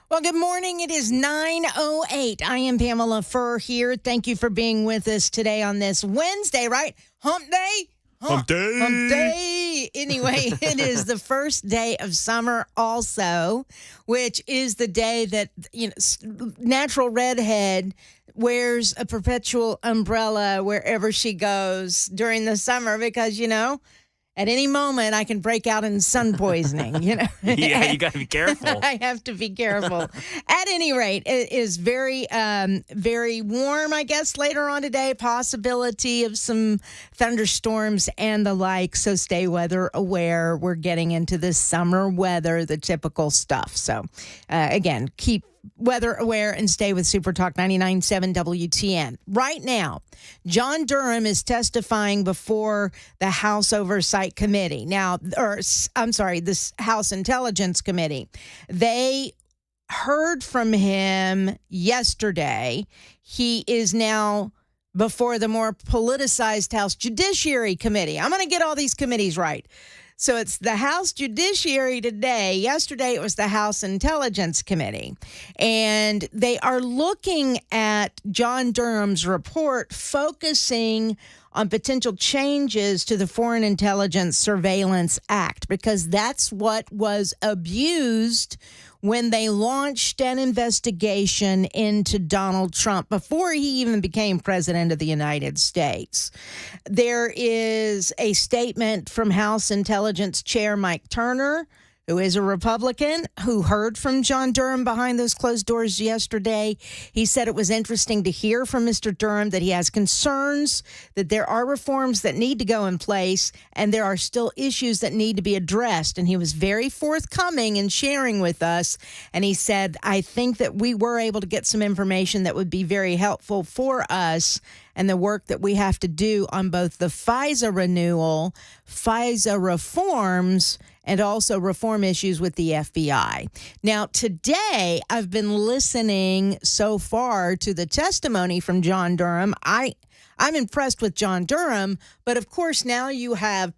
Well, good morning. It is 9:08. I am Pamela Furr here. Thank you for being with us today on this Wednesday, right? Hump day? Hump day. Hump day. Anyway, it is the first day of summer also, which is the day that, Natural Redhead wears a perpetual umbrella wherever she goes during the summer because, at any moment, I can break out in sun poisoning, Yeah, you got to be careful. I have to be careful. At any rate, it is very, very warm, I guess, later on today. Possibility of some thunderstorms and the like. So stay weather aware. We're getting into the summer weather, the typical stuff. So, again, keep weather aware and stay with Super Talk 99.7 WTN. Right now, John Durham is testifying before the House Oversight Committee. This House Intelligence Committee. They heard from him yesterday. He is now before the more politicized House Judiciary Committee. I'm going to get all these committees right. So it's the House Judiciary today. Yesterday, it was the House Intelligence Committee. And they are looking at John Durham's report, focusing on potential changes to the Foreign Intelligence Surveillance Act, because that's what was abused when they launched an investigation into Donald Trump before he even became president of the United States. There is a statement from House Intelligence Chair Mike Turner, who is a Republican, who heard from John Durham behind those closed doors yesterday. He said it was interesting to hear from Mr. Durham that he has concerns, that there are reforms that need to go in place, and there are still issues that need to be addressed. And he was very forthcoming in sharing with us. And he said, I think that we were able to get some information that would be very helpful for us and the work that we have to do on both the FISA renewal, FISA reforms, and also reform issues with the FBI. Now, today, I've been listening so far to the testimony from John Durham. I'm impressed with John Durham, but of course, now you have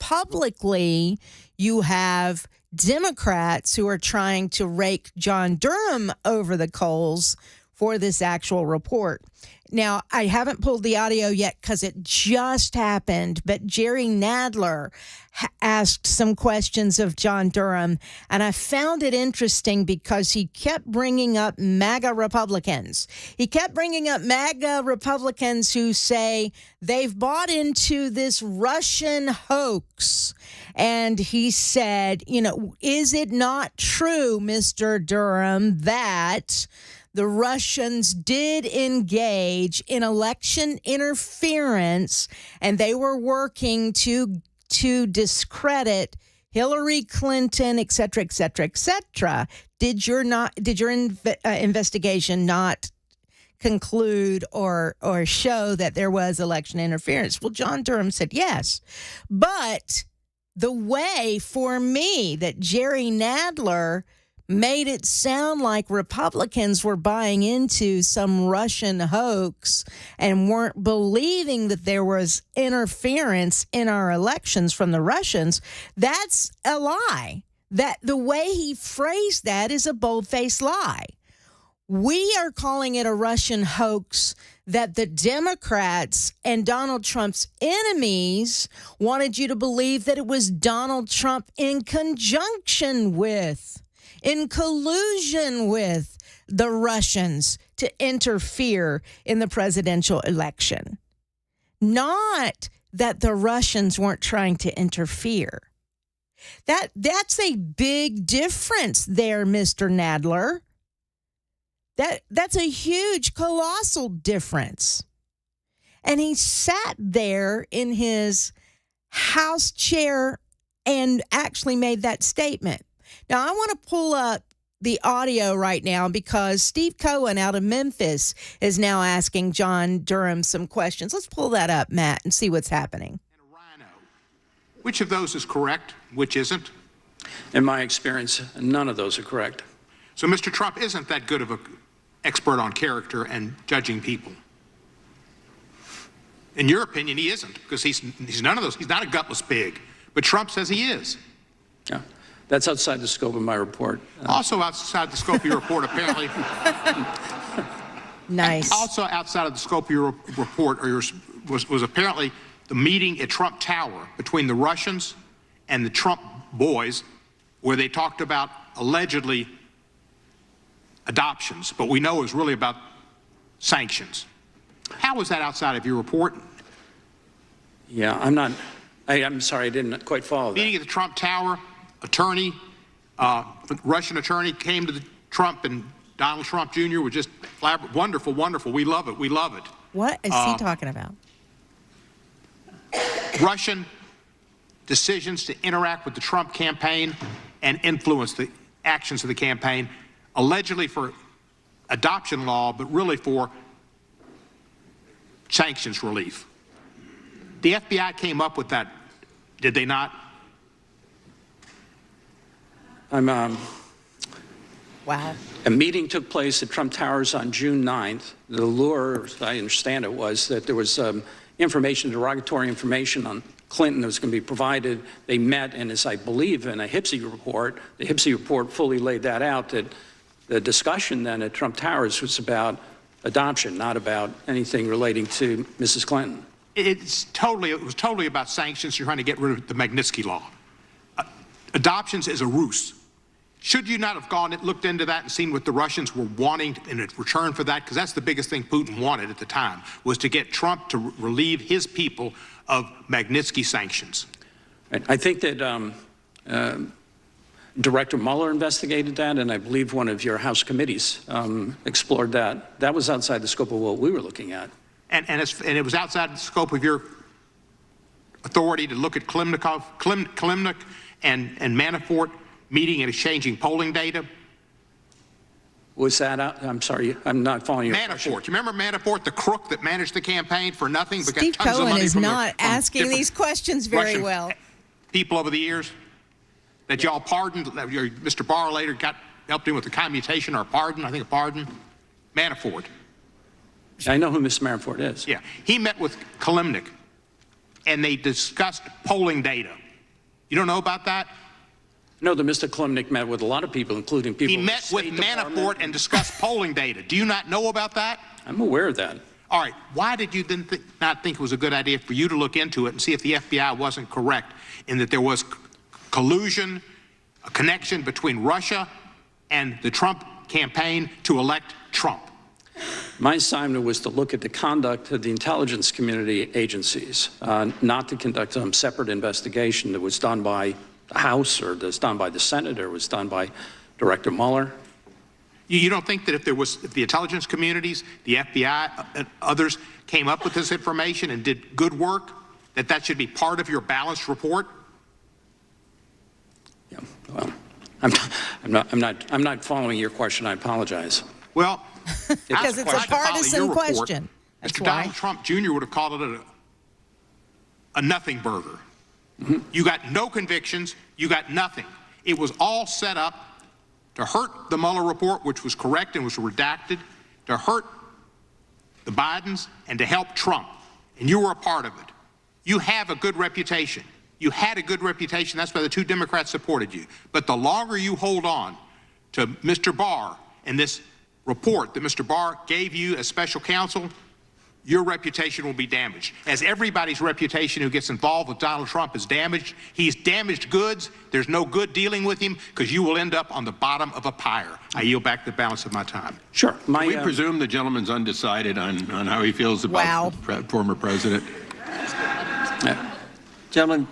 Democrats who are trying to rake John Durham over the coals for this actual report. Now, I haven't pulled the audio yet because it just happened, but Jerry Nadler asked some questions of John Durham, and I found it interesting because he kept bringing up MAGA Republicans. He kept bringing up MAGA Republicans who say they've bought into this Russian hoax. And he said, is it not true, Mr. Durham, that the Russians did engage in election interference and they were working to discredit Hillary Clinton, et cetera, et cetera, et cetera? Did your investigation not conclude or show that there was election interference? Well, John Durham said yes. But the way for me that Jerry Nadler made it sound like Republicans were buying into some Russian hoax and weren't believing that there was interference in our elections from the Russians, that's a lie. That the way he phrased that is a bold-faced lie. We are calling it a Russian hoax that the Democrats and Donald Trump's enemies wanted you to believe that it was Donald Trump in conjunction with, in collusion with the Russians to interfere in the presidential election. Not that the Russians weren't trying to interfere. That's a big difference there, Mr. Nadler. That's a huge, colossal difference. And he sat there in his House chair and actually made that statement. Now, I want to pull up the audio right now because Steve Cohen out of Memphis is now asking John Durham some questions. Let's pull that up, Matt, and see what's happening. And a rhino. Which of those is correct? Which isn't? In my experience, none of those are correct. So Mr. Trump isn't that good of an expert on character and judging people. In your opinion, he isn't, because he's none of those. He's not a gutless pig. But Trump says he is. Yeah. That's outside the scope of my report. Also outside the scope of your report, apparently. Nice. Also outside of the scope of your report was apparently the meeting at Trump Tower between the Russians and the Trump boys, where they talked about allegedly adoptions, but we know it was really about sanctions. How was that outside of your report? Yeah, I'm sorry, I didn't quite follow that. Meeting at the Trump Tower, Russian attorney came to Trump, and Donald Trump Jr. was just wonderful, wonderful. We love it. We love it. What is he talking about? Russian decisions to interact with the Trump campaign and influence the actions of the campaign, allegedly for adoption law, but really for sanctions relief. The FBI came up with that, did they not? Wow. A meeting took place at Trump Towers on June 9th. The lure, as I understand it, was that there was information, derogatory information on Clinton that was going to be provided. They met, and as I believe in a HIPSI report, the HIPSI report fully laid that out, that the discussion then at Trump Towers was about adoption, not about anything relating to Mrs. Clinton. It was totally about sanctions. You're trying to get rid of the Magnitsky Law. Adoptions is a ruse. Should you not have gone and looked into that and seen what the Russians were wanting in return for that? Because that's the biggest thing Putin wanted at the time, was to get Trump to relieve his people of Magnitsky sanctions. I think that Director Mueller investigated that, and I believe one of your House committees explored that. That was outside the scope of what we were looking at. And it was outside the scope of your authority to look at Klimnik and Manafort meeting and exchanging polling data? Was that out? I'm sorry, I'm not following your question. Manafort. You remember Manafort, the crook that managed the campaign for nothing? But Steve got tons of Cohen money is from not asking different these questions very Russian well. People over the years that y'all pardoned. Mr. Barr later helped him with the commutation or a pardon. I think a pardon. Manafort. I know who Mr. Manafort is. Yeah, he met with Klimnik, and they discussed polling data. You don't know about that? No, that Mr. Klimnik met with a lot of people, including people. He met with Manafort and discussed polling data. Do you not know about that? I'm aware of that. All right. Why did you then not think it was a good idea for you to look into it and see if the FBI wasn't correct in that there was collusion, a connection between Russia and the Trump campaign to elect Trump? My assignment was to look at the conduct of the intelligence community agencies, not to conduct some separate investigation that was done by the House or that's done by the Senate or was done by Director Mueller. You don't think that if the intelligence communities, the FBI, and others came up with this information and did good work, that should be part of your balanced report? Yeah. Well, I'm not following your question. I apologize. Well, because it's a partisan question. Mr. Donald Trump Jr. would have called it a nothing burger. Mm-hmm. You got no convictions. You got nothing. It was all set up to hurt the Mueller report, which was correct and was redacted, to hurt the Bidens and to help Trump. And you were a part of it. You have a good reputation. You had a good reputation. That's why the two Democrats supported you. But the longer you hold on to Mr. Barr and this report that Mr. Barr gave you as special counsel, your reputation will be damaged. As everybody's reputation who gets involved with Donald Trump is damaged, he's damaged goods. There's no good dealing with him because you will end up on the bottom of a pyre. I yield back the balance of my time. Sure. Can we presume the gentleman's undecided on how he feels about the former president? Gentlemen,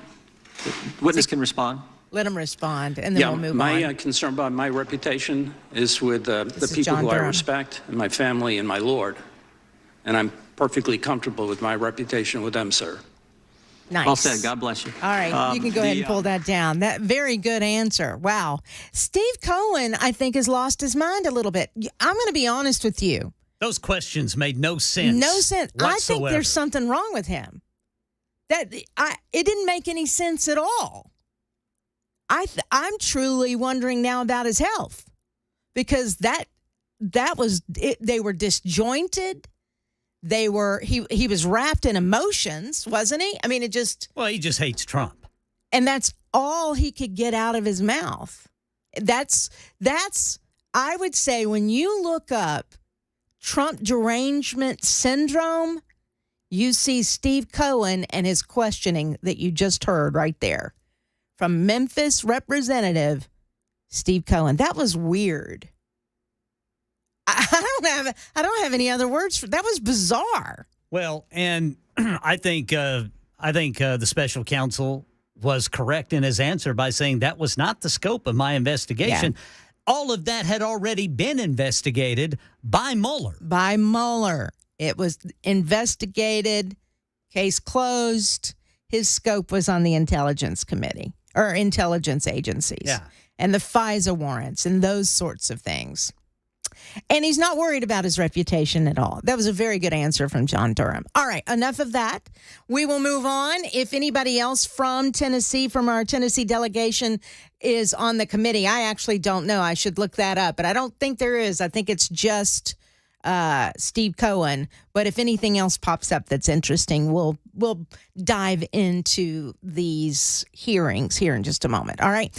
the witness can respond. Let him respond, and then we'll move on. My concern about my reputation is with the people who I respect, and my family and my Lord. And I'm perfectly comfortable with my reputation with them, sir. Nice. Well said. God bless you. All right, you can go ahead and pull that down. That very good answer. Wow. Steve Cohen, I think, has lost his mind a little bit. I'm going to be honest with you. Those questions made no sense. No sense. Whatsoever. I think there's something wrong with him. It didn't make any sense at all. I'm truly wondering now about his health because that was it. They were disjointed. He was wrapped in emotions, wasn't he? I mean, he just hates Trump. And that's all he could get out of his mouth. That's I would say when you look up Trump derangement syndrome, you see Steve Cohen and his questioning that you just heard right there from Memphis Representative Steve Cohen. That was weird. I don't have any other words for that. Was bizarre. Well, and I think the special counsel was correct in his answer by saying that was not the scope of my investigation. Yeah. All of that had already been investigated by Mueller. By Mueller. It was investigated, case closed. His scope was on the intelligence committee or intelligence agencies. Yeah. And the FISA warrants and those sorts of things. And he's not worried about his reputation at all. That was a very good answer from John Durham. All right, enough of that. We will move on. If anybody else from Tennessee, from our Tennessee delegation, is on the committee, I actually don't know. I should look that up, but I don't think there is. I think it's just Steve Cohen. But if anything else pops up that's interesting, we'll dive into these hearings here in just a moment. All right.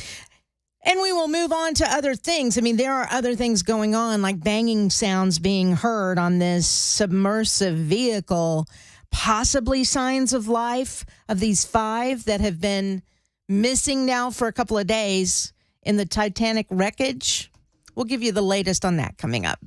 And we will move on to other things. I mean, there are other things going on, like banging sounds being heard on this submersive vehicle, possibly signs of life of these 5 that have been missing now for a couple of days in the Titanic wreckage. We'll give you the latest on that coming up.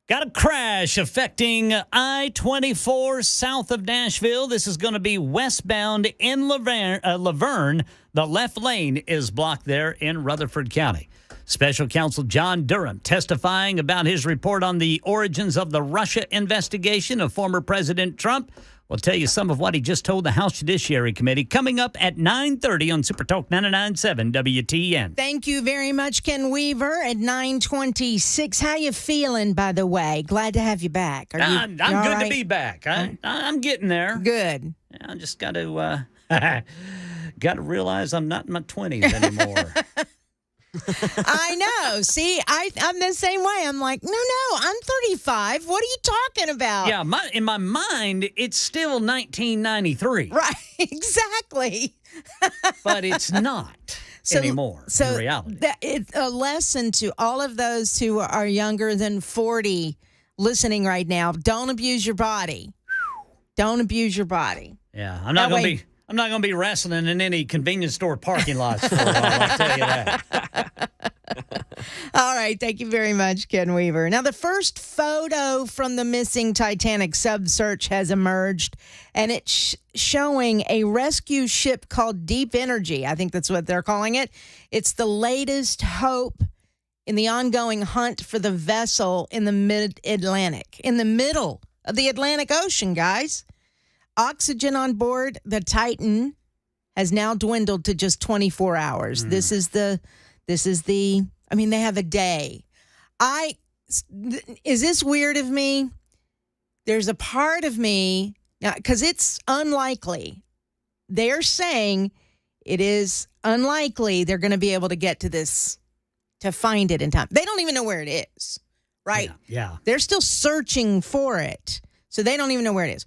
Got a crash affecting I-24 south of Nashville. This is going to be westbound in Laverne. The left lane is blocked there in Rutherford County. Special Counsel John Durham testifying about his report on the origins of the Russia investigation of former President Trump. We'll tell you some of what he just told the House Judiciary Committee coming up at 9:30 on Super Talk 99.7 WTN. Thank you very much, Ken Weaver, at 9:26. How you feeling, by the way? Glad to have you back. I'm good right? to be back. I'm getting there. Good. I just got to realize I'm not in my 20s anymore. I know. See, I'm the same way. I'm like, no, I'm 35. What are you talking about? Yeah, in my mind, it's still 1993. Right, exactly. But it's not anymore in reality. It's a lesson to all of those who are younger than 40 listening right now. Don't abuse your body. Don't abuse your body. Yeah, I'm not going to be wrestling in any convenience store parking lots for a while, I'll tell you that. All right. Thank you very much, Ken Weaver. Now, the first photo from the missing Titanic sub-search has emerged, and it's showing a rescue ship called Deep Energy. I think that's what they're calling it. It's the latest hope in the ongoing hunt for the vessel in the mid-Atlantic, in the middle of the Atlantic Ocean, guys. Oxygen on board the Titan has now dwindled to just 24 hours. This is the, I mean, they have a day. Is this weird of me? There's a part of me, now, because it's unlikely. They're saying it is unlikely they're going to be able to get to this, to find it in time. They don't even know where it is, right? Yeah. They're still searching for it, so they don't even know where it is.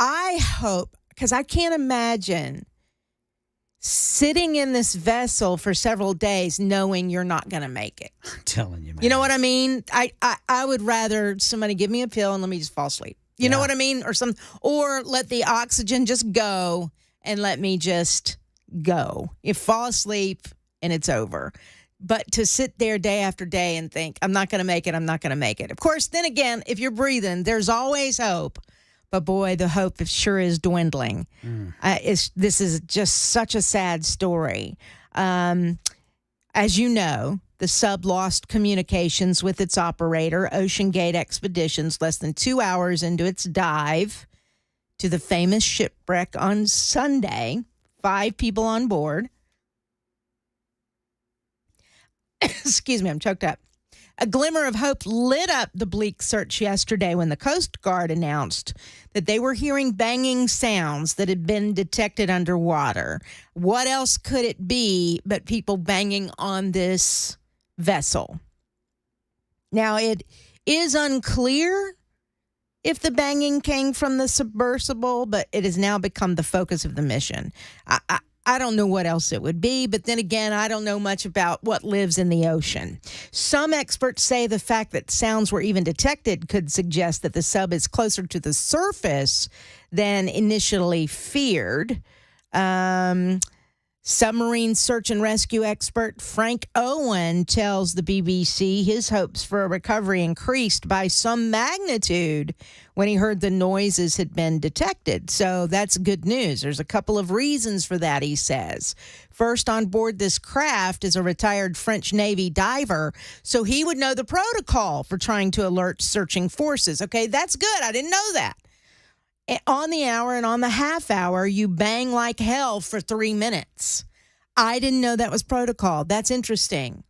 I hope, because I can't imagine sitting in this vessel for several days knowing you're not going to make it. I'm telling you, man. You know what I mean? I would rather somebody give me a pill and let me just fall asleep. You know what I mean? Or let the oxygen just go and let me just go. You fall asleep and it's over. But to sit there day after day and think, I'm not going to make it, I'm not going to make it. Of course, then again, if you're breathing, there's always hope. But boy, the hope sure is dwindling. This is just such a sad story. As you know, the sub lost communications with its operator, Ocean Gate Expeditions, less than 2 hours into its dive to the famous shipwreck on Sunday. 5 people on board. Excuse me, I'm choked up. A glimmer of hope lit up the bleak search yesterday when the Coast Guard announced that they were hearing banging sounds that had been detected underwater. What else could it be but people banging on this vessel? Now, it is unclear if the banging came from the submersible, but it has now become the focus of the mission. I don't know what else it would be, but then again, I don't know much about what lives in the ocean. Some experts say the fact that sounds were even detected could suggest that the sub is closer to the surface than initially feared. Submarine search and rescue expert Frank Owen tells the BBC his hopes for a recovery increased by some magnitude when he heard the noises had been detected. So that's good news. There's a couple of reasons for that, he says. First, on board this craft is a retired French Navy diver, so he would know the protocol for trying to alert searching forces. Okay, that's good. I didn't know that. On the hour and on the half hour, you bang like hell for 3 minutes. I didn't know that was protocol. That's interesting.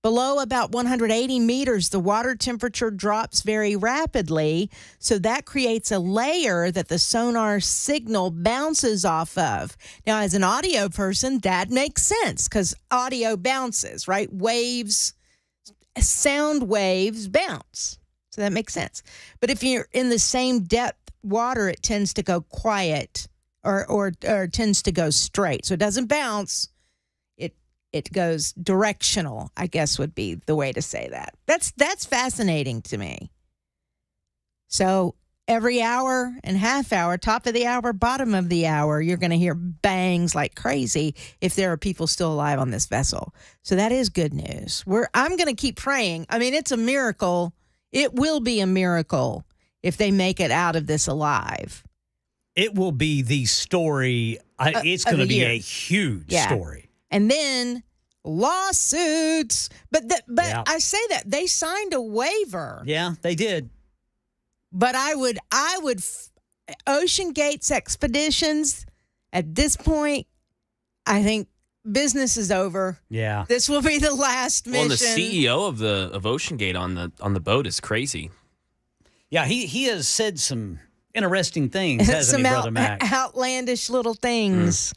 Below about 180 meters, the water temperature drops very rapidly, so that creates a layer that the sonar signal bounces off of. Now, as an audio person, that makes sense because audio bounces, right? Waves, sound waves bounce. So that makes sense. But if you're in the same depth water, it tends to go quiet or tends to go straight. So it doesn't bounce. It goes directional, I guess would be the way to say that. That's fascinating to me. So every hour and half hour, top of the hour, bottom of the hour, you're going to hear bangs like crazy if there are people still alive on this vessel. So that is good news. I'm going to keep praying. I mean, it's a miracle It will be a miracle if they make it out of this alive. It will be the story. It's going to be a huge story. And then lawsuits. But Yeah. I say that they signed a waiver. Yeah, they did. But I would Ocean Gates Expeditions at this point, I think business is over. Yeah. This will be the last mission. Well, and the CEO of Ocean Gate on the boat is crazy. Yeah, he has said some interesting things, hasn't he, Brother Mac? Outlandish little things.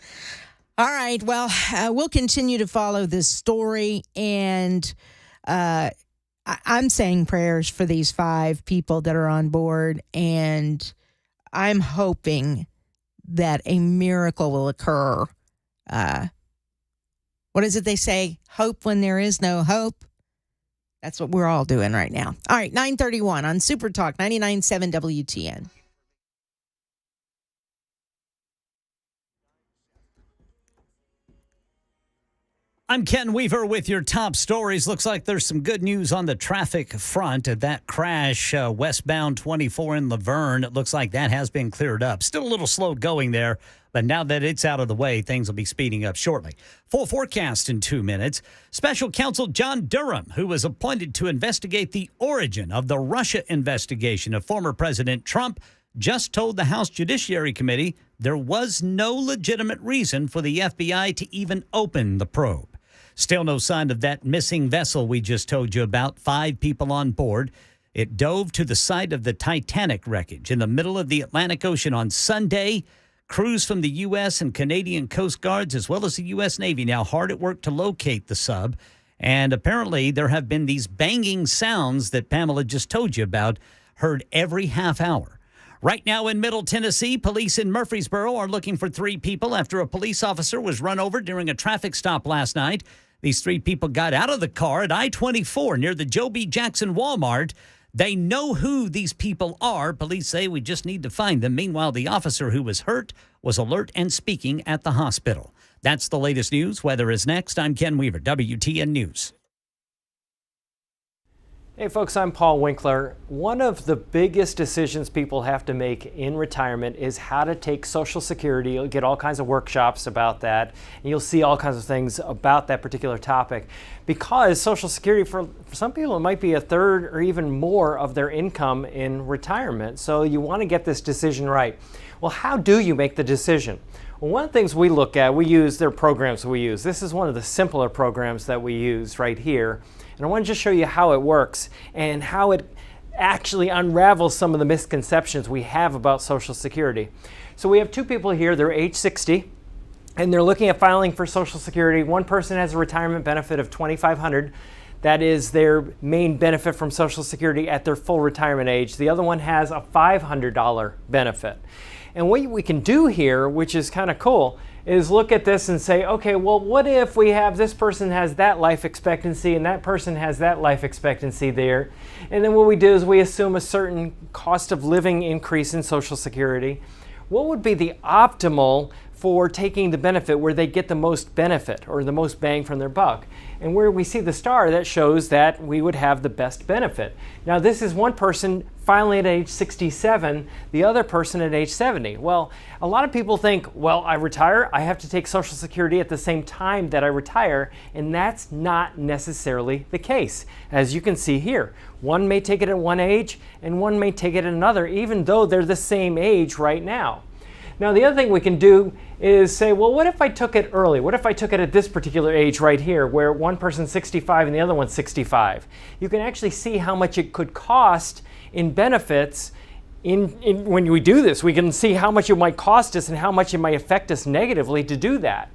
All right. Well, we'll continue to follow this story, and I'm saying prayers for these 5 people that are on board, and I'm hoping that a miracle will occur. What is it they say? Hope when there is no hope. That's what we're all doing right now. All right, 9:31 on Super Talk 99.7 WTN. I'm Ken Weaver with your top stories. Looks like there's some good news on the traffic front. That crash westbound 24 in Laverne, it looks like that has been cleared up. Still a little slow going there, but now that it's out of the way, things will be speeding up shortly. Full forecast in 2 minutes. Special Counsel John Durham, who was appointed to investigate the origin of the Russia investigation of former President Trump, just told the House Judiciary Committee there was no legitimate reason for the FBI to even open the probe. Still no sign of that missing vessel we just told you about. 5 people on board. It dove to the site of the Titanic wreckage in the middle of the Atlantic Ocean on Sunday. Crews from the U.S. and Canadian Coast Guards, as well as the U.S. Navy, now hard at work to locate the sub. And apparently there have been these banging sounds that Pamela just told you about, heard every half hour. Right now in Middle Tennessee, police in Murfreesboro are looking for 3 people after a police officer was run over during a traffic stop last night. These 3 people got out of the car at I-24 near the Joe B. Jackson Walmart. They know who these people are. Police say we just need to find them. Meanwhile, the officer who was hurt was alert and speaking at the hospital. That's the latest news. Weather is next. I'm Ken Weaver, WTN News. Hey folks, I'm Paul Winkler. One of the biggest decisions people have to make in retirement is how to take Social Security. You'll get all kinds of workshops about that, and you'll see all kinds of things about that particular topic. Because Social Security, for some people, it might be a third or even more of their income in retirement. So you want to get this decision right. Well, how do you make the decision? Well, one of the things we look at, there are programs we use. This is one of the simpler programs that we use right here. And I want to just show you how it works and how it actually unravels some of the misconceptions we have about Social Security. So we have 2 people here, they're age 60, and they're looking at filing for Social Security. One person has a retirement benefit of $2,500. That is their main benefit from Social Security at their full retirement age. The other one has a $500 benefit. And what we can do here, which is kind of cool, is look at this and say, okay, well, what if we have this person has that life expectancy and that person has that life expectancy there? And then what we do is we assume a certain cost of living increase in Social Security. What would be the optimal for taking the benefit where they get the most benefit or the most bang from their buck? And where we see the star, that shows that we would have the best benefit. Now, this is one person filing at age 67, the other person at age 70. Well, a lot of people think, well, I retire, I have to take Social Security at the same time that I retire, and that's not necessarily the case. As you can see here, one may take it at one age and one may take it at another, even though they're the same age right now. Now, the other thing we can do is say, well, what if I took it early? What if I took it at this particular age right here, where one person's 65 and the other one's 65? You can actually see how much it could cost in benefits. When we do this, we can see how much it might cost us and how much it might affect us negatively to do that.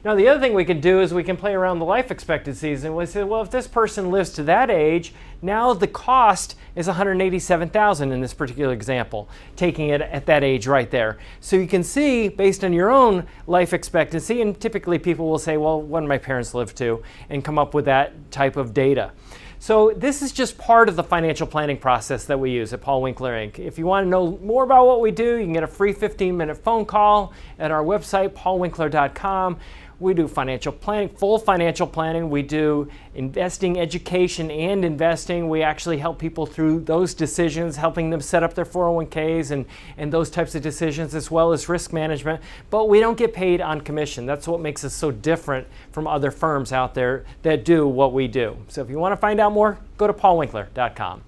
Now, the other thing we can do is we can play around the life expectancies, and we say, well, if this person lives to that age, now the cost is $187,000 in this particular example, taking it at that age right there. So you can see, based on your own life expectancy, and typically people will say, well, what did my parents live to, and come up with that type of data. So this is just part of the financial planning process that we use at Paul Winkler Inc. If you want to know more about what we do, you can get a free 15-minute phone call at our website, paulwinkler.com. We do financial planning, full financial planning. We do investing, education, and investing. We actually help people through those decisions, helping them set up their 401ks and those types of decisions, as well as risk management. But we don't get paid on commission. That's what makes us so different from other firms out there that do what we do. So if you want to find out more, go to paulwinkler.com.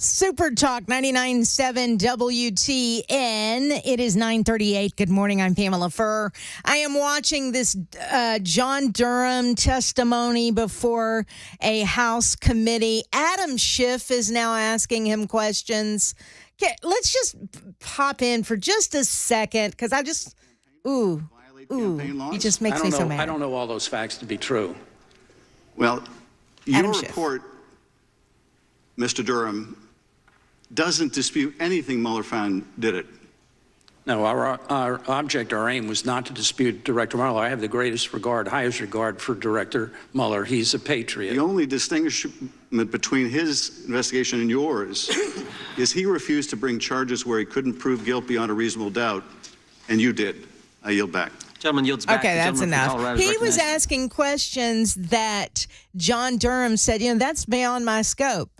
Super Talk 99.7 WTN. It is 9:38. Good morning. I'm Pamela Furr. I am watching this John Durham testimony before a House committee. Adam Schiff is now asking him questions. Okay, let's just pop in for just a second because I just, he just makes me so mad. I don't know all those facts to be true. Well, your Adam Schiff. report, Mr. Durham, doesn't dispute anything Mueller found, did it? No, our object, our aim was not to dispute Director Mueller. I have the greatest regard, highest regard for Director Mueller. He's a patriot. The only distinguishment between his investigation and yours is he refused to bring charges where he couldn't prove guilt beyond a reasonable doubt, and you did. I yield back. Gentleman yields back. Okay, that's enough. He was asking questions that John Durham said, that's beyond my scope.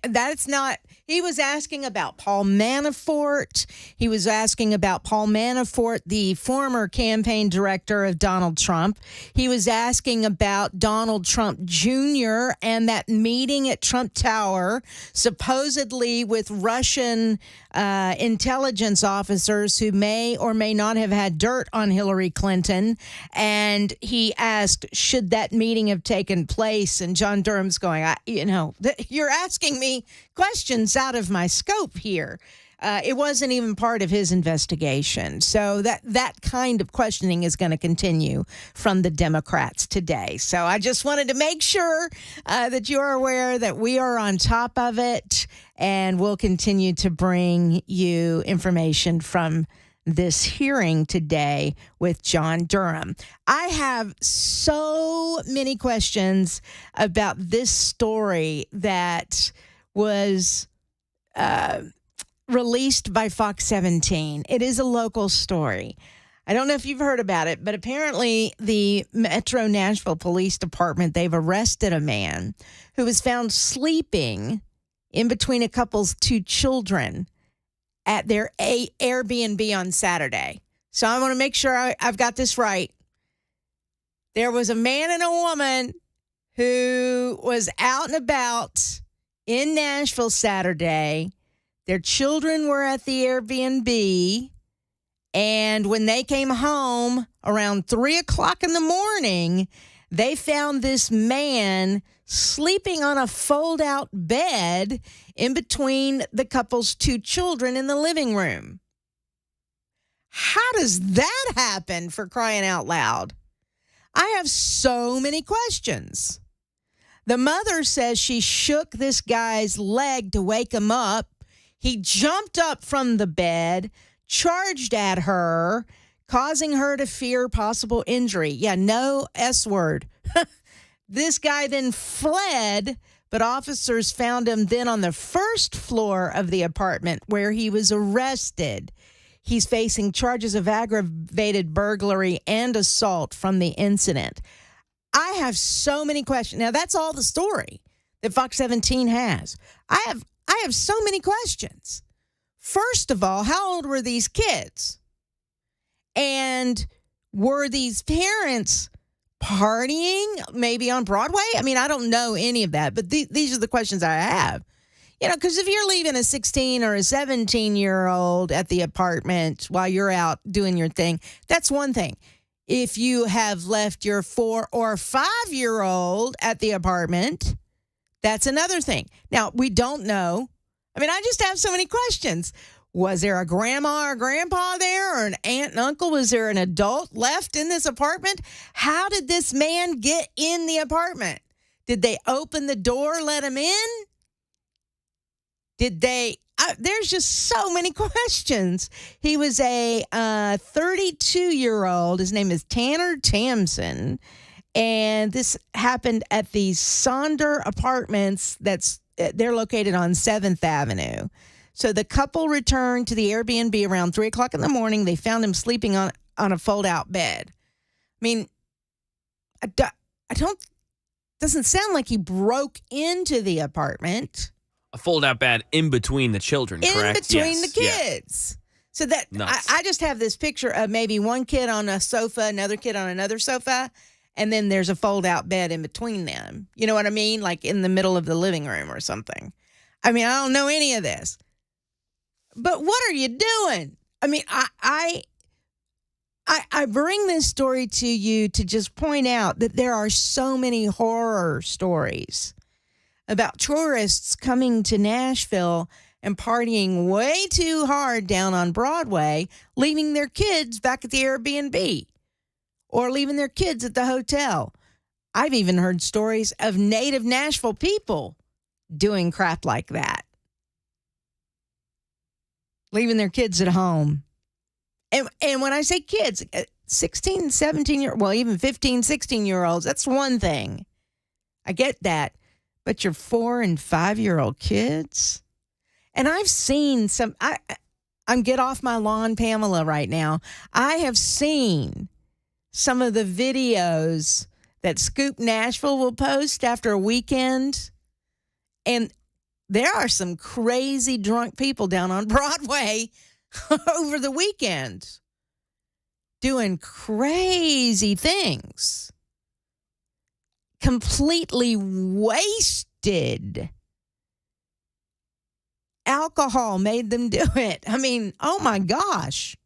That's not. He was asking about Paul Manafort. He was asking about Paul Manafort, the former campaign director of Donald Trump. He was asking about Donald Trump Jr. and that meeting at Trump Tower, supposedly with Russian intelligence officers who may or may not have had dirt on Hillary Clinton. And he asked, should that meeting have taken place? And John Durham's going, you're asking me questions out of my scope here. it wasn't even part of his investigation. So that kind of questioning is going to continue from the Democrats today. So I just wanted to make sure that you're aware that we are on top of it, and we'll continue to bring you information from this hearing today with John Durham. I have so many questions about this story that was released by Fox 17. It is a local story. I don't know if you've heard about it, but apparently the Metro Nashville Police Department, they've arrested a man who was found sleeping in between a couple's 2 children at their Airbnb on Saturday. So I want to make sure I've got this right. There was a man and a woman who was out and about in Nashville Saturday. Their children were at the Airbnb, and when they came home around 3 o'clock in the morning, they found this man sleeping on a fold-out bed in between the couple's 2 children in the living room. How does that happen, for crying out loud? I have so many questions. The mother says she shook this guy's leg to wake him up. He jumped up from the bed, charged at her, causing her to fear possible injury. Yeah, no S word. This guy then fled, but officers found him then on the first floor of the apartment where he was arrested. He's facing charges of aggravated burglary and assault from the incident. I have so many questions. Now, that's all the story that Fox 17 has. I have so many questions. First of all, how old were these kids? And were these parents partying maybe on Broadway? I mean, I don't know any of that, but these are the questions I have. You know, because if you're leaving a 16 or a 17-year-old at the apartment while you're out doing your thing, that's one thing. If you have left your 4 or 5-year-old at the apartment, that's another thing. Now, we don't know. I mean, I just have so many questions. Was there a grandma or grandpa there, or an aunt and uncle? Was there an adult left in this apartment? How did this man get in the apartment? Did they open the door, let him in? Did they? There's just so many questions. He was a 32-year-old. His name is Tanner Tamson. And this happened at the Sonder Apartments. They're located on 7th Avenue. So the couple returned to the Airbnb around 3 o'clock in the morning. They found him sleeping on a fold-out bed. I mean, doesn't sound like he broke into the apartment. A fold-out bed in between the children, correct? In between the kids. Yeah. So that I just have this picture of maybe one kid on a sofa, another kid on another sofa, and then there's a fold-out bed in between them. You know what I mean? Like in the middle of the living room or something. I mean, I don't know any of this. But what are you doing? I mean, I bring this story to you to just point out that there are so many horror stories about tourists coming to Nashville and partying way too hard down on Broadway, leaving their kids back at the Airbnb or leaving their kids at the hotel. I've even heard stories of native Nashville people doing crap like that, leaving their kids at home. And when I say kids, 16, 17 well, even 15, 16-year-olds, that's one thing. I get that. But your 4 and 5-year-old kids? And I've seen some, I'm get off my lawn, Pamela, right now. I have seen some of the videos that Scoop Nashville will post after a weekend. And there are some crazy drunk people down on Broadway over the weekend doing crazy things. Completely wasted. Alcohol made them do it. I mean, oh my gosh.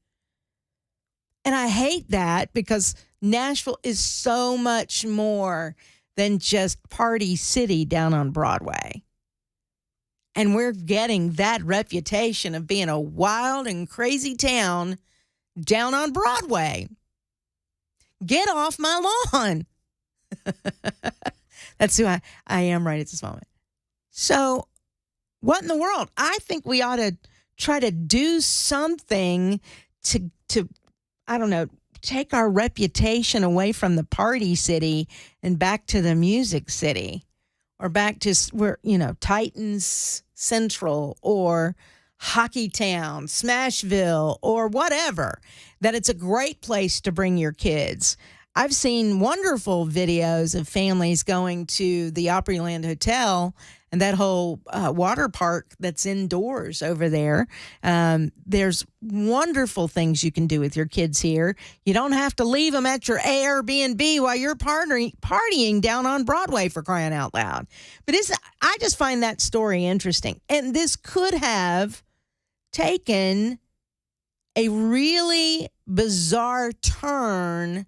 And I hate that because Nashville is so much more than just Party City down on Broadway. And we're getting that reputation of being a wild and crazy town down on Broadway. Get off my lawn. That's who I am right at this moment. So, what in the world? I think we ought to try to do something to I don't know, take our reputation away from the party city and back to the music city, or back to where, Titans Central or Hockey Town, Smashville, or whatever, that it's a great place to bring your kids. I've seen wonderful videos of families going to the Opryland Hotel and that whole water park that's indoors over there. There's wonderful things you can do with your kids here. You don't have to leave them at your Airbnb while you're partying down on Broadway, for crying out loud. But I just find that story interesting. And this could have taken a really bizarre turn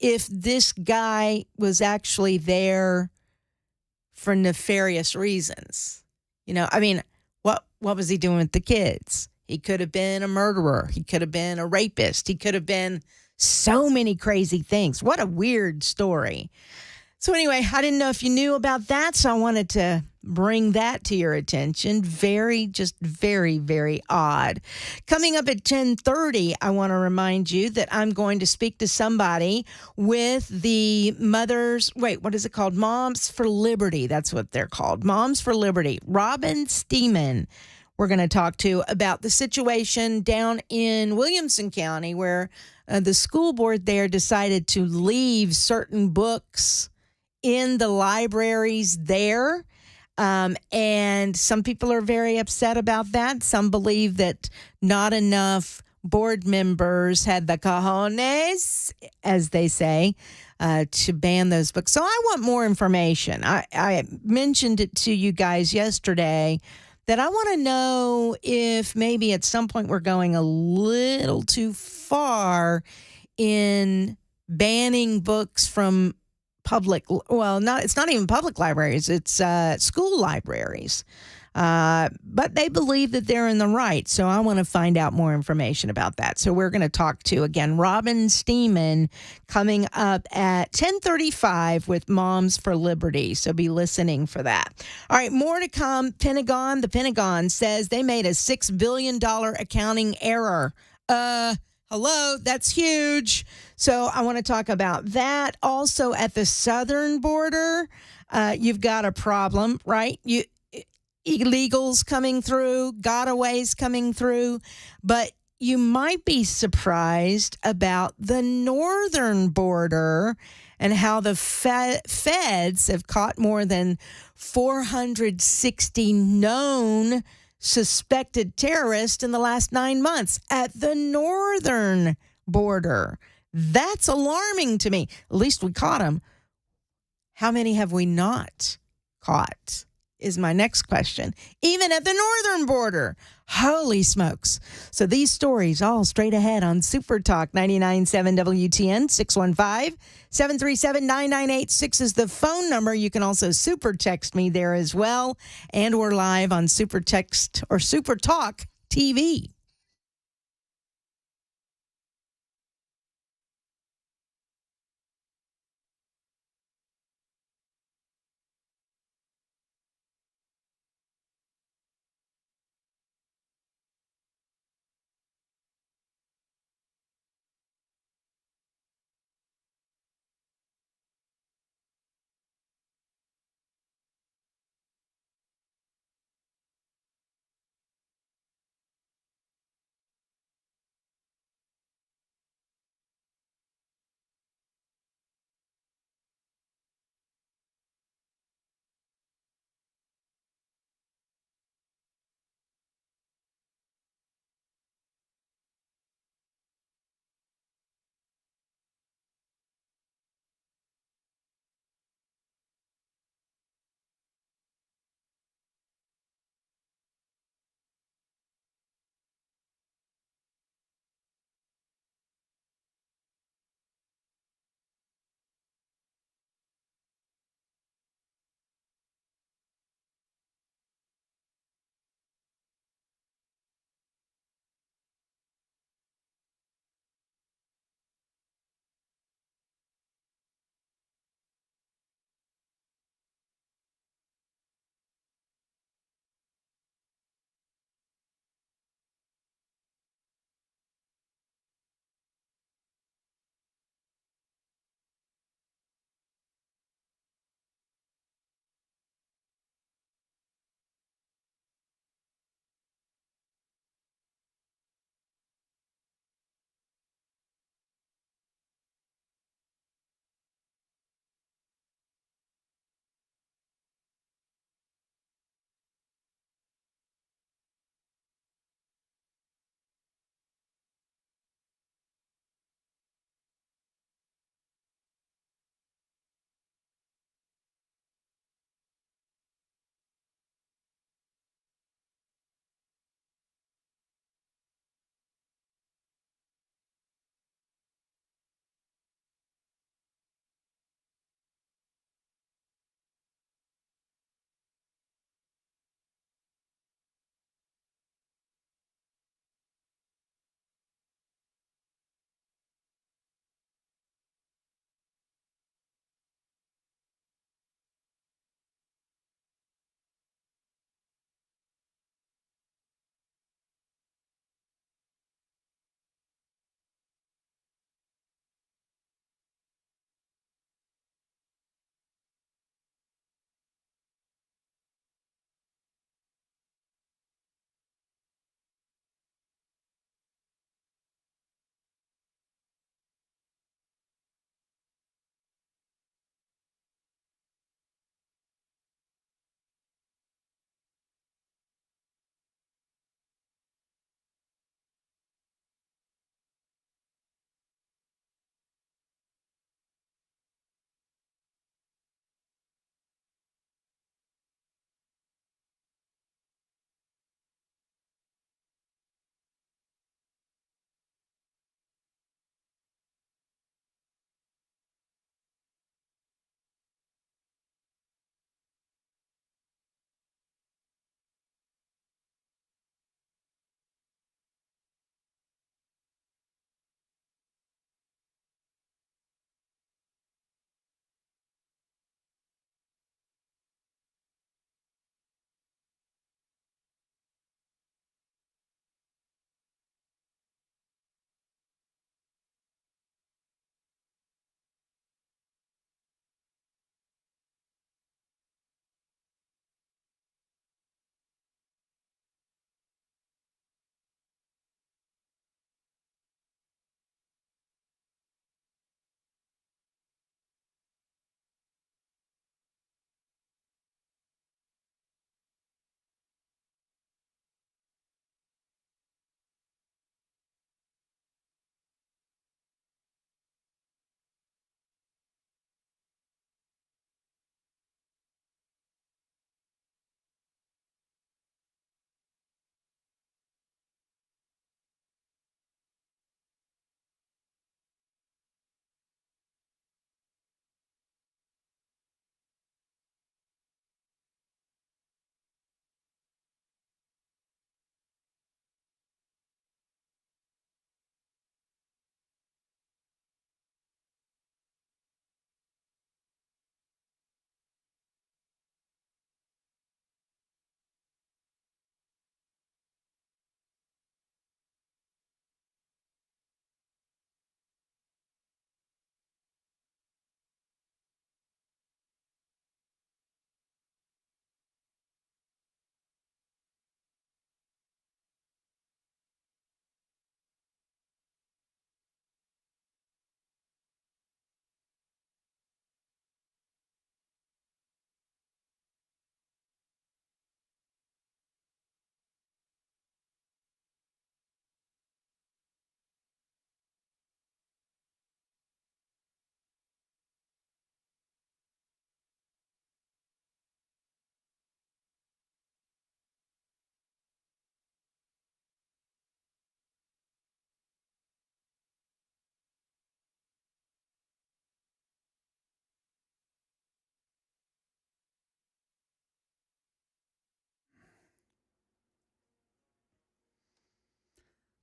if this guy was actually there for nefarious reasons. What was he doing with the kids? He could have been a murderer. He could have been a rapist. He could have been so many crazy things. What a weird story. So anyway, I didn't know if you knew about that, so I wanted to bring that to your attention. Very, very odd. Coming up at 10:30, I want to remind you that I'm going to speak to somebody with the what is it called? Moms for Liberty. That's what they're called. Moms for Liberty. Robin Steeman. We're going to talk to about the situation down in Williamson County where the school board there decided to leave certain books in the libraries there. And some people are very upset about that. Some believe that not enough board members had the cojones, as they say, to ban those books. So I want more information. I mentioned it to you guys yesterday that I want to know if maybe at some point we're going a little too far in banning books from it's not even public libraries, it's school libraries. But they believe that they're in the right. So I want to find out more information about that. So we're going to talk to, again, Robin Steeman coming up at 10:35 with Moms for Liberty. So be listening for that. All right, more to come. The Pentagon says they made a $6 billion accounting error. Hello, that's huge. So I want to talk about that. Also, at the southern border, you've got a problem, right? Illegals coming through, gotaways coming through, but you might be surprised about the northern border and how the feds have caught more than 460 known suspected terrorists in the last 9 months at the northern border. That's alarming to me. At least we caught them. How many have we not caught is my next question. Even at the northern border. Holy smokes. So these stories all straight ahead on Super Talk 99.7 WTN. 615-737-9986 is the phone number. You can also super text me there as well. And we're live on Super Text or Super Talk TV.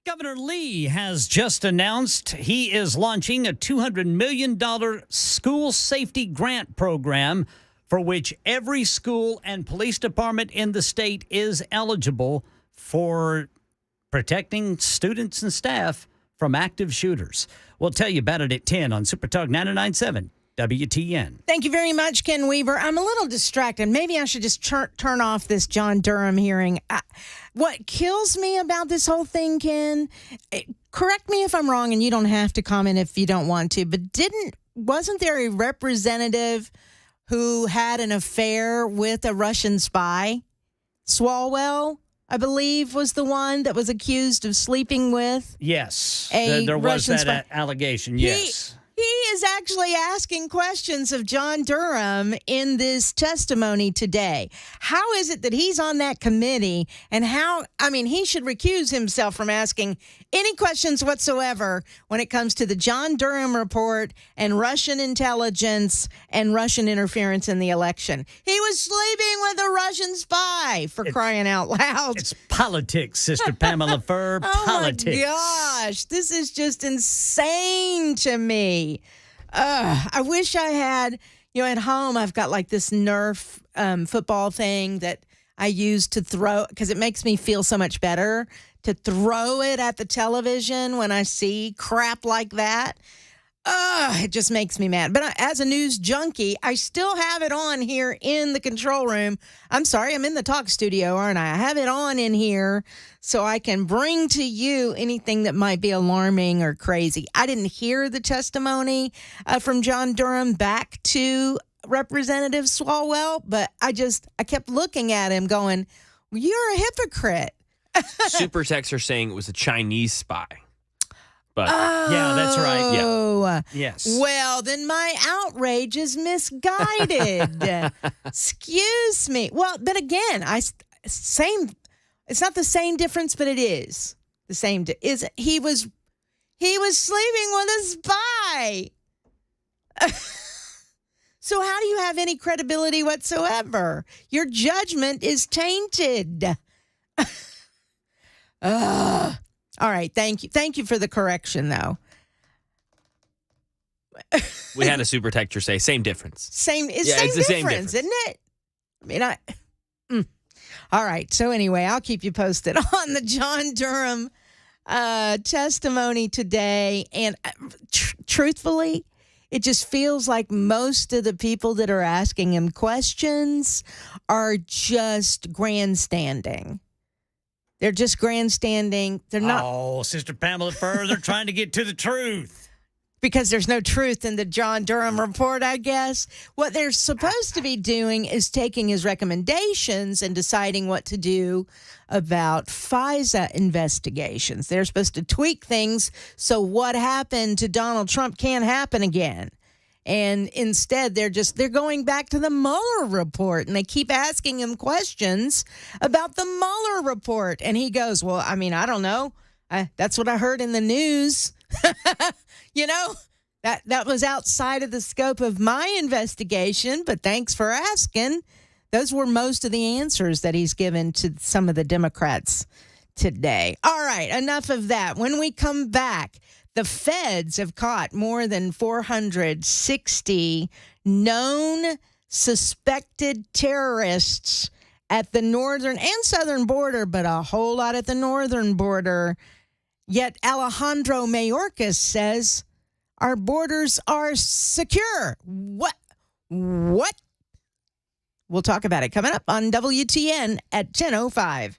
Governor Lee has just announced he is launching a $200 million school safety grant program for which every school and police department in the state is eligible for protecting students and staff from active shooters. We'll tell you about it at 10 on Super Talk 99.7 WTN. Thank you very much, Ken Weaver. I'm a little distracted. Maybe I should just turn off this John Durham hearing. What kills me about this whole thing, Ken, correct me if I'm wrong, and you don't have to comment if you don't want to, but wasn't there a representative who had an affair with a Russian spy? Swalwell, I believe, was the one that was accused of sleeping with. Yes, there was Russian that allegation, yes. He is actually asking questions of John Durham in this testimony today. How is it that he's on that committee, and he should recuse himself from asking any questions whatsoever when it comes to the John Durham report and Russian intelligence and Russian interference in the election. He was sleeping with a Russian spy, for crying out loud. It's politics, Sister Pamela Furr. Politics. Oh, my gosh. This is just insane to me. I wish I had, at home, I've got like this Nerf football thing that I use to throw, because it makes me feel so much better to throw it at the television when I see crap like that. It just makes me mad. But as a news junkie, I still have it on here in the control room. I'm sorry, I'm in the talk studio, aren't I? I have it on in here so I can bring to you anything that might be alarming or crazy. I didn't hear the testimony from John Durham back to Representative Swalwell, but I kept looking at him going, you're a hypocrite. Super Techs are saying it was a Chinese spy. But yeah, that's right. Yeah. Yes. Well, then my outrage is misguided. Excuse me. Well, but again, it's not the same difference, but it is the same. He was sleeping with a spy. So how do you have any credibility whatsoever? Your judgment is tainted. All right, thank you. Thank you for the correction, though. we had a Super Texter say, same difference. It's the same difference, isn't it? All right, so anyway, I'll keep you posted on the John Durham testimony today. And truthfully, it just feels like most of the people that are asking him questions are just grandstanding. They're just grandstanding. They're not. Oh, Sister Pamela Furr, they're trying to get to the truth. Because there's no truth in the John Durham report, I guess. What they're supposed to be doing is taking his recommendations and deciding what to do about FISA investigations. They're supposed to tweak things so what happened to Donald Trump can't happen again. And instead, they're going back to the Mueller report, and they keep asking him questions about the Mueller report. And he goes, well, I don't know. That's what I heard in the news. That was outside of the scope of my investigation, but thanks for asking. Those were most of the answers that he's given to some of the Democrats today. All right, enough of that. When we come back, the feds have caught more than 460 known suspected terrorists at the northern and southern border, but a whole lot at the northern border. Yet Alejandro Mayorkas says our borders are secure. What? We'll talk about it coming up on WTN at 10:05.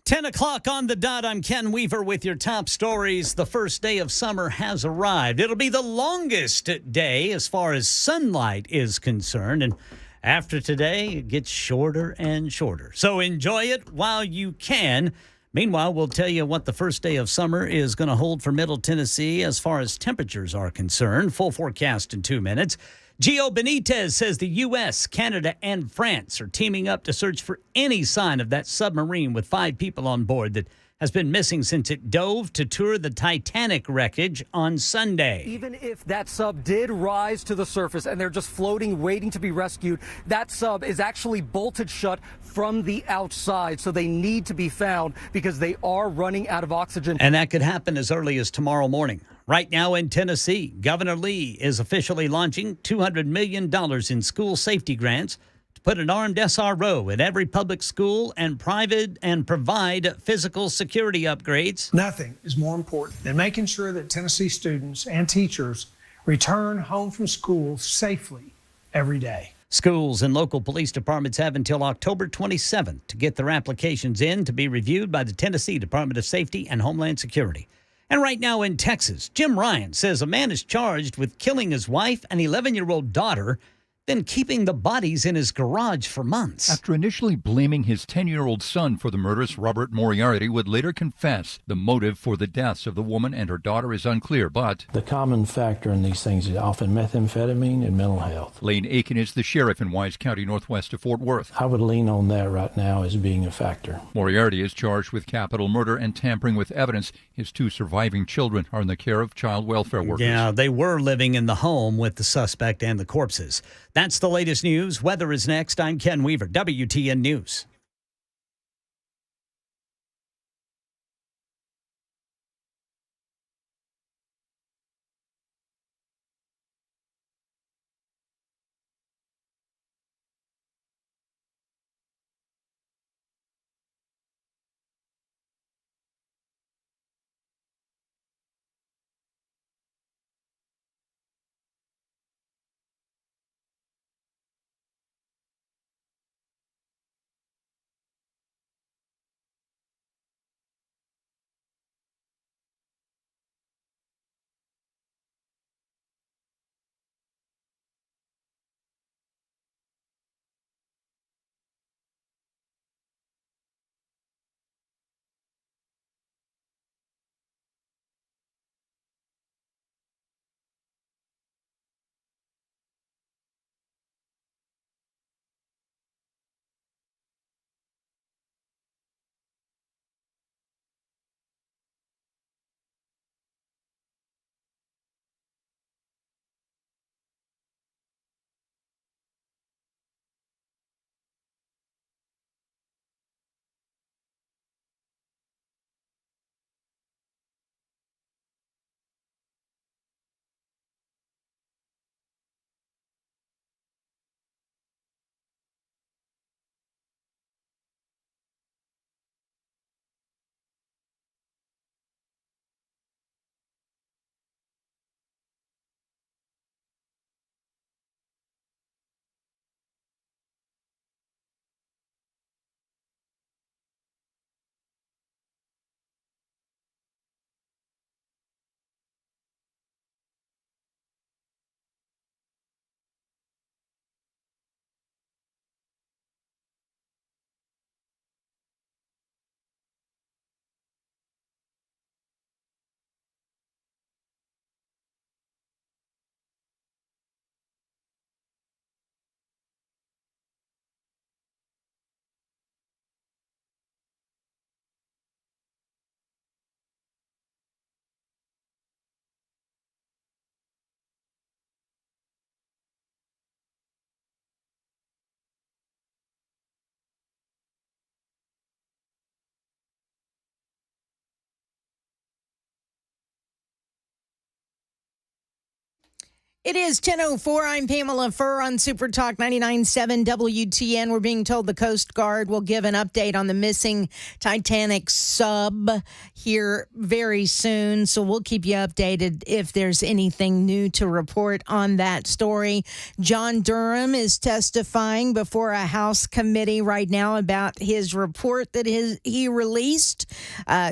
10 o'clock on the dot. I'm Ken Weaver with your top stories. The first day of summer has arrived. It'll be the longest day as far as sunlight is concerned. And after today, it gets shorter and shorter. So enjoy it while you can. Meanwhile, we'll tell you what the first day of summer is going to hold for Middle Tennessee as far as temperatures are concerned. Full forecast in 2 minutes. Gio Benitez says the U.S., Canada, and France are teaming up to search for any sign of that submarine with 5 people on board that has been missing since it dove to tour the Titanic wreckage on Sunday. Even if that sub did rise to the surface and they're just floating, waiting to be rescued, that sub is actually bolted shut from the outside. So they need to be found because they are running out of oxygen. And that could happen as early as tomorrow morning. Right now in Tennessee, Governor Lee is officially launching $200 million in school safety grants to put an armed SRO in every public school and provide physical security upgrades. Nothing is more important than making sure that Tennessee students and teachers return home from school safely every day. Schools and local police departments have until October 27th to get their applications in to be reviewed by the Tennessee Department of Safety and Homeland Security. And right now in Texas, Jim Ryan says a man is charged with killing his wife and 11-year-old daughter, then keeping the bodies in his garage for months. After initially blaming his 10-year-old son for the murders, Robert Moriarty would later confess. The motive for the deaths of the woman and her daughter is unclear, but the common factor in these things is often methamphetamine and mental health. Lane Aiken is the sheriff in Wise County, northwest of Fort Worth. I would lean on that right now as being a factor. Moriarty is charged with capital murder and tampering with evidence. His 2 surviving children are in the care of child welfare workers. Yeah, they were living in the home with the suspect and the corpses. That's the latest news. Weather is next. I'm Ken Weaver, WTN News. It is 10:04. I'm Pamela Furr on Super Talk 99.7 WTN. We're being told the Coast Guard will give an update on the missing Titanic sub here very soon. So we'll keep you updated if there's anything new to report on that story. John Durham is testifying before a House committee right now about his report that he released.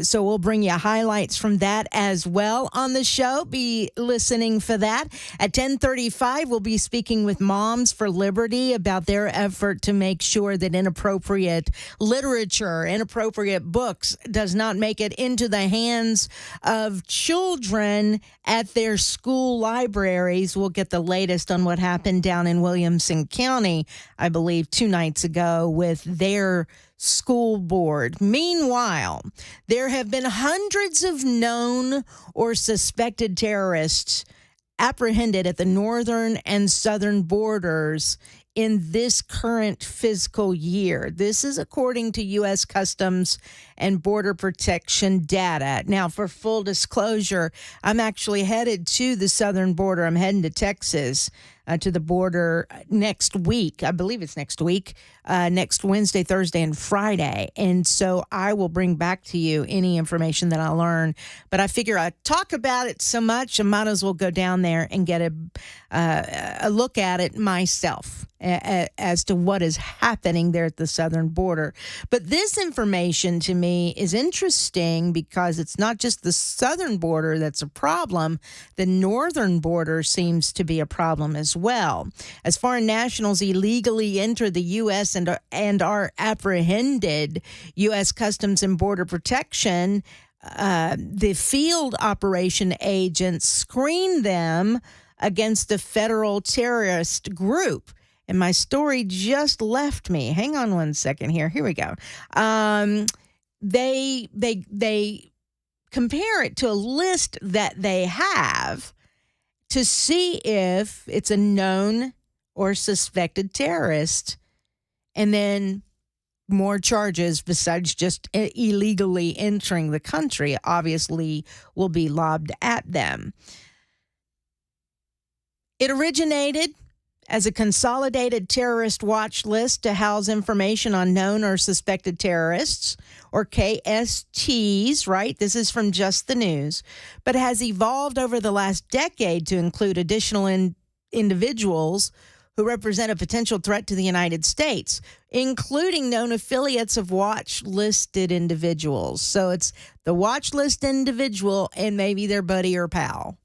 So we'll bring you highlights from that as well on the show. Be listening for that at 10:35, we'll be speaking with Moms for Liberty about their effort to make sure that inappropriate literature, inappropriate books does not make it into the hands of children at their school libraries. We'll get the latest on what happened down in Williamson County, I believe 2 nights ago, with their school board. Meanwhile, there have been hundreds of known or suspected terrorists apprehended at the northern and southern borders in this current fiscal year. This is according to U.S. Customs and Border Protection data. Now, for full disclosure, I'm actually headed to the southern border. I'm heading to Texas, to the border next week. I believe it's next week, next Wednesday, Thursday, and Friday. And so I will bring back to you any information that I learn. But I figure I talk about it so much, I might as well go down there and get a look at it myself as to what is happening there at the southern border. But this information to me is interesting because it's not just the southern border that's a problem. The northern border seems to be a problem as well. As foreign nationals illegally enter the U.S. and are apprehended, U.S. Customs and Border Protection, the field operation agents screen them against a federal terrorist group. And my story just left me. Hang on one second here. Here we go. They compare it to a list that they have to see if it's a known or suspected terrorist, and then more charges besides just illegally entering the country obviously will be lobbed at them. It originated as a consolidated terrorist watch list to house information on known or suspected terrorists, or KSTs, right? This is from Just the News, but has evolved over the last decade to include additional individuals who represent a potential threat to the United States, including known affiliates of watch-listed individuals. So it's the watch-list individual and maybe their buddy or pal.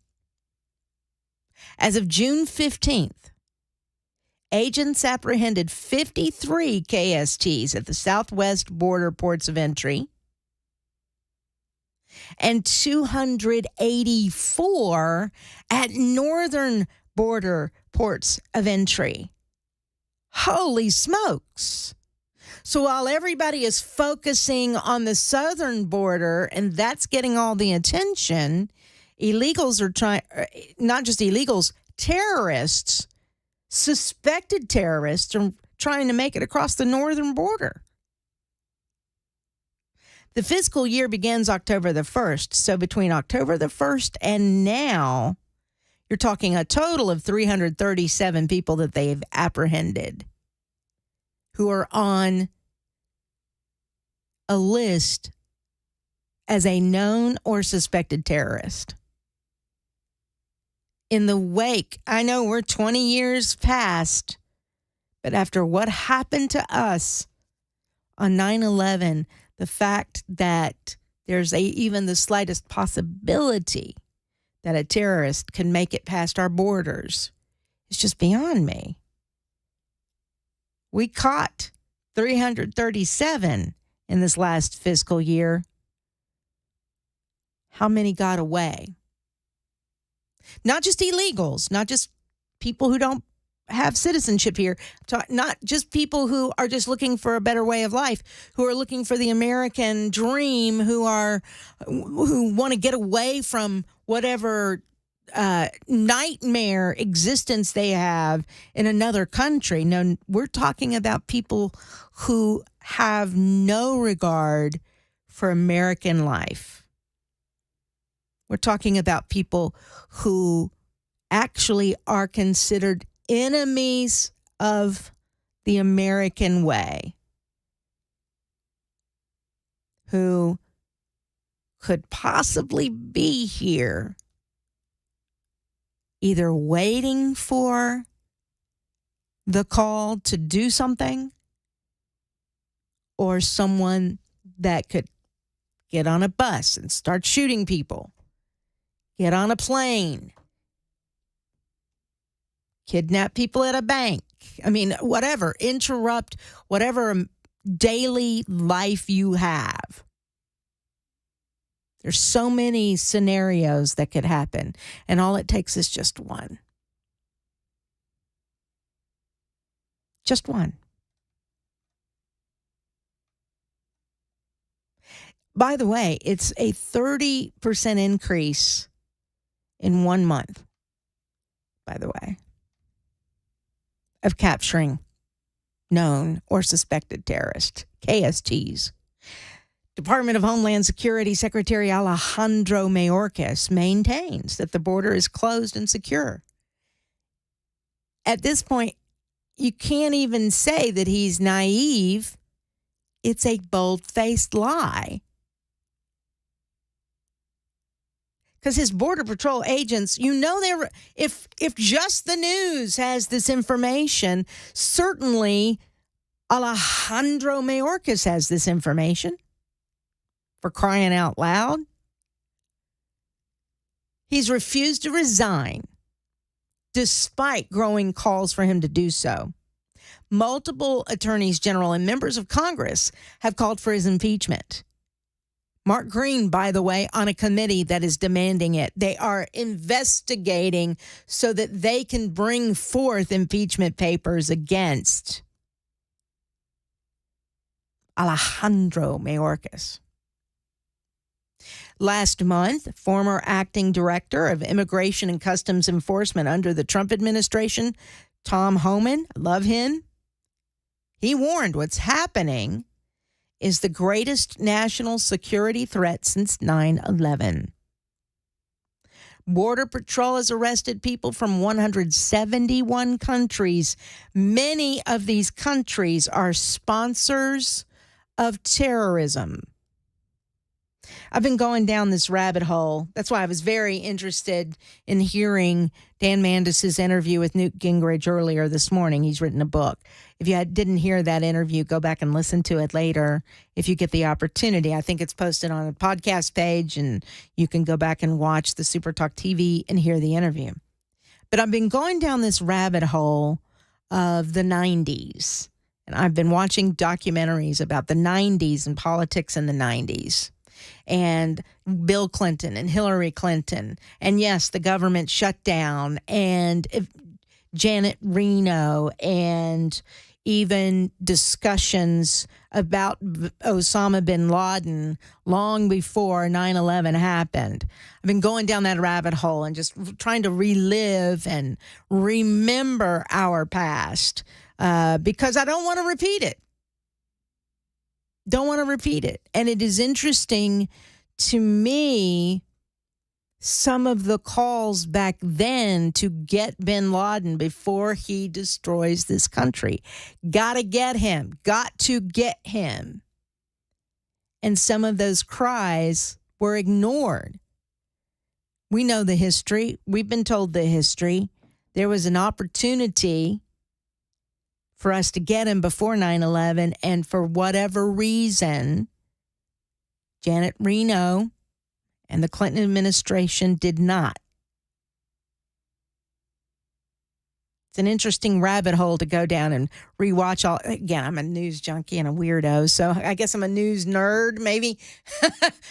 As of June 15th, agents apprehended 53 KSTs at the southwest border ports of entry and 284 at northern border ports of entry. Holy smokes. So while everybody is focusing on the southern border and that's getting all the attention, illegals are trying, not just illegals, terrorists, suspected terrorists are trying to make it across the northern border. The fiscal year begins October the 1st. So between October the 1st and now, you're talking a total of 337 people that they've apprehended who are on a list as a known or suspected terrorist. In the wake, I know we're 20 years past, but after what happened to us on 9/11, the fact that there's even the slightest possibility that a terrorist can make it past our borders is just beyond me. We caught 337 in this last fiscal year. How many got away? Not just illegals, not just people who don't have citizenship here, not just people who are just looking for a better way of life, who are looking for the American dream, who want to get away from whatever nightmare existence they have in another country. No, we're talking about people who have no regard for American life. We're talking about people who actually are considered enemies of the American way, who could possibly be here either waiting for the call to do something or someone that could get on a bus and start shooting people, get on a plane, kidnap people at a bank. I mean, whatever, interrupt whatever daily life you have. There's so many scenarios that could happen, and all it takes is just one. Just one. By the way, it's a 30% increase in 1 month, by the way, of capturing known or suspected terrorists, KSTs. Department of Homeland Security Secretary Alejandro Mayorkas maintains that the border is closed and secure. At this point, you can't even say that he's naive. It's a bold-faced lie. Because his Border Patrol agents, if just the news has this information, certainly Alejandro Mayorkas has this information. For crying out loud. He's refused to resign despite growing calls for him to do so. Multiple attorneys general and members of Congress have called for his impeachment. Mark Green, by the way, on a committee that is demanding it. They are investigating so that they can bring forth impeachment papers against Alejandro Mayorkas. Last month, former acting director of Immigration and Customs Enforcement under the Trump administration, Tom Homan, I love him. He warned what's happening is the greatest national security threat since 9/11. Border Patrol has arrested people from 171 countries. Many of these countries are sponsors of terrorism. I've been going down this rabbit hole. That's why I was very interested in hearing Dan Mandis's interview with Newt Gingrich earlier this morning. He's written a book. If you didn't hear that interview, go back and listen to it later if you get the opportunity. I think it's posted on a podcast page, and you can go back and watch the Super Talk TV and hear the interview. But I've been going down this rabbit hole of the 90s, and I've been watching documentaries about the 90s and politics in the 90s. And Bill Clinton and Hillary Clinton. And yes, the government shut down, and Janet Reno, and even discussions about Osama bin Laden long before 9/11 happened. I've been going down that rabbit hole and just trying to relive and remember our past because I don't want to repeat it. Don't want to repeat it. And it is interesting to me, some of the calls back then to get bin Laden before he destroys this country. Got to get him. Got to get him. And some of those cries were ignored. We know the history. We've been told the history. There was an opportunity for us to get him before 9/11, and for whatever reason, Janet Reno and the Clinton administration did not. It's an interesting rabbit hole to go down and rewatch all. Again, I'm a news junkie and a weirdo, so I guess I'm a news nerd. Maybe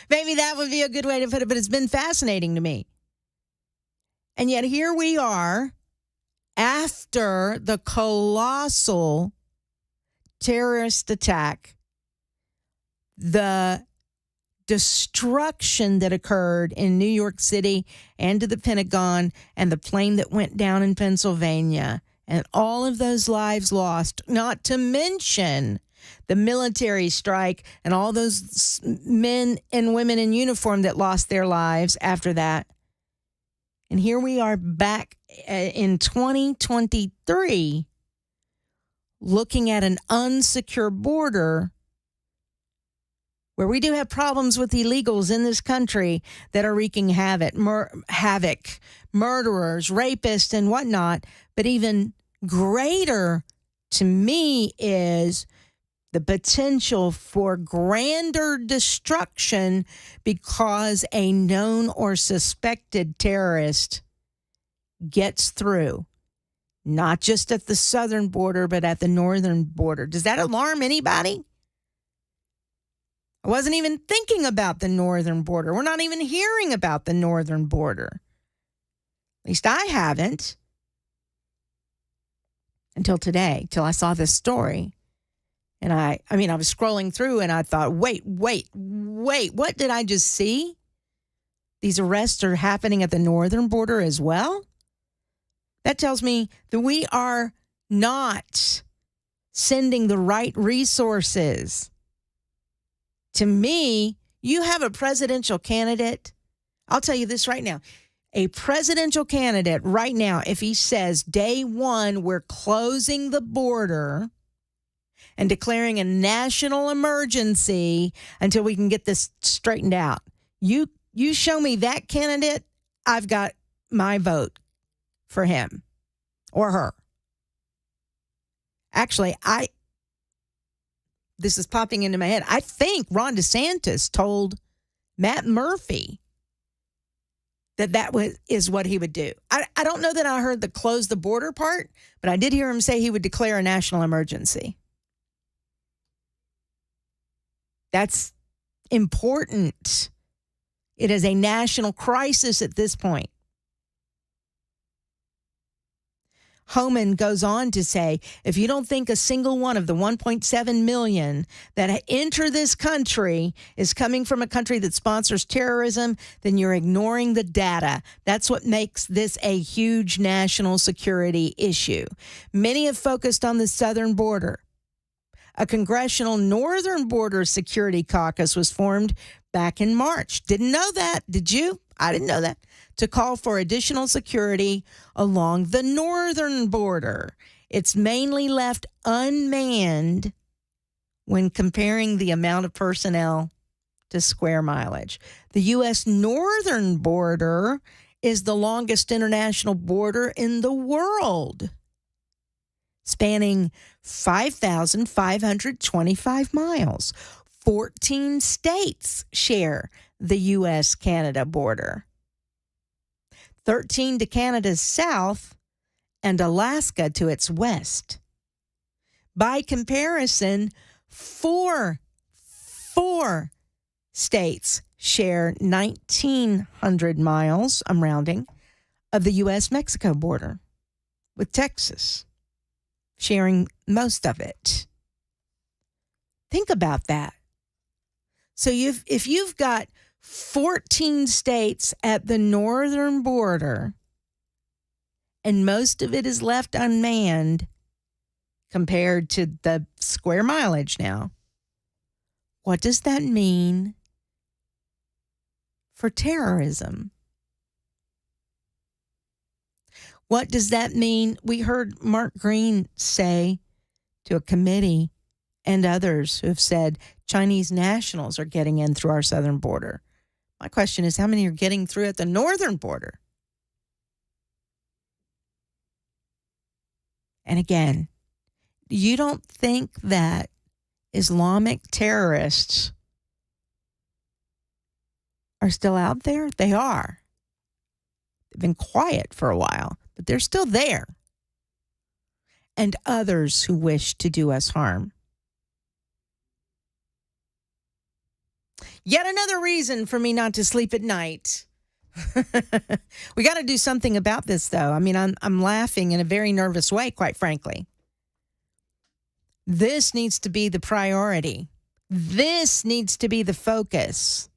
that would be a good way to put it, but it's been fascinating to me. And yet here we are, after the colossal terrorist attack, the destruction that occurred in New York City and to the Pentagon, and the plane that went down in Pennsylvania, and all of those lives lost, not to mention the military strike and all those men and women in uniform that lost their lives after that. And here we are back in 2023 looking at an unsecure border where we do have problems with illegals in this country that are wreaking havoc, murderers, rapists, and whatnot. But even greater to me is the potential for grander destruction because a known or suspected terrorist gets through. not just at the southern border, but at the northern border. Does that alarm anybody? I wasn't even thinking about the northern border. We're not even hearing about the northern border. At least I haven't until today, till I saw this story. And I was scrolling through and I thought, wait, what did I just see? These arrests are happening at the northern border as well? That tells me that we are not sending the right resources. To me, you have a presidential candidate. I'll tell you this right now. A presidential candidate right now, if he says day one, we're closing the border and declaring a national emergency until we can get this straightened out. You show me that candidate, I've got my vote for him or her. Actually, this is popping into my head. I think Ron DeSantis told Matt Murphy that is what he would do. I don't know that I heard the close the border part, but I did hear him say he would declare a national emergency. That's important. It is a national crisis at this point. Homan goes on to say, if you don't think a single one of the 1.7 million that enter this country is coming from a country that sponsors terrorism, then you're ignoring the data. That's what makes this a huge national security issue. Many have focused on the southern border. A congressional northern border security caucus was formed back in March. Didn't know that. Did you? I didn't know that. To call for additional security along the northern border. It's mainly left unmanned when comparing the amount of personnel to square mileage. The U.S. northern border is the longest international border in the world, spanning 5,525 miles. 14 states share the U.S.-Canada border. 13 to Canada's south, and Alaska to its west. By comparison, four states share 1,900 miles, I'm rounding, of the U.S.-Mexico border, with Texas sharing most of it. Think about that. So if you've got 14 states at the northern border, and most of it is left unmanned compared to the square mileage now, what does that mean for terrorism? What does that mean? We heard Mark Green say to a committee and others who have said Chinese nationals are getting in through our southern border. My question is, how many are getting through at the northern border? And again, you don't think that Islamic terrorists are still out there? They are. They've been quiet for a while, but they're still there. And others who wish to do us harm. Yet another reason for me not to sleep at night. We got to do something about this, though. I mean, I'm laughing in a very nervous way, quite frankly. This needs to be the priority. This needs to be the focus.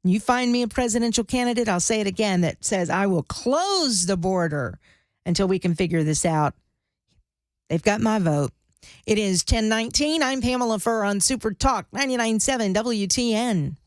You find me a presidential candidate, I'll say it again, that says I will close the border until we can figure this out. They've got my vote. It is 10:19. I'm Pamela Furr on Super Talk 99.7 WTN.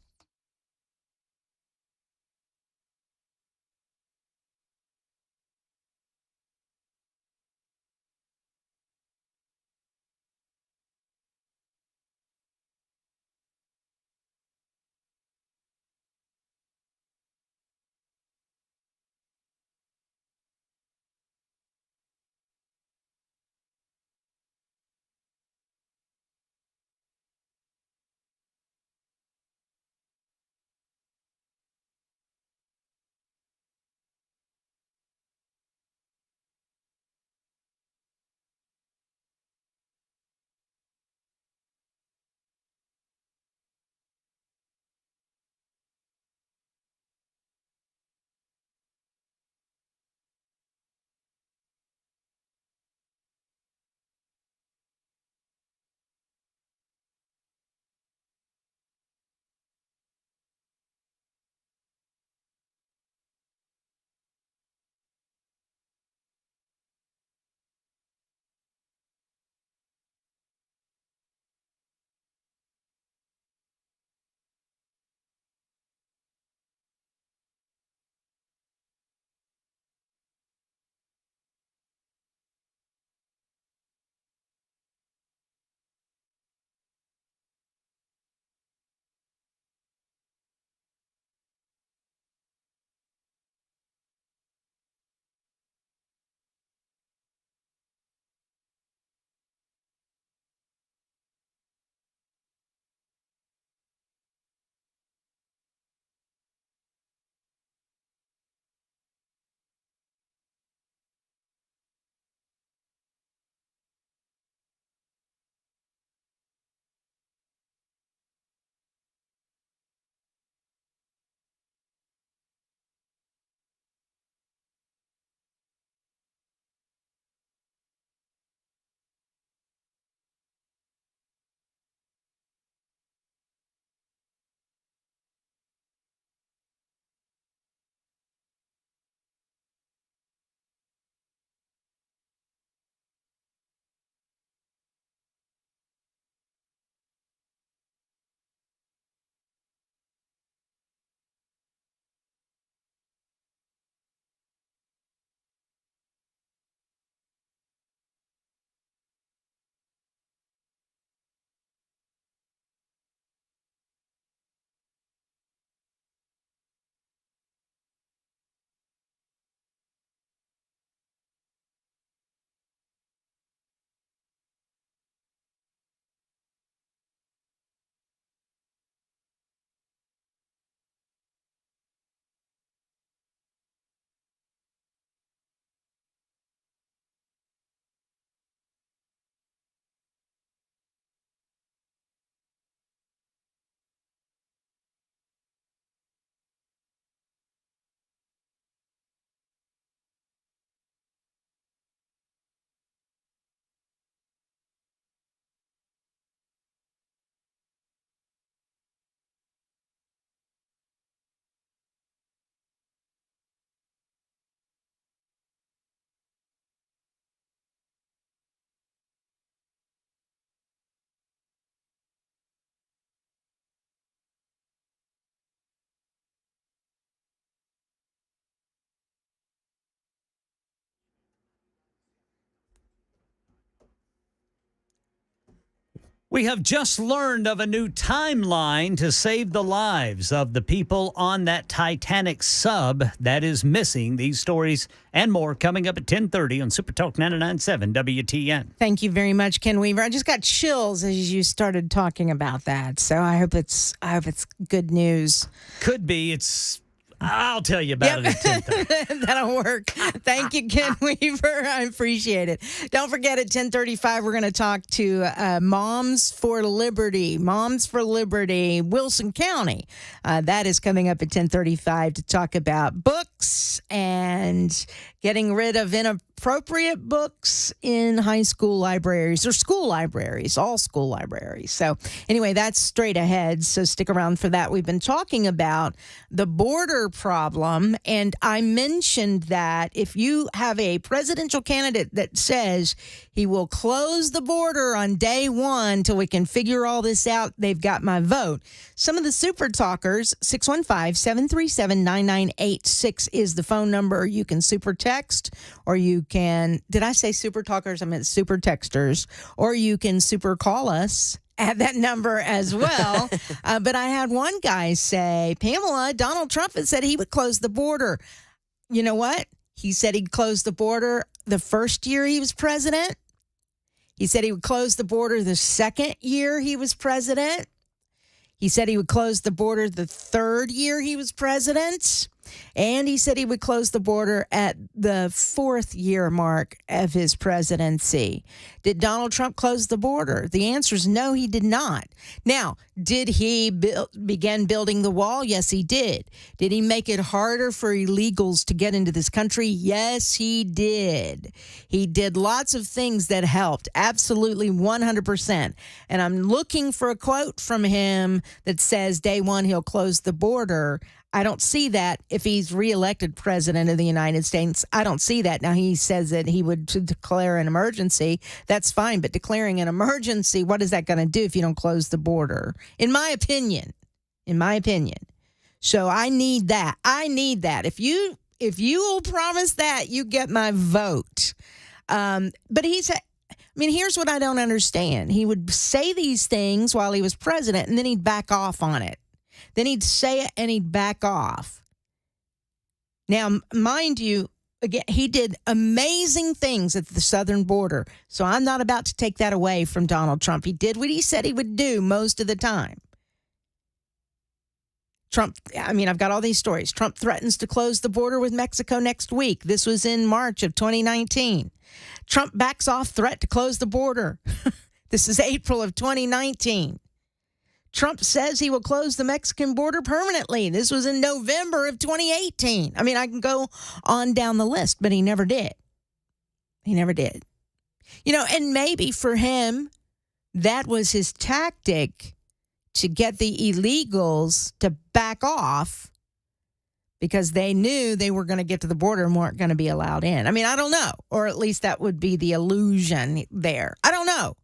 We have just learned of a new timeline to save the lives of the people on that Titanic sub that is missing. These stories and more coming up at 10:30 on Super Talk 99.7 WTN. Thank you very much, Ken Weaver. I just got chills as you started talking about that. So I hope it's good news. Could be. I'll tell you about it at 10:30. That'll work. Thank you, Ken Weaver. I appreciate it. Don't forget at 10:35, we're going to talk to Moms for Liberty. Moms for Liberty, Wilson County. That is coming up at 10:35 to talk about books and getting rid of inappropriate books in high school libraries or school libraries, all school libraries. So anyway, that's straight ahead. So stick around for that. We've been talking about the border problem, and I mentioned that if you have a presidential candidate that says he will close the border on day one till we can figure all this out, they've got my vote. Some of the super talkers, 615-737-9986 is the phone number. You can super text, or you can, did I say super talkers? I meant super texters, or you can super call us at that number as well. But I had one guy say, Pamela, Donald Trump had said he would close the border. You know what? He said he'd close the border the first year he was president. He said he would close the border the second year he was president. He said he would close the border the third year he was president. And he said he would close the border at the fourth year mark of his presidency. Did Donald Trump close the border? The answer is no, he did not. Now, did he begin building the wall? Yes, he did. Did he make it harder for illegals to get into this country? Yes, he did. He did lots of things that helped. Absolutely 100%. And I'm looking for a quote from him that says day one he'll close the border. I don't see that if he's reelected president of the United States. I don't see that. Now, he says that he would declare an emergency. That's fine. But declaring an emergency, what is that going to do if you don't close the border? In my opinion. So I need that. If you will promise that, you get my vote. But here's what I don't understand. He would say these things while he was president, and then he'd back off on it. Then he'd say it and he'd back off. Now, mind you, again, he did amazing things at the southern border. So I'm not about to take that away from Donald Trump. He did what he said he would do most of the time. I've got all these stories. Trump threatens to close the border with Mexico next week. This was in March of 2019. Trump backs off threat to close the border. This is April of 2019. Trump says he will close the Mexican border permanently. This was in November of 2018. I can go on down the list, but he never did. And maybe for him, that was his tactic to get the illegals to back off because they knew they were going to get to the border and weren't going to be allowed in. I don't know. Or at least that would be the illusion there. I don't know.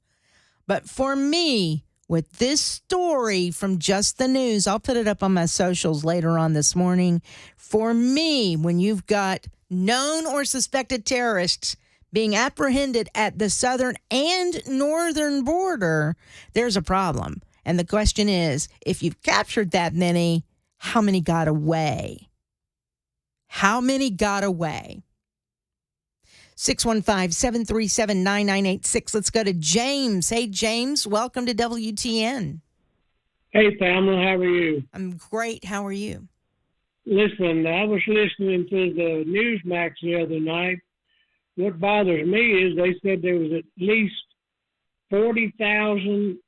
But for me, with this story from Just the News, I'll put it up on my socials later on this morning. For me, when you've got known or suspected terrorists being apprehended at the southern and northern border, there's a problem. And the question is, if you've captured that many, how many got away? 615-737-9986. Let's go to James. Hey, James, welcome to WTN. Hey, Pamela, how are you? I'm great. How are you? Listen, I was listening to the Newsmax the other night. What bothers me is they said there was at least 40,000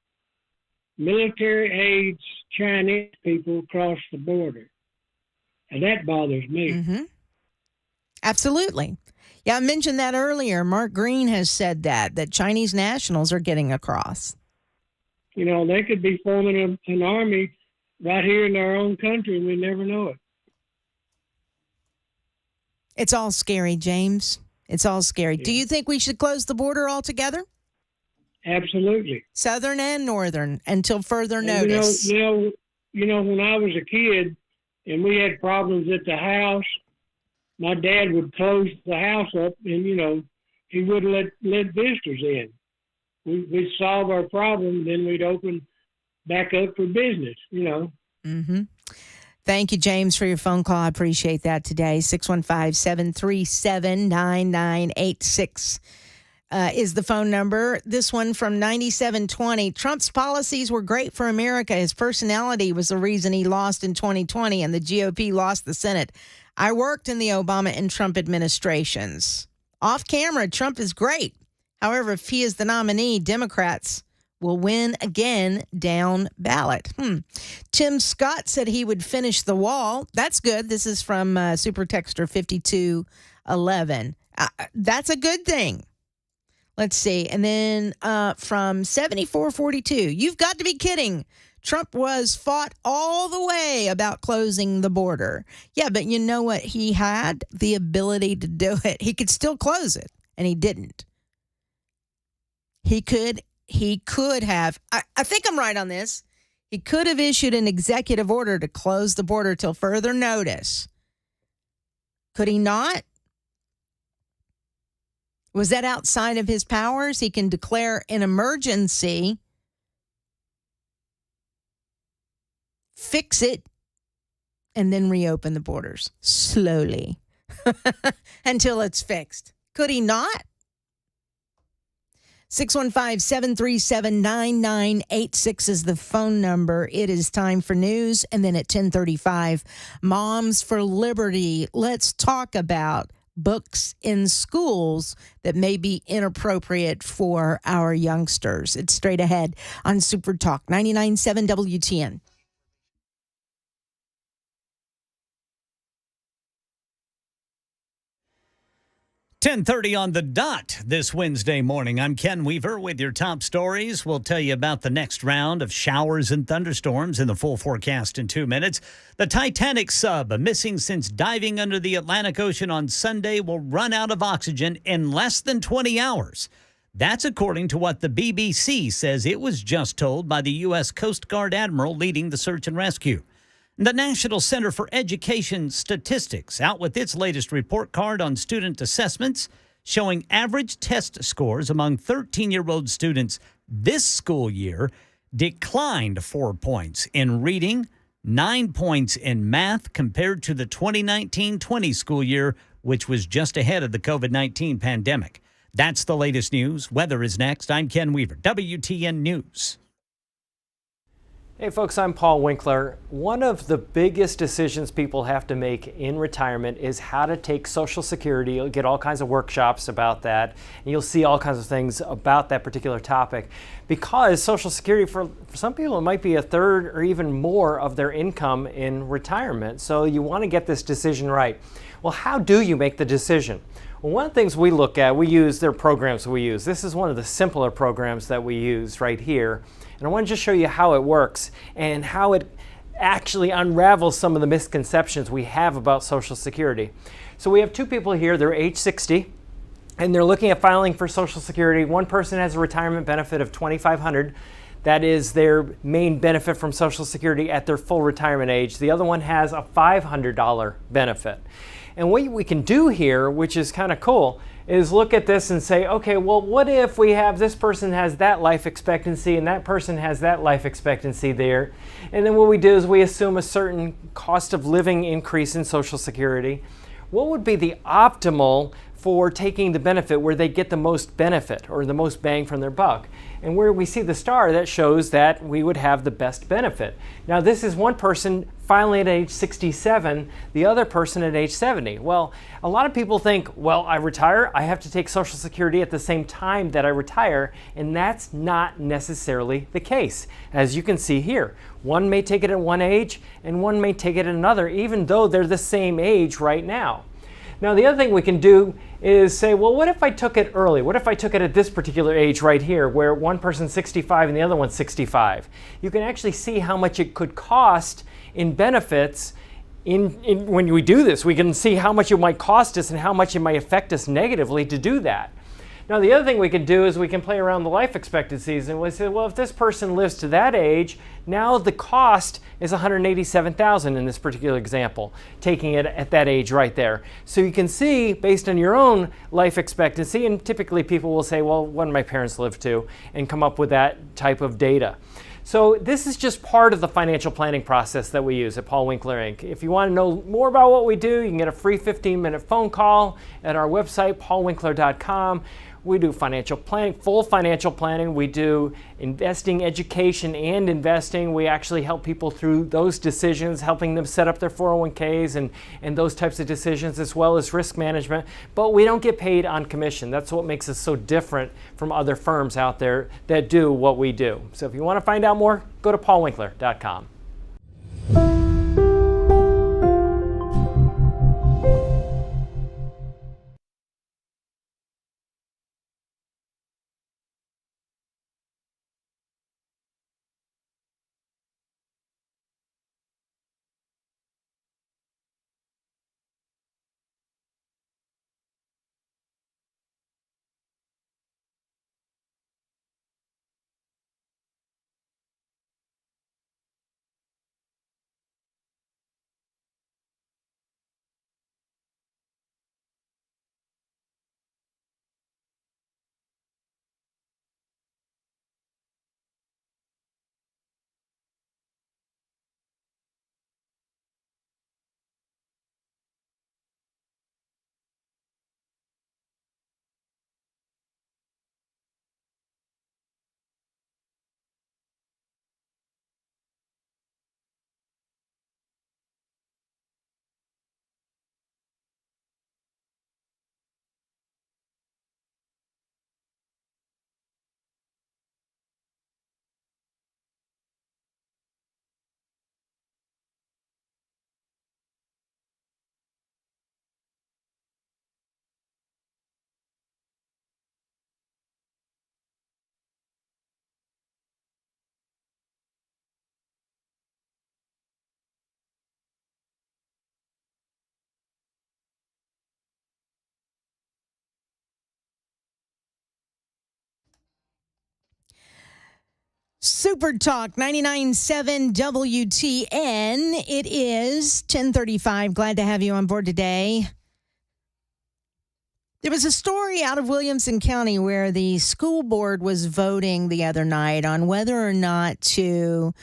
military-age Chinese people cross the border. And that bothers me. Mm-hmm. Absolutely. Yeah, I mentioned that earlier. Mark Green has said that Chinese nationals are getting across. They could be forming an army right here in our own country, and we never know it. It's all scary, James. It's all scary. Yeah. Do you think we should close the border altogether? Absolutely. Southern and northern, until further notice. When I was a kid and we had problems at the house, my dad would close the house up and, he wouldn't let visitors in. we'd solve our problem, then we'd open back up for business, Mm-hmm. Thank you, James, for your phone call. I appreciate that today. 615-737-9986 is the phone number. This one from 9720. Trump's policies were great for America. His personality was the reason he lost in 2020 and the GOP lost the Senate. I worked in the Obama and Trump administrations. Off camera, Trump is great. However, if he is the nominee, Democrats will win again down ballot. Tim Scott said he would finish the wall. That's good. This is from Super Texter 5211. That's a good thing. Let's see. And then from 7442, you've got to be kidding. Trump was fought all the way about closing the border. Yeah, but you know what? He had the ability to do it. He could still close it, and he didn't. He could have, I think I'm right on this. He could have issued an executive order to close the border till further notice. Could he not? Was that outside of his powers? He can declare an emergency, fix it, and then reopen the borders slowly until it's fixed. Could he not? 615-737-9986 is the phone number. It is time for news. And then at 10:35, Moms for Liberty. Let's talk about books in schools that may be inappropriate for our youngsters. It's straight ahead on Super Talk 99.7 WTN. 10:30 on the dot this Wednesday morning. I'm Ken Weaver with your top stories. We'll tell you about the next round of showers and thunderstorms in the full forecast in 2 minutes. The Titanic sub, missing since diving under the Atlantic Ocean on Sunday, will run out of oxygen in less than 20 hours. That's according to what the BBC says it was just told by the U.S. Coast Guard admiral leading the search and rescue. The National Center for Education Statistics out with its latest report card on student assessments showing average test scores among 13-year-old students this school year declined 4 points in reading, 9 points in math compared to the 2019-20 school year, which was just ahead of the COVID-19 pandemic. That's the latest news. Weather is next. I'm Ken Weaver, WTN News. Hey folks, I'm Paul Winkler. One of the biggest decisions people have to make in retirement is how to take Social Security. You'll get all kinds of workshops about that, and you'll see all kinds of things about that particular topic. Because Social Security, for some people, it might be a third or even more of their income in retirement. So you want to get this decision right. Well, how do you make the decision? Well, one of the things we look at, there are programs we use. This is one of the simpler programs that we use right here. And I want to just show you how it works and how it actually unravels some of the misconceptions we have about Social Security. So we have two people here, they're age 60, and they're looking at filing for Social Security. One person has a retirement benefit of $2,500. That is their main benefit from Social Security at their full retirement age. The other one has a $500 benefit. And what we can do here, which is kind of cool, is look at this and say, okay, well, what if we have this person has that life expectancy and that person has that life expectancy there? And then what we do is we assume a certain cost of living increase in Social Security. What would be the optimal for taking the benefit where they get the most benefit or the most bang from their buck? And where we see the star, that shows that we would have the best benefit. Now, this is one person filing at age 67, the other person at age 70. Well, a lot of people think, well, I retire, I have to take Social Security at the same time that I retire, and that's not necessarily the case. As you can see here, one may take it at one age and one may take it at another, even though they're the same age right now. Now, the other thing we can do is say, well, what if I took it early? What if I took it at this particular age right here, where one person's 65 and the other one's 65? You can actually see how much it could cost in benefits. When we do this, we can see how much it might cost us and how much it might affect us negatively to do that. Now, the other thing we can do is we can play around the life expectancies, and we say, well, if this person lives to that age, now the cost is $187,000 in this particular example, taking it at that age right there. So you can see, based on your own life expectancy, and typically people will say, well, what did my parents live to, and come up with that type of data. So this is just part of the financial planning process that we use at Paul Winkler Inc. If you want to know more about what we do, you can get a free 15-minute phone call at our website, paulwinkler.com. We do financial planning, full financial planning. We do investing, education, and investing. We actually help people through those decisions, helping them set up their 401ks and those types of decisions, as well as risk management. But we don't get paid on commission. That's what makes us so different from other firms out there that do what we do. So if you want to find out more, go to paulwinkler.com. Super Talk 99.7 WTN. It is 10:35. Glad to have you on board today. There was a story out of Williamson County where the school board was voting the other night on whether or not to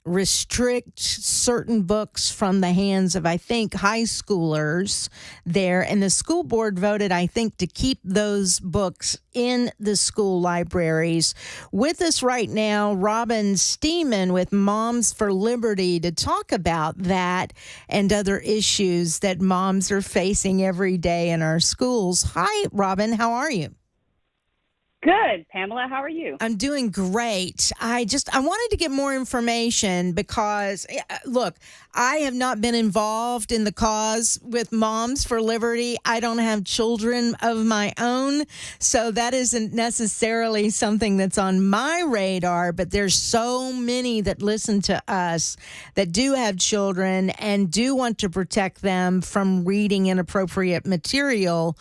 restrict certain books from the hands of, I think, high schoolers there. And the school board voted, I think, to keep those books in the school libraries. With us right now, Robin Steeman with Moms for Liberty to talk about that and other issues that moms are facing every day in our schools. Hi, Robin. How are you? Good. Pamela, how are you? I'm doing great. I wanted to get more information because, look, I have not been involved in the cause with Moms for Liberty. I don't have children of my own, so that isn't necessarily something that's on my radar, but there's so many that listen to us that do have children and do want to protect them from reading inappropriate material,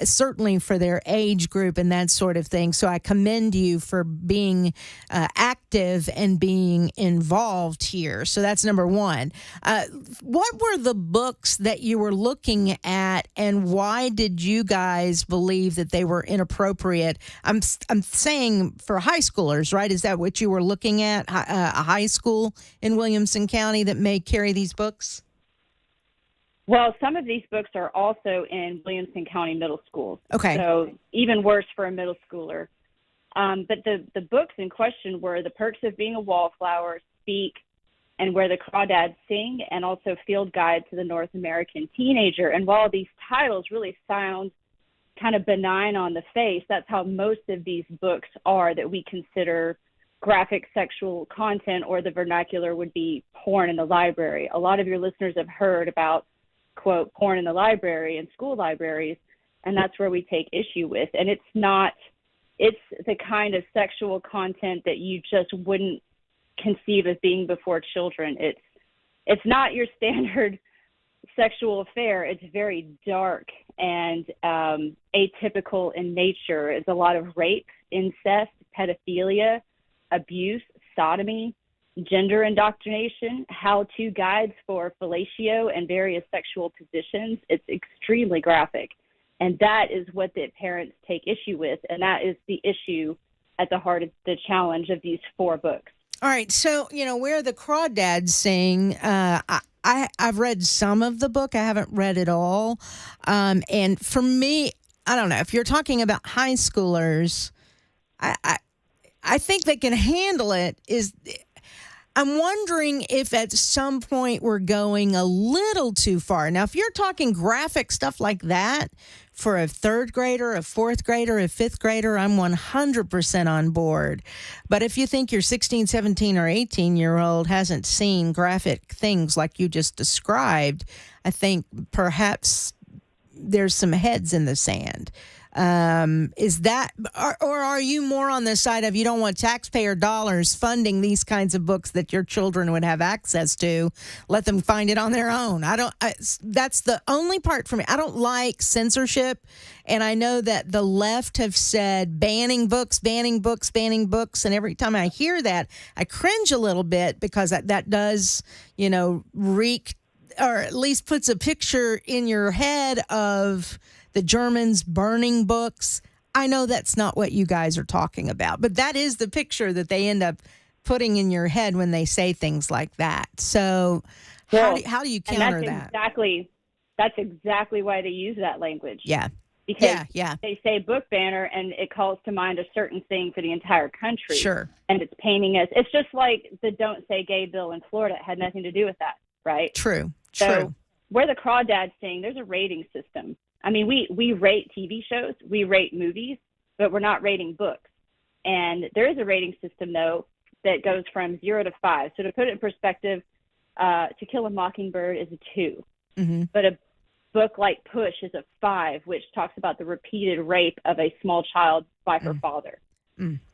certainly for their age group and that sort of thing. So I commend you for being active and being involved here. So that's number one. What were the books that you were looking at, and why did you guys believe that they were inappropriate? I'm saying for high schoolers, right? Is that what you were looking at? A high school in Williamson County that may carry these books? Well, some of these books are also in Williamson County middle schools. Okay. So even worse for a middle schooler. But the books in question were The Perks of Being a Wallflower, Speak, and Where the Crawdads Sing, and also Field Guide to the North American Teenager. And while these titles really sound kind of benign on the face, that's how most of these books are that we consider graphic sexual content, or the vernacular would be porn in the library. A lot of your listeners have heard about, quote, porn in the library and school libraries, and that's where we take issue with. And it's the kind of sexual content that you just wouldn't conceive as being before children. It's not your standard sexual affair, it's very dark and atypical in nature. It's a lot of rape, incest, pedophilia, abuse, sodomy, gender indoctrination, how-to guides for fellatio and various sexual positions. It's extremely graphic. And that is what the parents take issue with. And that is the issue at the heart of the challenge of these 4 books. All right. So, where the crawdads sing, I've read some of the book. I haven't read it all. And for me, I don't know. If you're talking about high schoolers, I think they can handle it. I'm wondering if at some point we're going a little too far. Now, if you're talking graphic stuff like that for a 3rd grader, a 4th grader, a 5th grader, I'm 100% on board. But if you think your 16, 17, or 18-year-old hasn't seen graphic things like you just described, I think perhaps there's some heads in the sand. Is that, or are you more on the side of you don't want taxpayer dollars funding these kinds of books that your children would have access to? Let them find it on their own. That's the only part for me. I don't like censorship. And I know that the left have said banning books. And every time I hear that, I cringe a little bit because that does, reek, or at least puts a picture in your head of the Germans burning books. I know that's not what you guys are talking about, but that is the picture that they end up putting in your head when they say things like that. So how do you counter that? That's exactly why they use that language. Yeah. Because they say book banner and it calls to mind a certain thing for the entire country. Sure. And it's painting us. It's just like the Don't Say Gay bill in Florida. It had nothing to do with that, right? True. So where the crawdads sing, there's a rating system. I mean, we rate TV shows, we rate movies, but we're not rating books. And there is a rating system, though, that goes from 0 to 5. So to put it in perspective, To Kill a Mockingbird is a 2. Mm-hmm. But a book like Push is a 5, which talks about the repeated rape of a small child by her father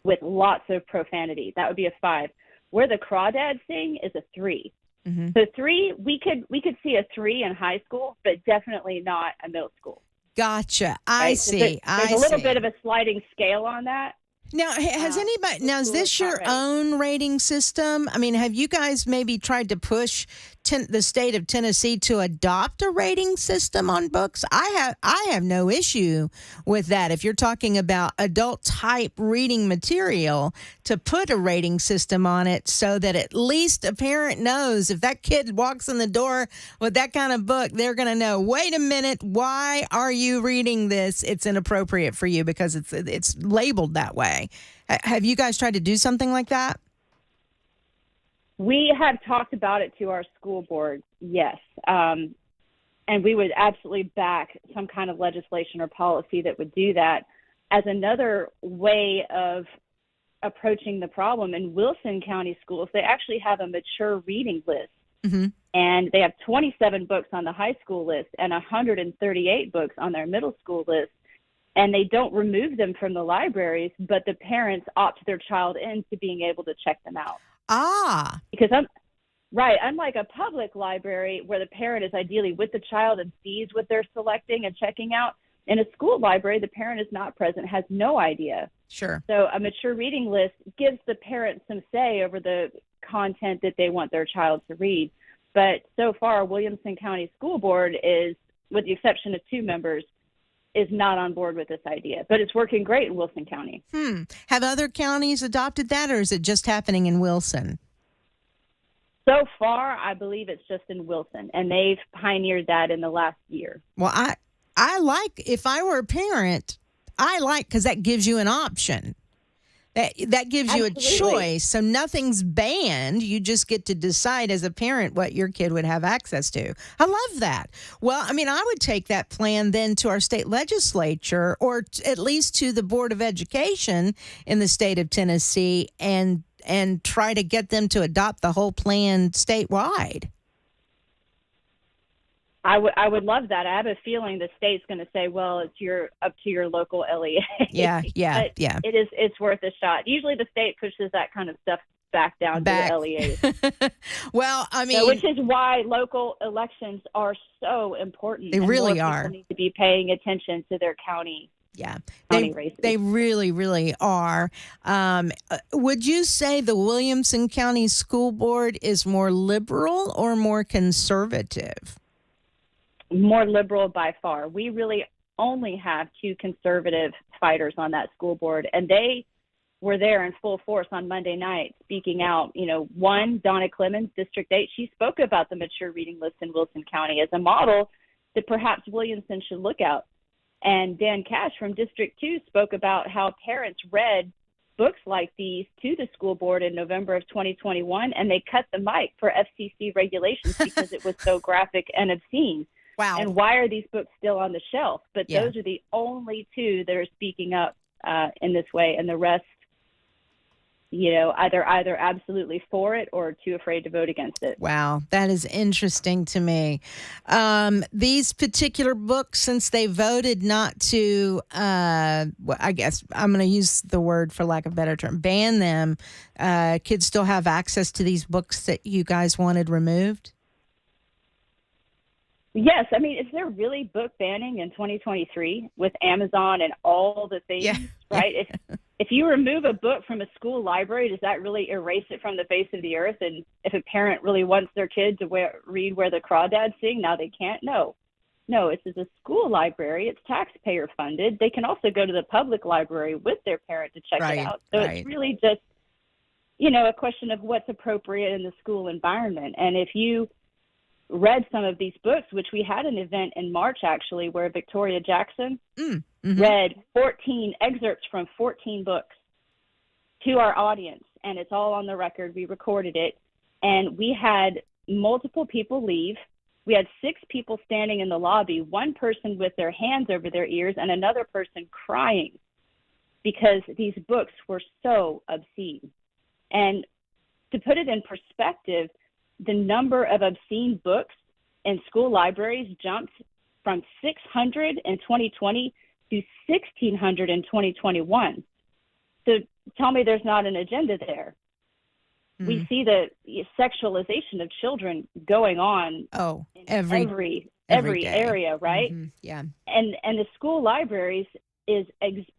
with lots of profanity. That would be a 5. Where the Crawdads Sing is a 3. Mm-hmm. So 3, we could see a 3 in high school, but definitely not a middle school. Gotcha. I see. There's a little bit of a sliding scale on that. Now, is this your own rating system? I mean, have you guys maybe tried to push the state of Tennessee to adopt a rating system on books? I have no issue with that. If you're talking about adult type reading material, to put a rating system on it so that at least a parent knows if that kid walks in the door with that kind of book, they're going to know, wait a minute, why are you reading this? It's inappropriate for you because it's labeled that way. Have you guys tried to do something like that? We have talked about it to our school board, yes. And we would absolutely back some kind of legislation or policy that would do that as another way of approaching the problem. In Wilson County schools, they actually have a mature reading list. Mm-hmm. And they have 27 books on the high school list and 138 books on their middle school list. And they don't remove them from the libraries, but the parents opt their child into being able to check them out. Ah. Because unlike a public library where the parent is ideally with the child and sees what they're selecting and checking out, in a school library, the parent is not present, has no idea. Sure. So a mature reading list gives the parent some say over the content that they want their child to read. But so far, Williamson County School Board is, with the exception of 2 members, is not on board with this idea. But it's working great in Wilson County. Have other counties adopted that, or is it just happening in Wilson? So far, I believe it's just in Wilson, and they've pioneered that in the last year. Well, I like, if I were a parent, because that gives you an option. That gives you a choice. So nothing's banned. You just get to decide as a parent what your kid would have access to. I love that. Well, I mean, I would take that plan then to our state legislature, or at least to the Board of Education in the state of Tennessee, and try to get them to adopt the whole plan statewide. I would love that. I have a feeling the state's going to say, well, it's up to your local LEA. Yeah. It's worth a shot. Usually the state pushes that kind of stuff back down to the LEAs. Well, I mean, so, which is why local elections are so important. They and really more are. People need to be paying attention to their county. Yeah, races. They really, really are. Would you say the Williamson County School Board is more liberal or more conservative? More liberal by far. We really only have 2 conservative fighters on that school board, and they were there in full force on Monday night speaking out. One, Donna Clemens, District 8, she spoke about the mature reading list in Wilson County as a model that perhaps Williamson should look at. And Dan Cash from District 2 spoke about how parents read books like these to the school board in November of 2021, and they cut the mic for FCC regulations because it was so graphic and obscene. Wow. And why are these books still on the shelf? But those are the only 2 that are speaking up in this way, and the rest, either absolutely for it or too afraid to vote against it. Wow, that is interesting to me. These particular books, since they voted not to, I guess I'm going to use the word for lack of a better term, ban them, kids still have access to these books that you guys wanted removed? Yes. I mean, is there really book banning in 2023 with Amazon and all the things, right? If you remove a book from a school library, does that really erase it from the face of the earth? And if a parent really wants their kid to read Where the Crawdads Sing, now they can't? No, this is a school library. It's taxpayer funded. They can also go to the public library with their parent to check it out. So it's really just, a question of what's appropriate in the school environment. And if you read some of these books, which we had an event in March, actually, where Victoria Jackson read 14 excerpts from 14 books to our audience, and it's all on the record. We recorded it, and we had multiple people leave. We had 6 people standing in the lobby, one person with their hands over their ears and another person crying because these books were so obscene. And to put it in perspective, the number of obscene books in school libraries jumped from 600 in 2020 to 1,600 in 2021. So tell me there's not an agenda there. Mm-hmm. We see the sexualization of children going on in every area, right? Mm-hmm. Yeah. And the school libraries is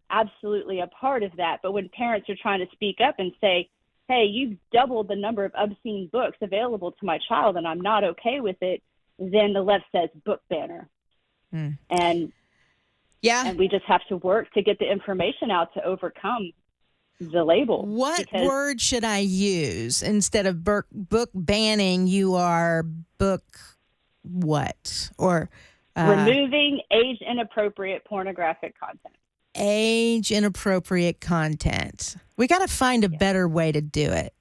absolutely a part of that. But when parents are trying to speak up and say, hey, you've doubled the number of obscene books available to my child and I'm not okay with it, then the left says book banner. And we just have to work to get the information out to overcome the label. What word should I use instead of book banning? You are book what? Or removing age inappropriate pornographic content. Age inappropriate content. We got to find a better way to do it.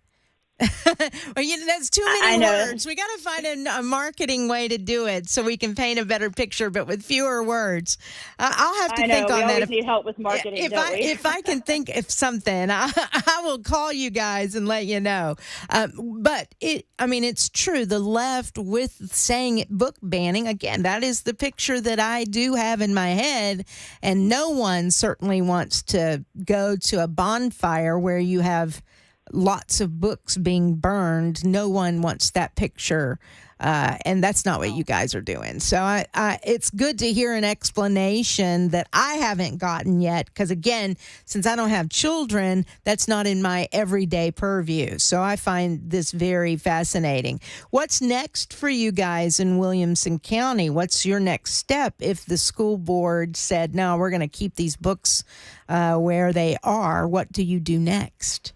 That's too many words. We got to find a marketing way to do it so we can paint a better picture, but with fewer words. I'll have to think on that. We always need help with marketing. If I can think of something, I will call you guys and let you know. But it's true. The left with saying book banning, again, that is the picture that I do have in my head, and no one certainly wants to go to a bonfire where you have lots of books being burned. No one wants that picture, and that's not what you guys are doing. So it's good to hear an explanation that I haven't gotten yet, because again, since I don't have children, that's not in my everyday purview. So I find this very fascinating. What's next for you guys in Williamson County? What's your next step if the school board said, no, we're going to keep these books where they are? What do you do next?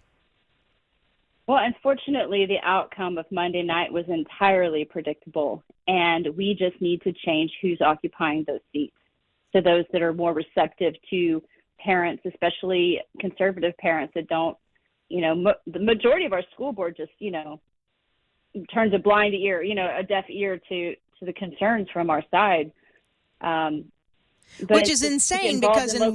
Well, unfortunately, the outcome of Monday night was entirely predictable, and we just need to change who's occupying those seats. So those that are more receptive to parents, especially conservative parents that don't, the majority of our school board just, turns a blind ear, a deaf ear to the concerns from our side. Which is insane because in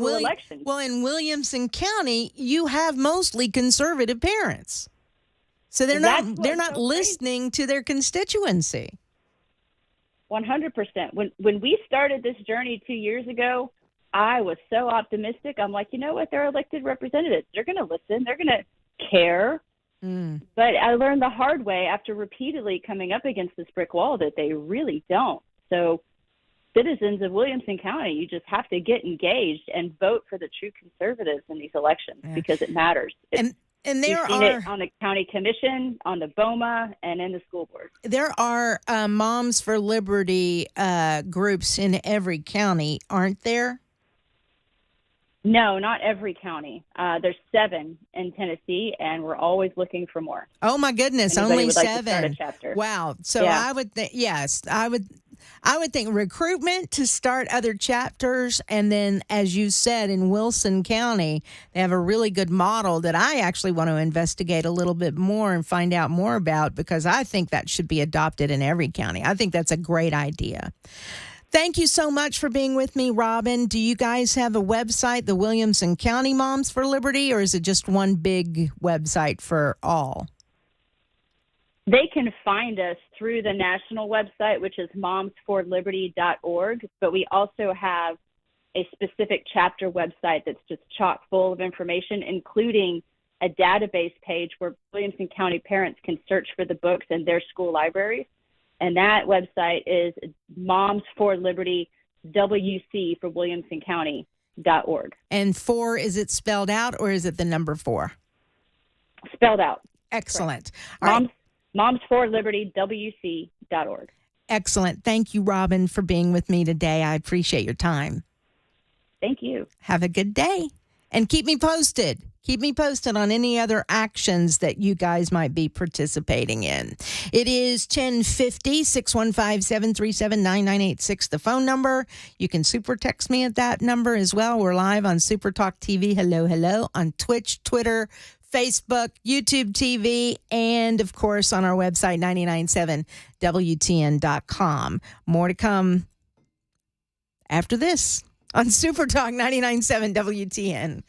Williamson County, you have mostly conservative parents. So they're not listening to their constituency. 100%. When we started this journey 2 years ago, I was so optimistic. I'm like, you know what? They're elected representatives. They're going to listen. They're going to care. But I learned the hard way after repeatedly coming up against this brick wall that they really don't. So citizens of Williamson County, you just have to get engaged and vote for the true conservatives in these elections because it matters. And there We've seen are it on the county commission, on the BOMA, and in the school board. there are Moms for Liberty groups in every county, aren't there? No, not every county. There's 7 in Tennessee, and we're always looking for more. Oh my goodness, Anybody only would 7. like to start a chapter. Wow. So Yeah. I would think I would think recruitment to start other chapters, and then as you said in Wilson County, they have a really good model that I actually want to investigate a little bit more and find out more about, because I think that should be adopted in every county. I think that's a great idea. Thank you so much for being with me, Robin. Do you guys have a website, the Williamson County Moms for Liberty, or is it just one big website for all? They can find us through the national website, which is momsforliberty.org, but we also have a specific chapter website that's just chock full of information, including a database page where Williamson County parents can search for the books in their school libraries. And that website is momsforliberty, WC for Williamson County.org. And 4, is it spelled out or is it the number 4? Spelled out. Excellent. All right. Momsforliberty, WC.org. Excellent. Thank you, Robin, for being with me today. I appreciate your time. Thank you. Have a good day. And keep me posted. Keep me posted on any other actions that you guys might be participating in. It is 1050, 615-737-9986, the phone number. You can super text me at that number as well. We're live on Super Talk TV. Hello, hello. On Twitch, Twitter, Facebook, YouTube TV, and, of course, on our website, 997WTN.com. More to come after this on Super Talk 99.7 WTN.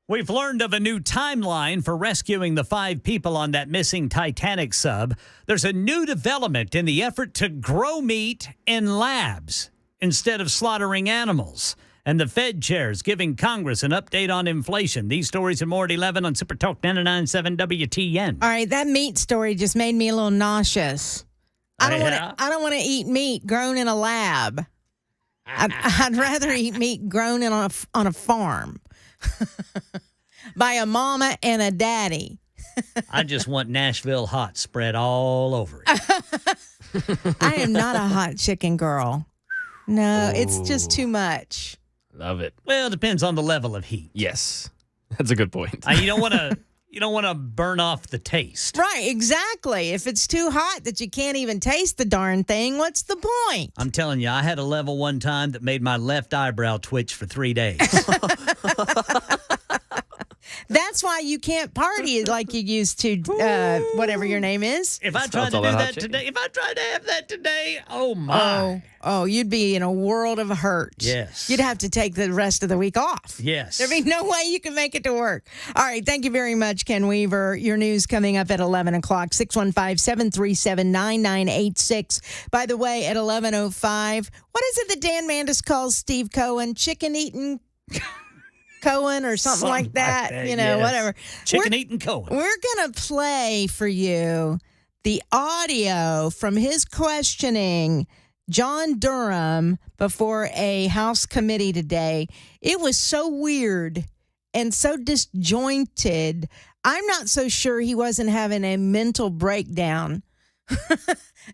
We've learned of a new timeline for rescuing the 5 people on that missing Titanic sub. There's a new development in the effort to grow meat in labs instead of slaughtering animals. And the Fed chair's giving Congress an update on inflation. These stories and more at 11 on Super Talk 99.7 WTN. All right, that meat story just made me a little nauseous. I don't want to eat meat grown in a lab. I'd rather eat meat grown on a farm by a mama and a daddy. I just want Nashville hot spread all over it. I am not a hot chicken girl. No, it's just too much. Love it. Well, it depends on the level of heat. Yes, that's a good point. You don't want to burn off the taste. Right, exactly. If it's too hot that you can't even taste the darn thing, what's the point? I'm telling you, I had a level one time that made my left eyebrow twitch for 3 days. That's why you can't party like you used to, whatever your name is. If I tried to do that today, if I tried to have that today, oh my. Oh, you'd be in a world of hurt. Yes. You'd have to take the rest of the week off. Yes. There'd be no way you can make it to work. All right. Thank you very much, Ken Weaver. Your news coming up at 11 o'clock, 615-737-9986. By the way, at 11:05, what is it that Dan Mandis calls Steve Cohen? Chicken eating Cohen or something like that. Yes. Whatever. Chicken eating Cohen. We're going to play for you the audio from his questioning John Durham before a House committee today. It was so weird and so disjointed. I'm not so sure he wasn't having a mental breakdown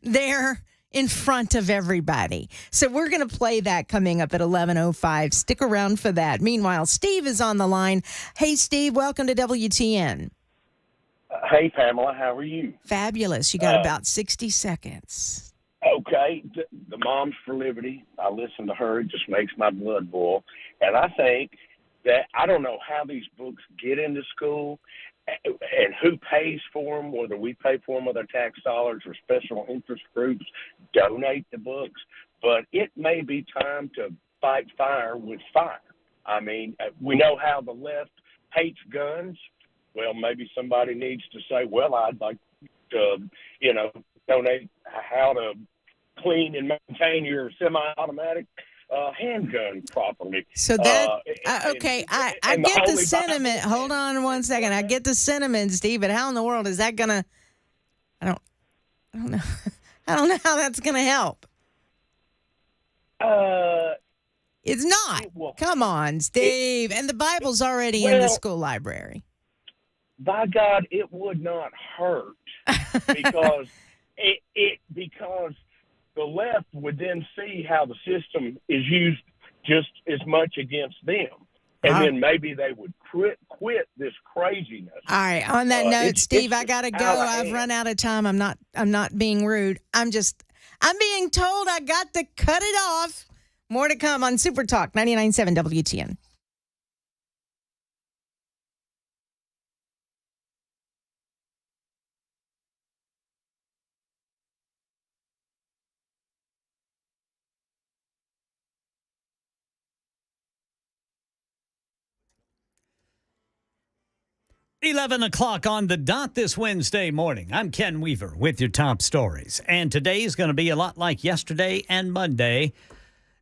there in front of everybody. So we're going to play that coming up at 11:05. Stick around for that. Meanwhile, Steve is on the line. Hey, Steve, welcome to WTN. Hey, Pamela, how are you? Fabulous. You got about 60 seconds. Okay, the Moms for Liberty, I listen to her. It just makes my blood boil. And I think that I don't know how these books get into school and who pays for them, whether we pay for them with our tax dollars or special interest groups donate the books. But it may be time to fight fire with fire. I mean, we know how the left hates guns. Well, maybe somebody needs to say, well, I'd like to, donate how to clean and maintain your semi-automatic handgun properly. So that, okay, I get the sentiment. Hold on one second. I get the sentiment, Steve, but how in the world is that going to, I don't know. I don't know how that's going to help. It's not. Come on, Steve. And the Bible's already in the school library. By God, it would not hurt because because the left would then see how the system is used just as much against them. And then maybe they would quit this craziness. All right. On that note, Steve, I gotta go. I've run out of time. I'm not being rude. I'm being told I got to cut it off. More to come on Super Talk 99.7 WTN. $11 o'clock on the dot this Wednesday morning. I'm Ken Weaver with your top stories. And today is going to be a lot like yesterday and Monday,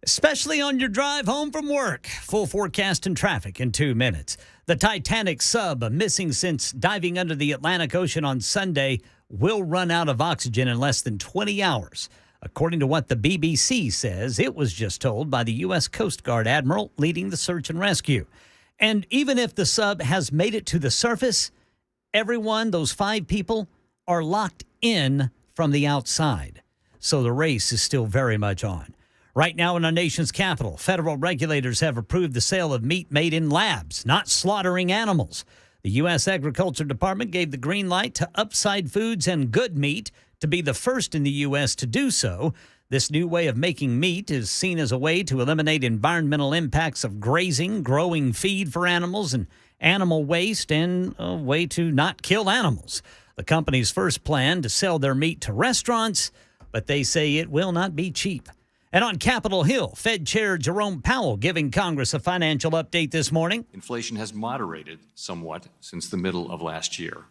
especially on your drive home from work. Full forecast and traffic in 2 minutes. The Titanic sub, missing since diving under the Atlantic Ocean on Sunday, will run out of oxygen in less than 20 hours. According to what the BBC says, it was just told by the U.S. Coast Guard admiral leading the search and rescue. And even if the sub has made it to the surface, everyone, those 5 people, are locked in from the outside. So the race is still very much on. Right now in our nation's capital, federal regulators have approved the sale of meat made in labs, not slaughtering animals. The U.S. Agriculture Department gave the green light to Upside Foods and Good Meat to be the first in the U.S. to do so. This new way of making meat is seen as a way to eliminate environmental impacts of grazing, growing feed for animals, and animal waste, and a way to not kill animals. The company's first plan to sell their meat to restaurants, but they say it will not be cheap. And on Capitol Hill, Fed Chair Jerome Powell giving Congress a financial update this morning. Inflation has moderated somewhat since the middle of last year.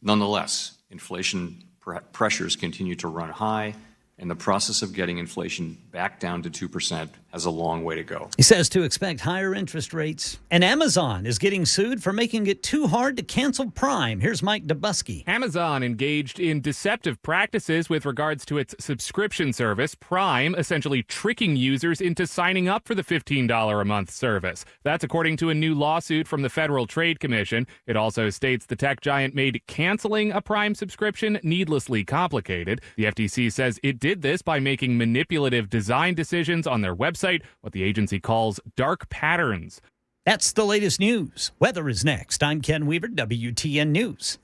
Nonetheless, inflation pressures continue to run high, and the process of getting inflation back down to 2% has a long way to go. He says to expect higher interest rates. And Amazon is getting sued for making it too hard to cancel Prime. Here's Mike Dubusky. Amazon engaged in deceptive practices with regards to its subscription service, Prime, essentially tricking users into signing up for the $15 a month service. That's according to a new lawsuit from the Federal Trade Commission. It also states the tech giant made canceling a Prime subscription needlessly complicated. The FTC says it did this by making manipulative design decisions on their website, what the agency calls dark patterns. That's the latest news. Weather is next. I'm Ken Weaver, WTN News.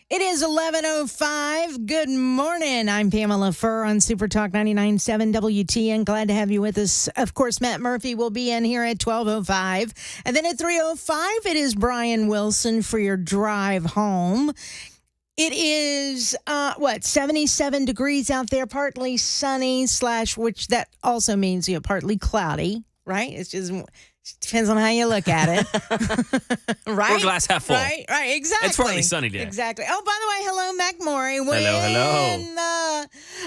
It is 11:05. Good morning. I'm Pamela Furr on Super Talk 99.7 WTN. Glad to have you with us. Of course, Matt Murphy will be in here at 12:05. And then at 3:05, it is Brian Wilson for your drive home. It is, 77 degrees out there, partly sunny / which that also means, partly cloudy, right? It's just depends on how you look at it. Right? Or glass half full. Right, exactly. It's partly sunny day. Exactly. Oh, by the way, hello, Mac Maury. Hello.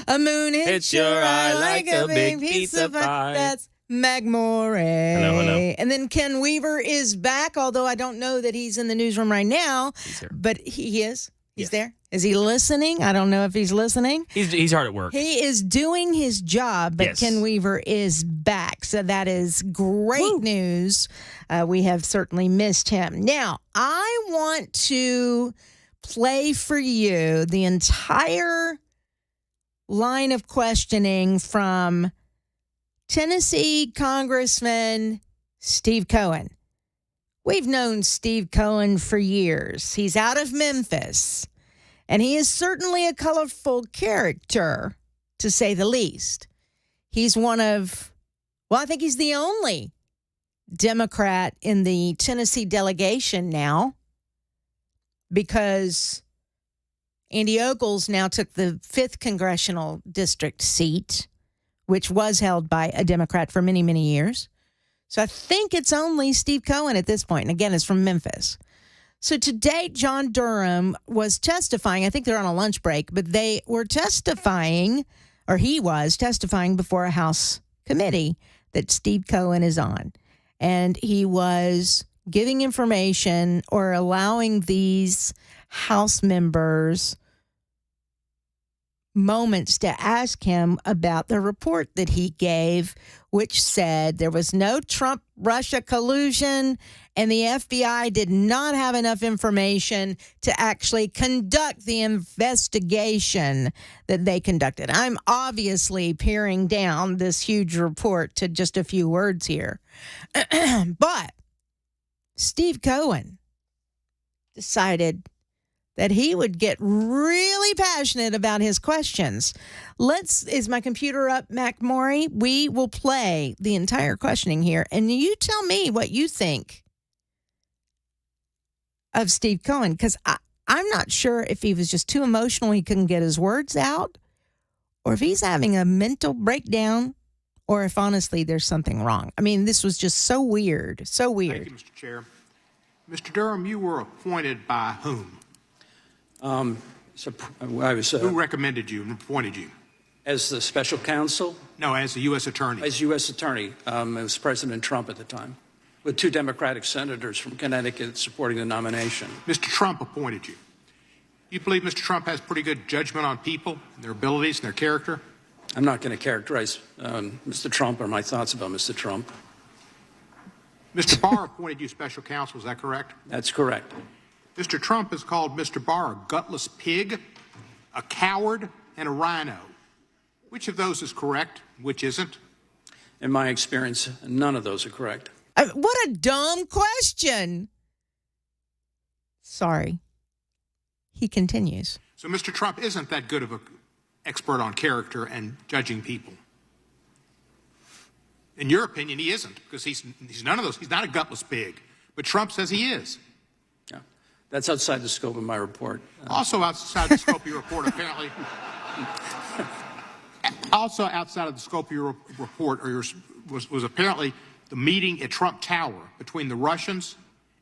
A moon hits your eye like a big pizza pie. That's Mac Maury. Hello. And then Ken Weaver is back, although I don't know that he's in the newsroom right now. He's here. But he is. He's there. Is he listening? I don't know if he's listening. He's hard at work. He is doing his job, but Yes. Ken Weaver is back. So that is great news. We have certainly missed him. Now, I want to play for you the entire line of questioning from Tennessee Congressman Steve Cohen. We've known Steve Cohen for years. He's out of Memphis, and he is certainly a colorful character, to say the least. He's I think he's the only Democrat in the Tennessee delegation now, because Andy Ogles now took the 5th congressional district seat, which was held by a Democrat for many, many years. So I think it's only Steve Cohen at this point. And again, it's from Memphis. So today, John Durham was testifying. I think they're on a lunch break, but they were testifying, or he was testifying before a House committee that Steve Cohen is on. And he was giving information or allowing these House members moments to ask him about the report that he gave, which said there was no Trump-Russia collusion and the FBI did not have enough information to actually conduct the investigation that they conducted. I'm obviously paring down this huge report to just a few words here. But Steve Cohen decided that he would get really passionate about his questions. Is my computer up, Mac Maury? We will play the entire questioning here, and you tell me what you think of Steve Cohen, because I'm not sure if he was just too emotional, he couldn't get his words out, or if he's having a mental breakdown, or if honestly there's something wrong. I mean, this was just so weird, so weird. Thank you, Mr. Chair. Mr. Durham, you were appointed by whom? Who recommended you and appointed you? As the special counsel? No, as the U.S. Attorney. As U.S. Attorney. It was President Trump at the time, with 2 Democratic senators from Connecticut supporting the nomination. Mr. Trump appointed you. You believe Mr. Trump has pretty good judgment on people, and their abilities, and their character? I'm not going to characterize Mr. Trump or my thoughts about Mr. Trump. Mr. Barr appointed you special counsel, is that correct? That's correct. Mr. Trump has called Mr. Barr a gutless pig, a coward, and a rhino. Which of those is correct? Which isn't? In my experience, none of those are correct. What a dumb question. Sorry. He continues. So Mr. Trump isn't that good of an expert on character and judging people. In your opinion, he isn't, because he's none of those. He's not a gutless pig. But Trump says he is. Yeah. That's outside the scope of my report. Also outside the scope of your report, apparently. Also outside of the scope of your report was apparently the meeting at Trump Tower between the Russians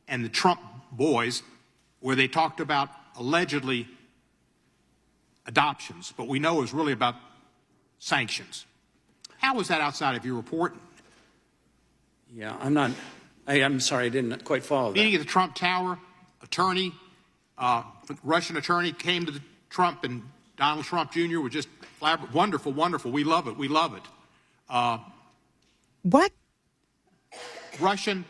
and the Trump boys, where they talked about allegedly adoptions, but we know it was really about sanctions. How was that outside of your report? Yeah, I'm sorry, I didn't quite follow that. Meeting at the Trump Tower, Russian attorney came to Trump, and Donald Trump Jr. was just wonderful, wonderful. We love it. We love it. What? Russian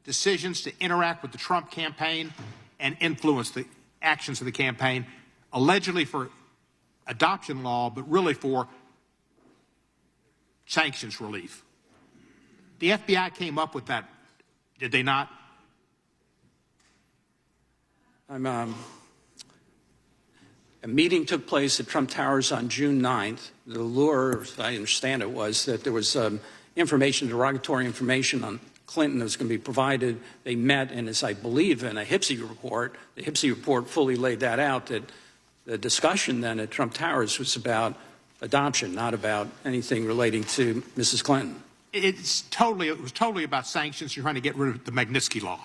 decisions to interact with the Trump campaign and influence the actions of the campaign, allegedly for adoption law, but really for sanctions relief. The FBI came up with that, did they not? A meeting took place at Trump Towers on June 9th. The lure, as I understand it, was that there was derogatory information on Clinton that was going to be provided. They met, and as I believe in a HPSI report, the HPSI report fully laid that out, that the discussion then at Trump Towers was about adoption, not about anything relating to Mrs. Clinton. It was totally about sanctions. You're trying to get rid of the Magnitsky Law.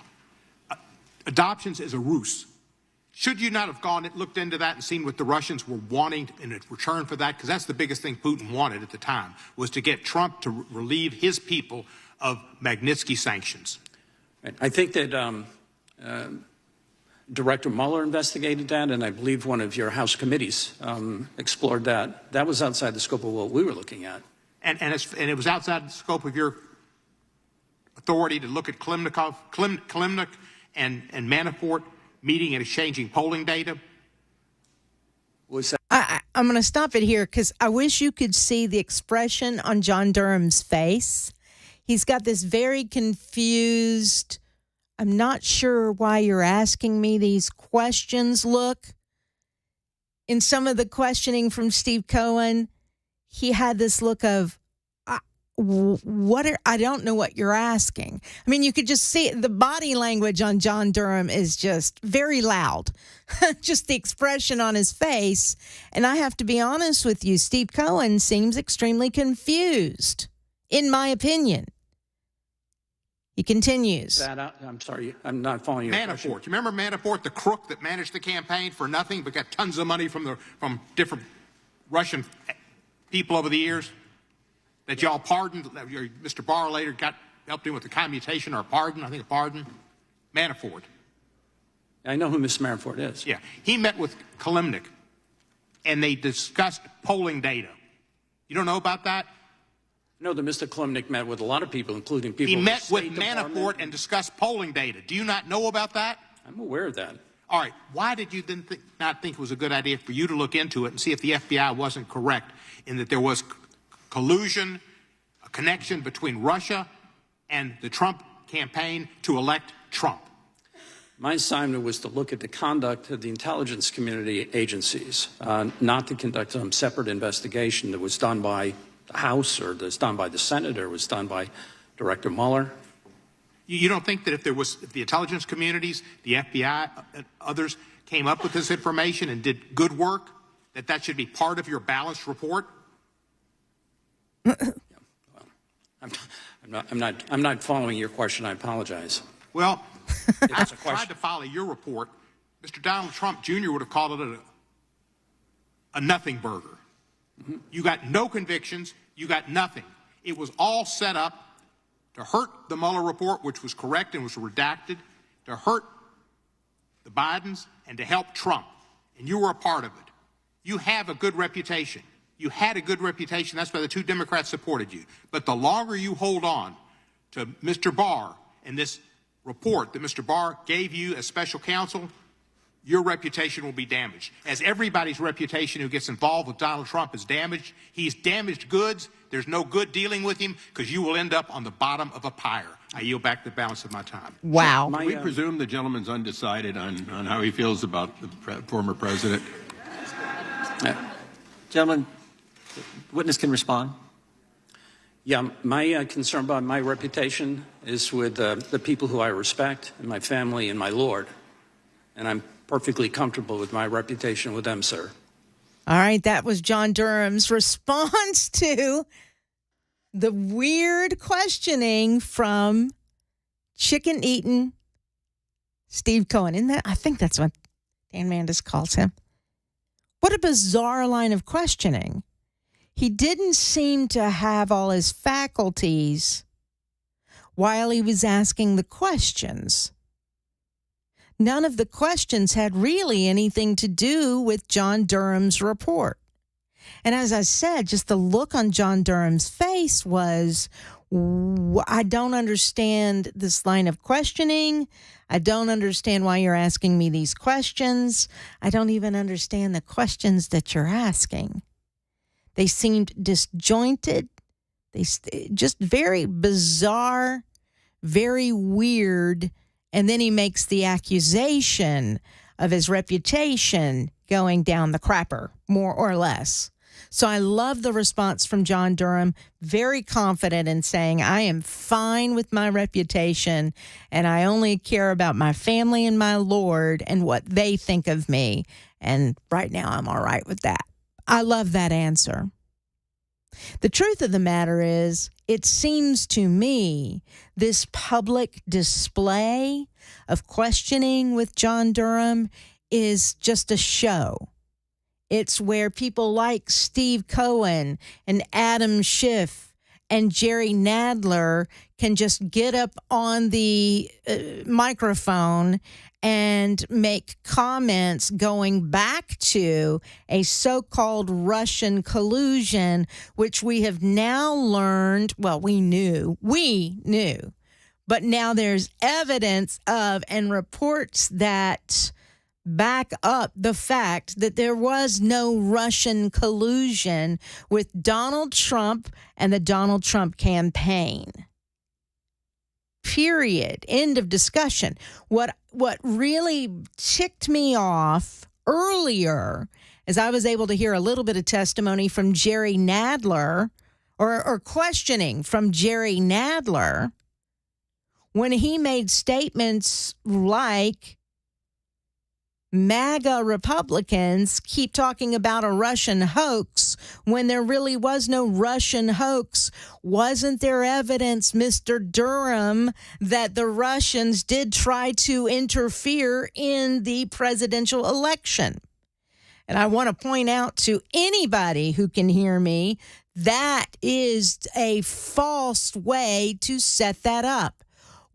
Adoptions is a ruse. Should you not have looked into that and seen what the Russians were wanting in return for that? Because that's the biggest thing Putin wanted at the time, was to get Trump to relieve his people of Magnitsky sanctions. I think that Director Mueller investigated that, and I believe one of your House committees explored that. That was outside the scope of what we were looking at. And it was outside the scope of your authority to look at Klimnik and Manafort meeting and exchanging polling data? I'm going to stop it here because I wish you could see the expression on John Durham's face. He's got this very confused, I'm not sure why you're asking me these questions look. In some of the questioning from Steve Cohen, he had this look of, I don't know what you're asking. I mean, you could just see the body language on John Durham is just very loud. Just the expression on his face. And I have to be honest with you, Steve Cohen seems extremely confused, in my opinion. He continues. I'm sorry, I'm not following your question. Manafort. You remember Manafort, the crook that managed the campaign for nothing but got tons of money from different Russian people over the years? That y'all pardoned. Mr. Barr later helped him with the commutation or a pardon. I think a pardon. Manafort. I know who Mr. Manafort is. Yeah, he met with Kalimnik, and they discussed polling data. You don't know about that? No, that Mr. Kalimnik met with a lot of people, including people. He in met the with State Manafort Department. and discussed polling data. Do you not know about that? I'm aware of that. All right. Why did you then not think it was a good idea for you to look into it and see if the FBI wasn't correct in that there was collusion, a connection between Russia and the Trump campaign to elect Trump? My assignment was to look at the conduct of the intelligence community agencies, not to conduct some separate investigation that was done by the House or that's done by the Senate or was done by Director Mueller. You don't think that if the intelligence communities, the FBI, others came up with this information and did good work, that should be part of your balanced report? I'm not following your question. I apologize. Well, I tried to follow your report. Mr. Donald Trump Jr. would have called it a nothing burger. Mm-hmm. You got no convictions. You got nothing. It was all set up to hurt the Mueller report, which was correct and was redacted, to hurt the Bidens and to help Trump. And you were a part of it. You have a good reputation. You had a good reputation. That's why the two Democrats supported you. But the longer you hold on to Mr. Barr and this report that Mr. Barr gave you as special counsel, your reputation will be damaged. As everybody's reputation who gets involved with Donald Trump is damaged, he's damaged goods. There's no good dealing with him because you will end up on the bottom of a pyre. I yield back the balance of my time. Wow. Can we presume the gentleman's undecided on how he feels about the former president? Gentlemen, witness can respond. Yeah, my concern about my reputation is with the people who I respect and my family and my Lord. And I'm perfectly comfortable with my reputation with them, sir. All right, that was John Durham's response to the weird questioning from chicken-eating Steve Cohen. I think that's what Dan Mandis calls him. What a bizarre line of questioning. He didn't seem to have all his faculties while he was asking the questions. None of the questions had really anything to do with John Durham's report. And as I said, just the look on John Durham's face was, I don't understand this line of questioning. I don't understand why you're asking me these questions. I don't even understand the questions that you're asking. They seemed disjointed. They just very bizarre, very weird. And then he makes the accusation of his reputation going down the crapper, more or less. So I love the response from John Durham, very confident in saying, I am fine with my reputation, and I only care about my family and my Lord and what they think of me. And right now I'm all right with that. I love that answer. The truth of the matter is, it seems to me this public display of questioning with John Durham is just a show. It's where people like Steve Cohen and Adam Schiff and Jerry Nadler can just get up on the microphone and make comments going back to a so-called Russian collusion, which we have now learned, well, we knew, but now there's evidence of and reports that back up the fact that there was no Russian collusion with Donald Trump and the Donald Trump campaign. Period. End of discussion. What really ticked me off earlier is I was able to hear a little bit of testimony from Jerry Nadler or questioning from Jerry Nadler when he made statements like MAGA Republicans keep talking about a Russian hoax when there really was no Russian hoax. Wasn't there evidence, Mr. Durham, that the Russians did try to interfere in the presidential election? And I want to point out to anybody who can hear me, that is a false way to set that up.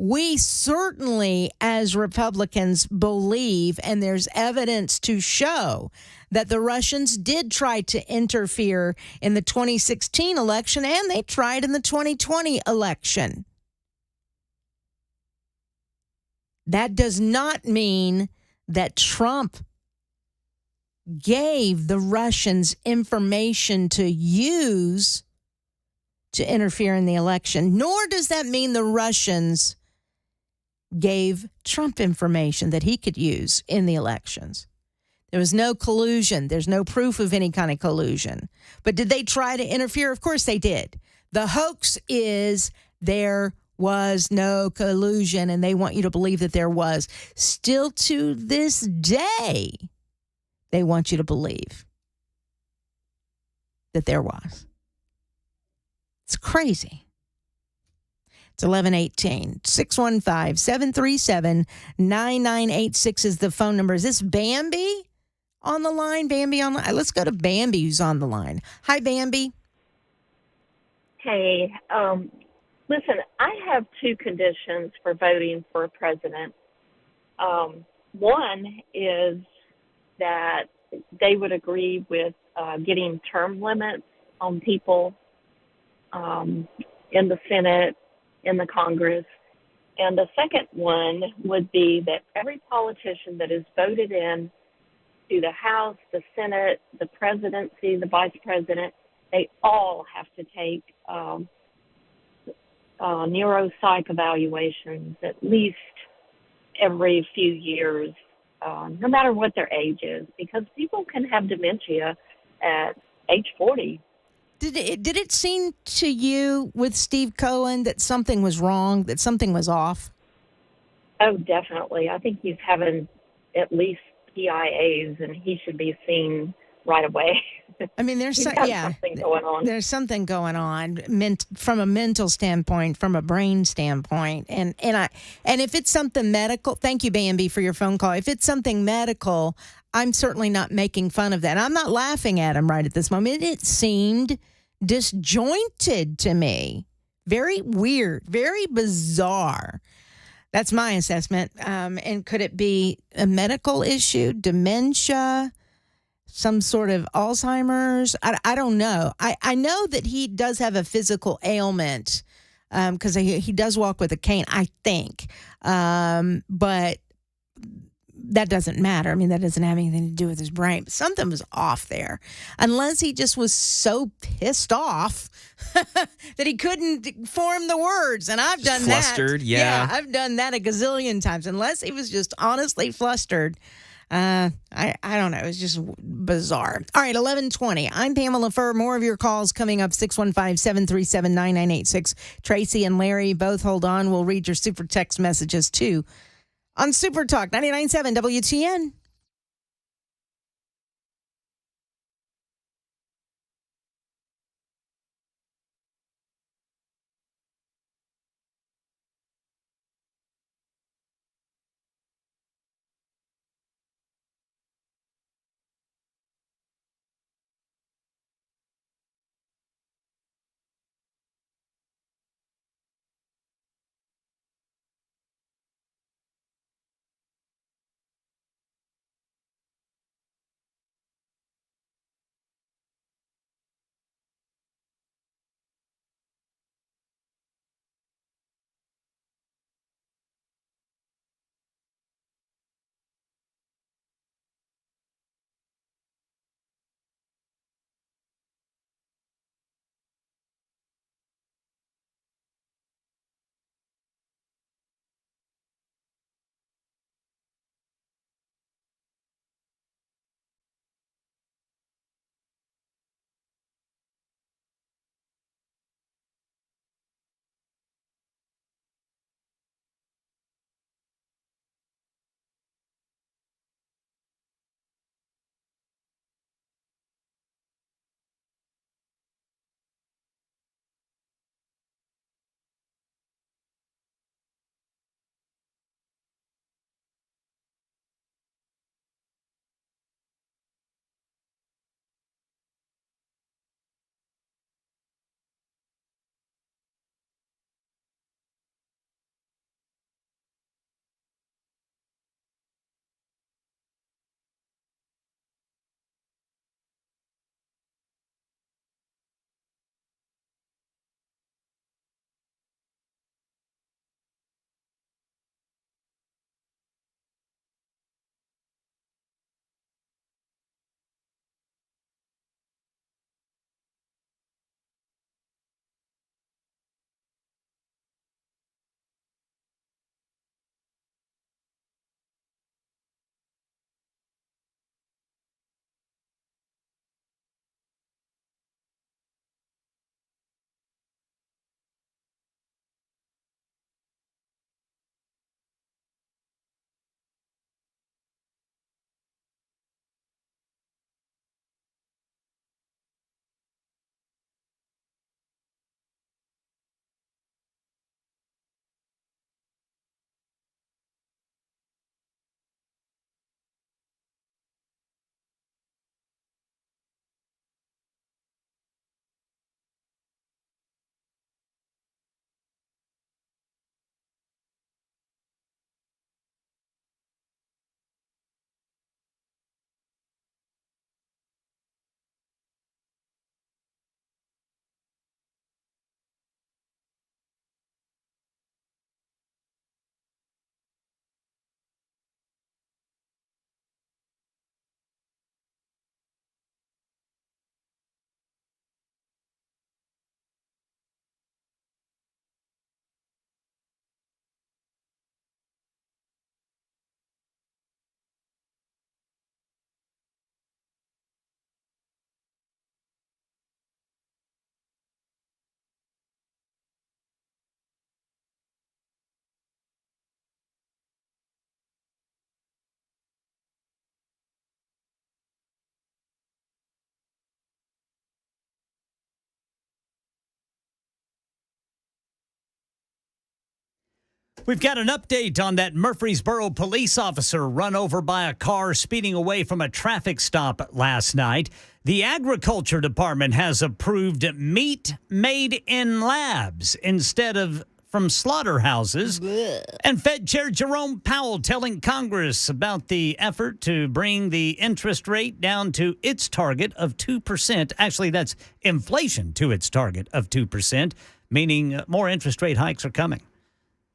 We certainly, as Republicans, believe, and there's evidence to show, that the Russians did try to interfere in the 2016 election, and they tried in the 2020 election. That does not mean that Trump gave the Russians information to use to interfere in the election, nor does that mean the Russians gave Trump information that he could use in the elections. There was no collusion. There's no proof of any kind of collusion. But did they try to interfere? Of course they did. The hoax is there was no collusion, and they want you to believe that there was. Still to this day, they want you to believe that there was. It's crazy. It's 11:18. 615-737-9986 is the phone number. Is this Bambi on the line? Bambi on the line? Let's go to Bambi, who's on the line. Hi, Bambi. Hey, listen, I have two conditions for voting for a president. One is that they would agree with getting term limits on people in the Senate, in the Congress. And the second one would be that every politician that is voted in to the House, the Senate, the presidency, the vice president, they all have to take neuropsych evaluations at least every few years, no matter what their age is, because people can have dementia at age 40. Did it seem to you with Steve Cohen that something was wrong, that something was off? Oh, definitely. I think he's having at least PIAs, and he should be seen right away. I mean, there's something going on. There's something going on from a mental standpoint, from a brain standpoint, and if it's something medical, thank you, Bambi, for your phone call. If it's something medical, I'm certainly not making fun of that. I'm not laughing at him right at this moment. It seemed disjointed to me, very weird, very bizarre. That's my assessment. And could it be a medical issue, dementia? Some sort of Alzheimer's. I don't know. I know that he does have a physical ailment because he does walk with a cane, I think. But that doesn't matter. I mean, that doesn't have anything to do with his brain. But something was off there. Unless he just was so pissed off that he couldn't form the words. And I've done flustered, that. yeah. I've done that a gazillion times. Unless he was just honestly flustered. I don't know. It was just bizarre. All right, 11:20. I'm Pamela Furr. More of your calls coming up, 615-737-9986. Tracy and Larry, both hold on. We'll read your super text messages, too, on Super Talk 99.7 WTN. We've got an update on that Murfreesboro police officer run over by a car speeding away from a traffic stop last night. The Agriculture Department has approved meat made in labs instead of from slaughterhouses. And Fed Chair Jerome Powell telling Congress about the effort to bring the interest rate down to its target of 2%. Actually, that's inflation to its target of 2%, meaning more interest rate hikes are coming.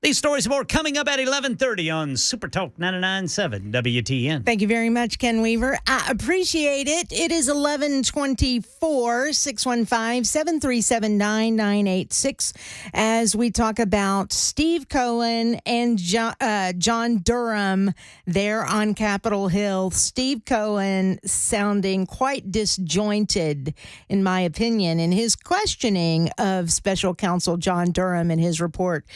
These stories and more coming up at 11:30 on Super Talk 99.7 WTN. Thank you very much, Ken Weaver. I appreciate it. It is 11:24, 615-737-9986, as we talk about Steve Cohen and John Durham there on Capitol Hill. Steve Cohen sounding quite disjointed, in my opinion, in his questioning of Special Counsel John Durham in his report.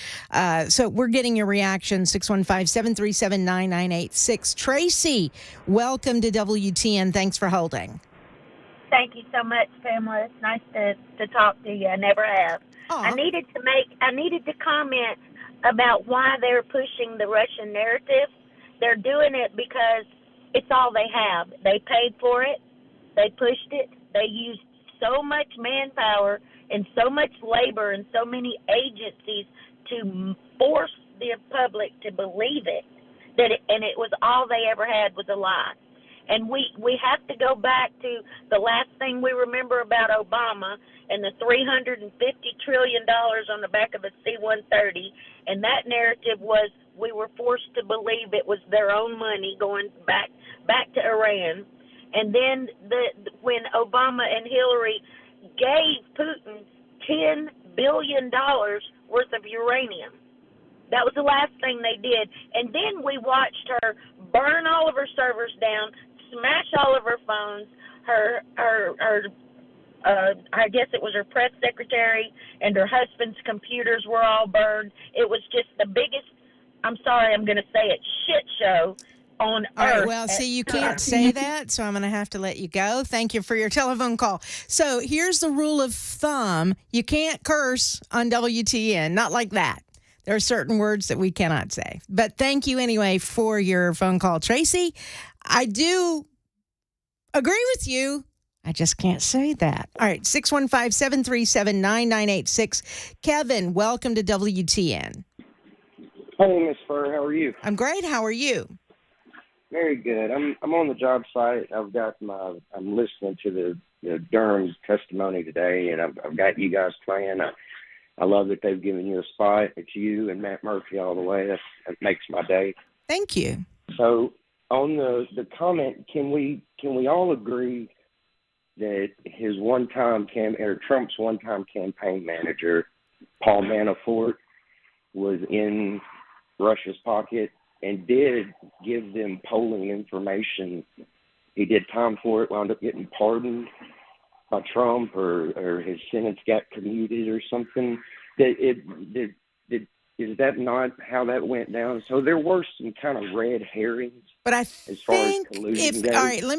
So we're getting your reaction, 615-737-9986. Tracy, welcome to WTN. Thanks for holding. Thank you so much, Pamela. It's nice to talk to you. I never have. I needed to comment about why they're pushing the Russian narrative. They're doing it because it's all they have. They paid for it. They pushed it. They used so much manpower and so much labor and so many agencies to force the public to believe it, and it was all they ever had was a lie. And we have to go back to the last thing we remember about Obama and the $350 trillion on the back of a C-130, and that narrative was we were forced to believe it was their own money going back to Iran. And then when Obama and Hillary gave Putin $10 billion worth of uranium. That was the last thing they did. And then we watched her burn all of her servers down, smash all of her phones, her I guess it was her press secretary and her husband's computers were all burned. It was just the biggest, I'm sorry, I'm going to say it, shit show on All earth. right, well, see, you can't say that, so I'm going to have to let you go. Thank you for your telephone call. So here's the rule of thumb. You can't curse on WTN, not like that. There are certain words that we cannot say. But thank you anyway for your phone call, Tracy. I do agree with you. I just can't say that. All right, 615-737-9986. Kevin, welcome to WTN. Hey, Miss Furr, how are you? I'm great. How are you? Very good. I'm on the job site. I'm listening to the Durham's testimony today, and I've got you guys playing. I love that they've given you a spot. It's you and Matt Murphy all the way. That makes my day. Thank you. So on the comment, can we all agree that his Trump's one-time campaign manager, Paul Manafort, was in Russia's pocket and did give them polling information? He did time for it, wound up getting pardoned by Trump, or his sentence got commuted or something. Is that not how that went down? So there were some kind of red herrings. But I as far as collusion goes. All right, let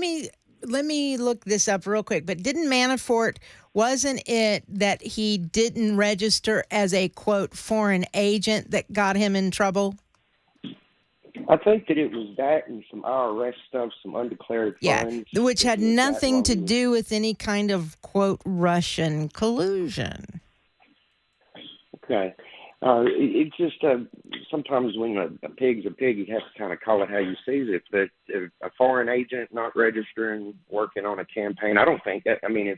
me look this up real quick. But didn't Manafort, wasn't it that he didn't register as a, quote, foreign agent that got him in trouble? I think that it was that and some IRS stuff, some undeclared funds. Yeah, which had nothing to do with any kind of, quote, Russian collusion. Okay. It's just sometimes when a pig's a pig, you have to kind of call it how you see it. But a foreign agent not registering, working on a campaign, I don't think that. I mean,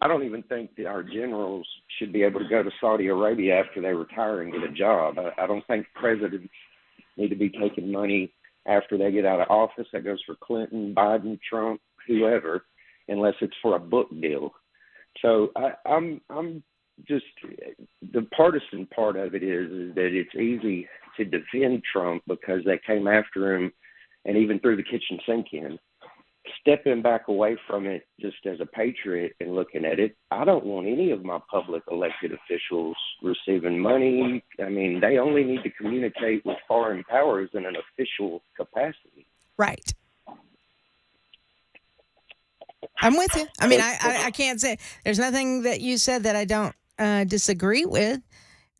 I don't even think that our generals should be able to go to Saudi Arabia after they retire and get a job. I don't think presidents need to be taking money after they get out of office. That goes for Clinton, Biden, Trump, whoever, unless it's for a book deal. So I'm just, the partisan part of it is that it's easy to defend Trump because they came after him and even threw the kitchen sink in. Stepping back away from it just as a patriot and looking at it, I don't want any of my public elected officials receiving money. I mean, they only need to communicate with foreign powers in an official capacity. Right. I'm with you. I mean, I can't say there's nothing that you said that I don't disagree with.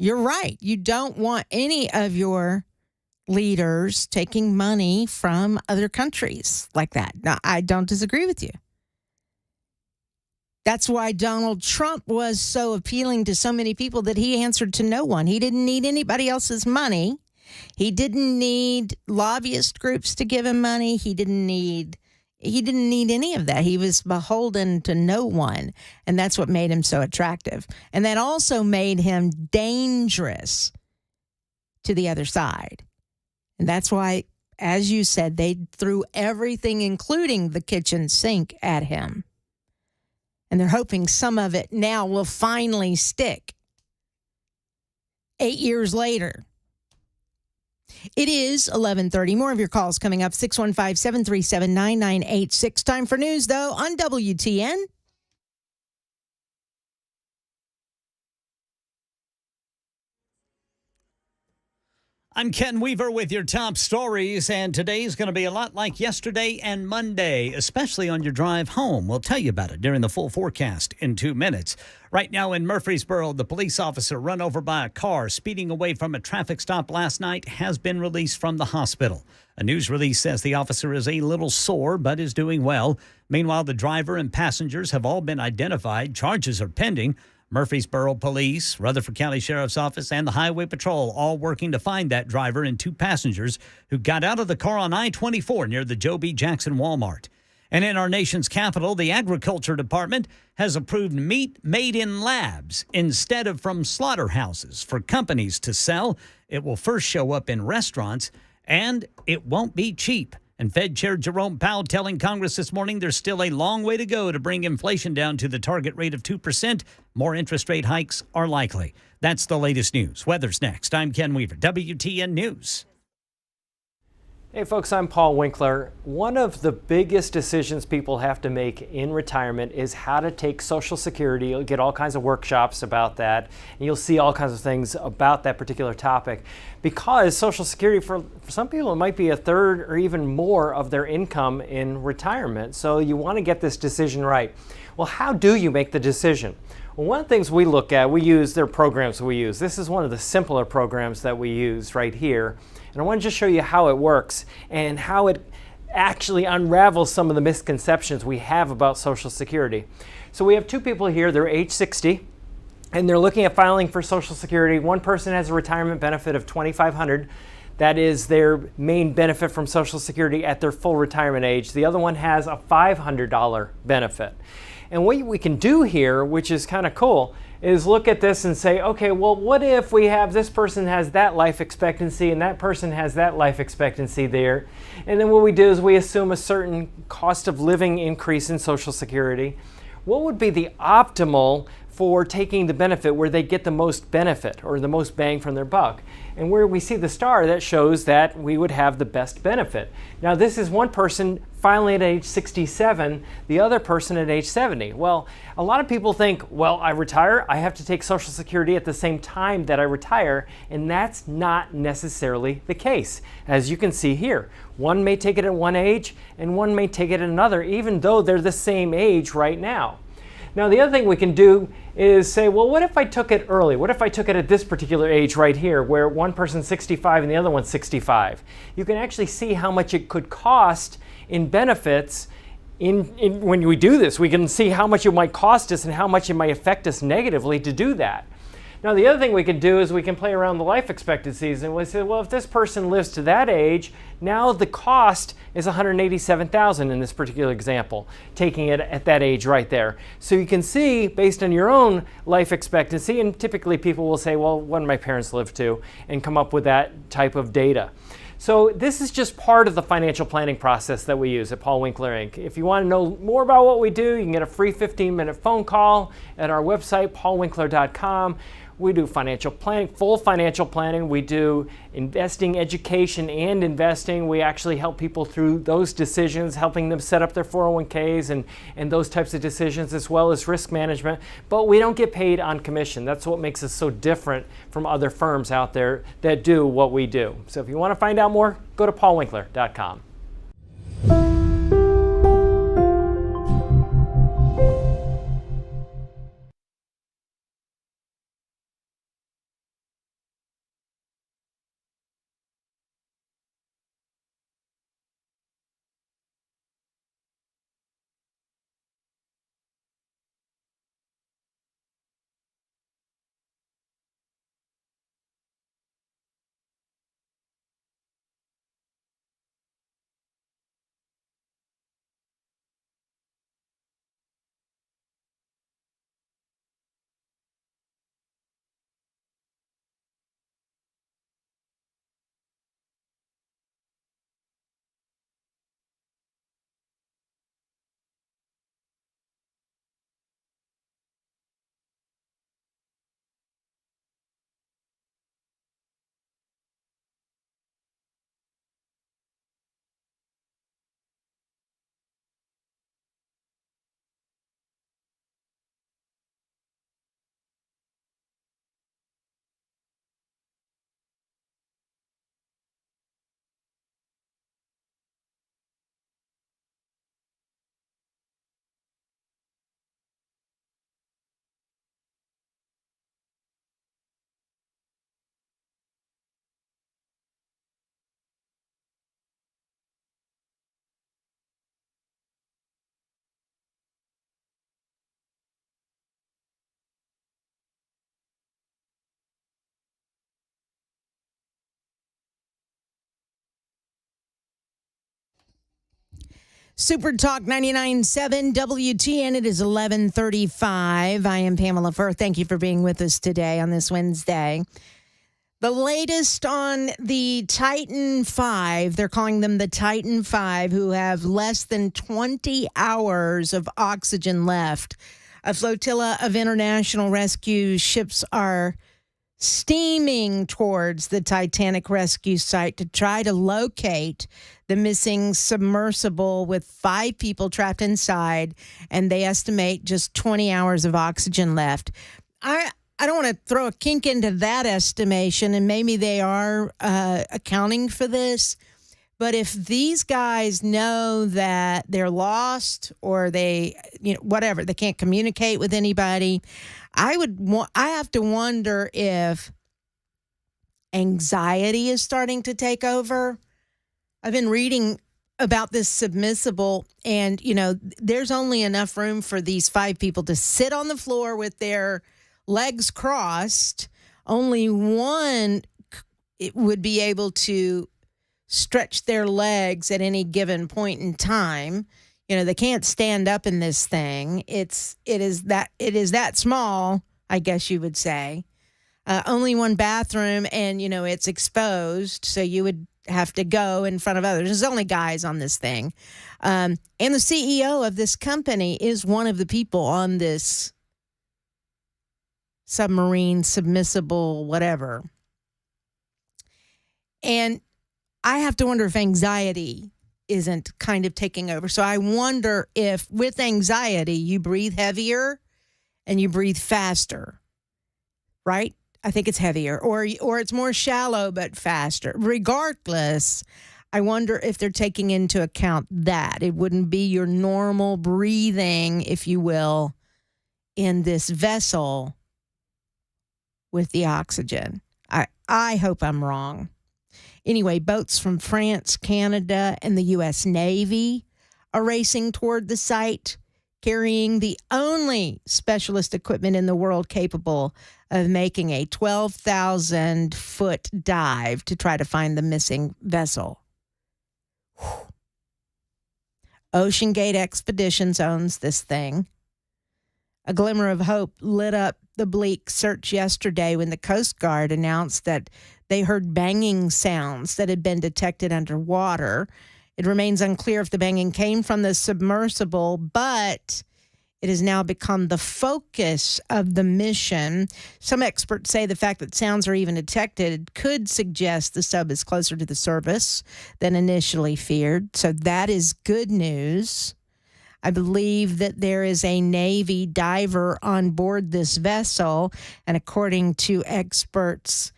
You're right. You don't want any of your leaders taking money from other countries like that. Now, I don't disagree with you. That's why Donald Trump was so appealing to so many people that he answered to no one. He didn't need anybody else's money. He didn't need lobbyist groups to give him money. He didn't need any of that. He was beholden to no one. And that's what made him so attractive. And that also made him dangerous to the other side. And that's why, as you said, they threw everything, including the kitchen sink, at him. And they're hoping some of it now will finally stick 8 years later. It is 11:30. More of your calls coming up. 615-737-9986. Time for news, though, on WTN. I'm Ken Weaver with your top stories, and today's going to be a lot like yesterday and Monday, especially on your drive home. We'll tell you about it during the full forecast in 2 minutes. Right now in Murfreesboro, the police officer run over by a car speeding away from a traffic stop last night has been released from the hospital. A news release says the officer is a little sore but is doing well. Meanwhile, the driver and passengers have all been identified. Charges are pending. Murfreesboro Police, Rutherford County Sheriff's Office, and the Highway Patrol all working to find that driver and 2 passengers who got out of the car on I-24 near the Joe B. Jackson Walmart. And in our nation's capital, the Agriculture Department has approved meat made in labs instead of from slaughterhouses for companies to sell. It will first show up in restaurants, and it won't be cheap. And Fed Chair Jerome Powell telling Congress this morning there's still a long way to go to bring inflation down to the target rate of 2%. More interest rate hikes are likely. That's the latest news. Weather's next. I'm Ken Weaver, WTN News. Hey folks, I'm Paul Winkler. One of the biggest decisions people have to make in retirement is how to take Social Security. You'll get all kinds of workshops about that, and you'll see all kinds of things about that particular topic. Because Social Security, for some people, it might be a third or even more of their income in retirement. So you want to get this decision right. Well, how do you make the decision? Well, one of the things we look at, there are programs we use. This is one of the simpler programs that we use right here. And I want to just show you how it works and how it actually unravels some of the misconceptions we have about Social Security. So we have 2 people here, they're age 60, and they're looking at filing for Social Security. One person has a retirement benefit of $2,500. That is their main benefit from Social Security at their full retirement age. The other one has a $500 benefit. And what we can do here, which is kind of cool, is look at this and say, okay, well, what if we have this person has that life expectancy and that person has that life expectancy there? And then what we do is we assume a certain cost of living increase in Social Security. What would be the optimal for taking the benefit where they get the most benefit or the most bang from their buck? And where we see the star, that shows that we would have the best benefit. Now, this is one person filing at age 67, the other person at age 70. Well, a lot of people think, well, I retire, I have to take Social Security at the same time that I retire, and that's not necessarily the case. As you can see here, one may take it at one age and one may take it at another, even though they're the same age right now. Now, the other thing we can do is say, well, what if I took it early? What if I took it at this particular age right here, where one person's 65 and the other one's 65? You can actually see how much it could cost in benefits. When we do this, we can see how much it might cost us and how much it might affect us negatively to do that. Now, the other thing we can do is we can play around the life expectancies, and we say, well, if this person lives to that age, now the cost is $187,000 in this particular example, taking it at that age right there. So you can see, based on your own life expectancy, and typically people will say, well, what did my parents live to, and come up with that type of data. So this is just part of the financial planning process that we use at Paul Winkler Inc. If you want to know more about what we do, you can get a free 15-minute phone call at our website, paulwinkler.com. We do financial planning, full financial planning. We do investing, education, and investing. We actually help people through those decisions, helping them set up their 401ks and those types of decisions, as well as risk management. But we don't get paid on commission. That's what makes us so different from other firms out there that do what we do. So if you want to find out more, go to paulwinkler.com. Super Talk 99.7 WTN. It is 11:35. I am Pamela Furr. Thank you for being with us today on this Wednesday. The latest on the Titan 5, they're calling them the Titan 5, who have less than 20 hours of oxygen left. A flotilla of international rescue ships are steaming towards the Titanic rescue site to try to locate the missing submersible with 5 people trapped inside, and they estimate just 20 hours of oxygen left. I don't want to throw a kink into that estimation, and maybe they are accounting for this, but if these guys know that they're lost or they, whatever, they can't communicate with anybody, I have to wonder if anxiety is starting to take over. I've been reading about this submersible, and, there's only enough room for these 5 people to sit on the floor with their legs crossed. Only one would be able to stretch their legs at any given point in time. They can't stand up in this thing. It is that small, I guess you would say. Only one bathroom, and it's exposed, so you would have to go in front of others. There's only guys on this thing, and the CEO of this company is one of the people on this submarine, submersible, whatever. And I have to wonder if anxiety isn't kind of taking over. So I wonder if with anxiety, you breathe heavier and you breathe faster, right? I think it's heavier, or it's more shallow but faster. Regardless, I wonder if they're taking into account that. It wouldn't be your normal breathing, if you will, in this vessel with the oxygen. I hope I'm wrong. Anyway, boats from France, Canada, and the U.S. Navy are racing toward the site, carrying the only specialist equipment in the world capable of making a 12,000-foot dive to try to find the missing vessel. Whew. Ocean Gate Expeditions owns this thing. A glimmer of hope lit up the bleak search yesterday when the Coast Guard announced that they heard banging sounds that had been detected underwater. It remains unclear if the banging came from the submersible, but it has now become the focus of the mission. Some experts say the fact that sounds are even detected could suggest the sub is closer to the surface than initially feared. So that is good news. I believe that there is a Navy diver on board this vessel, and according to experts,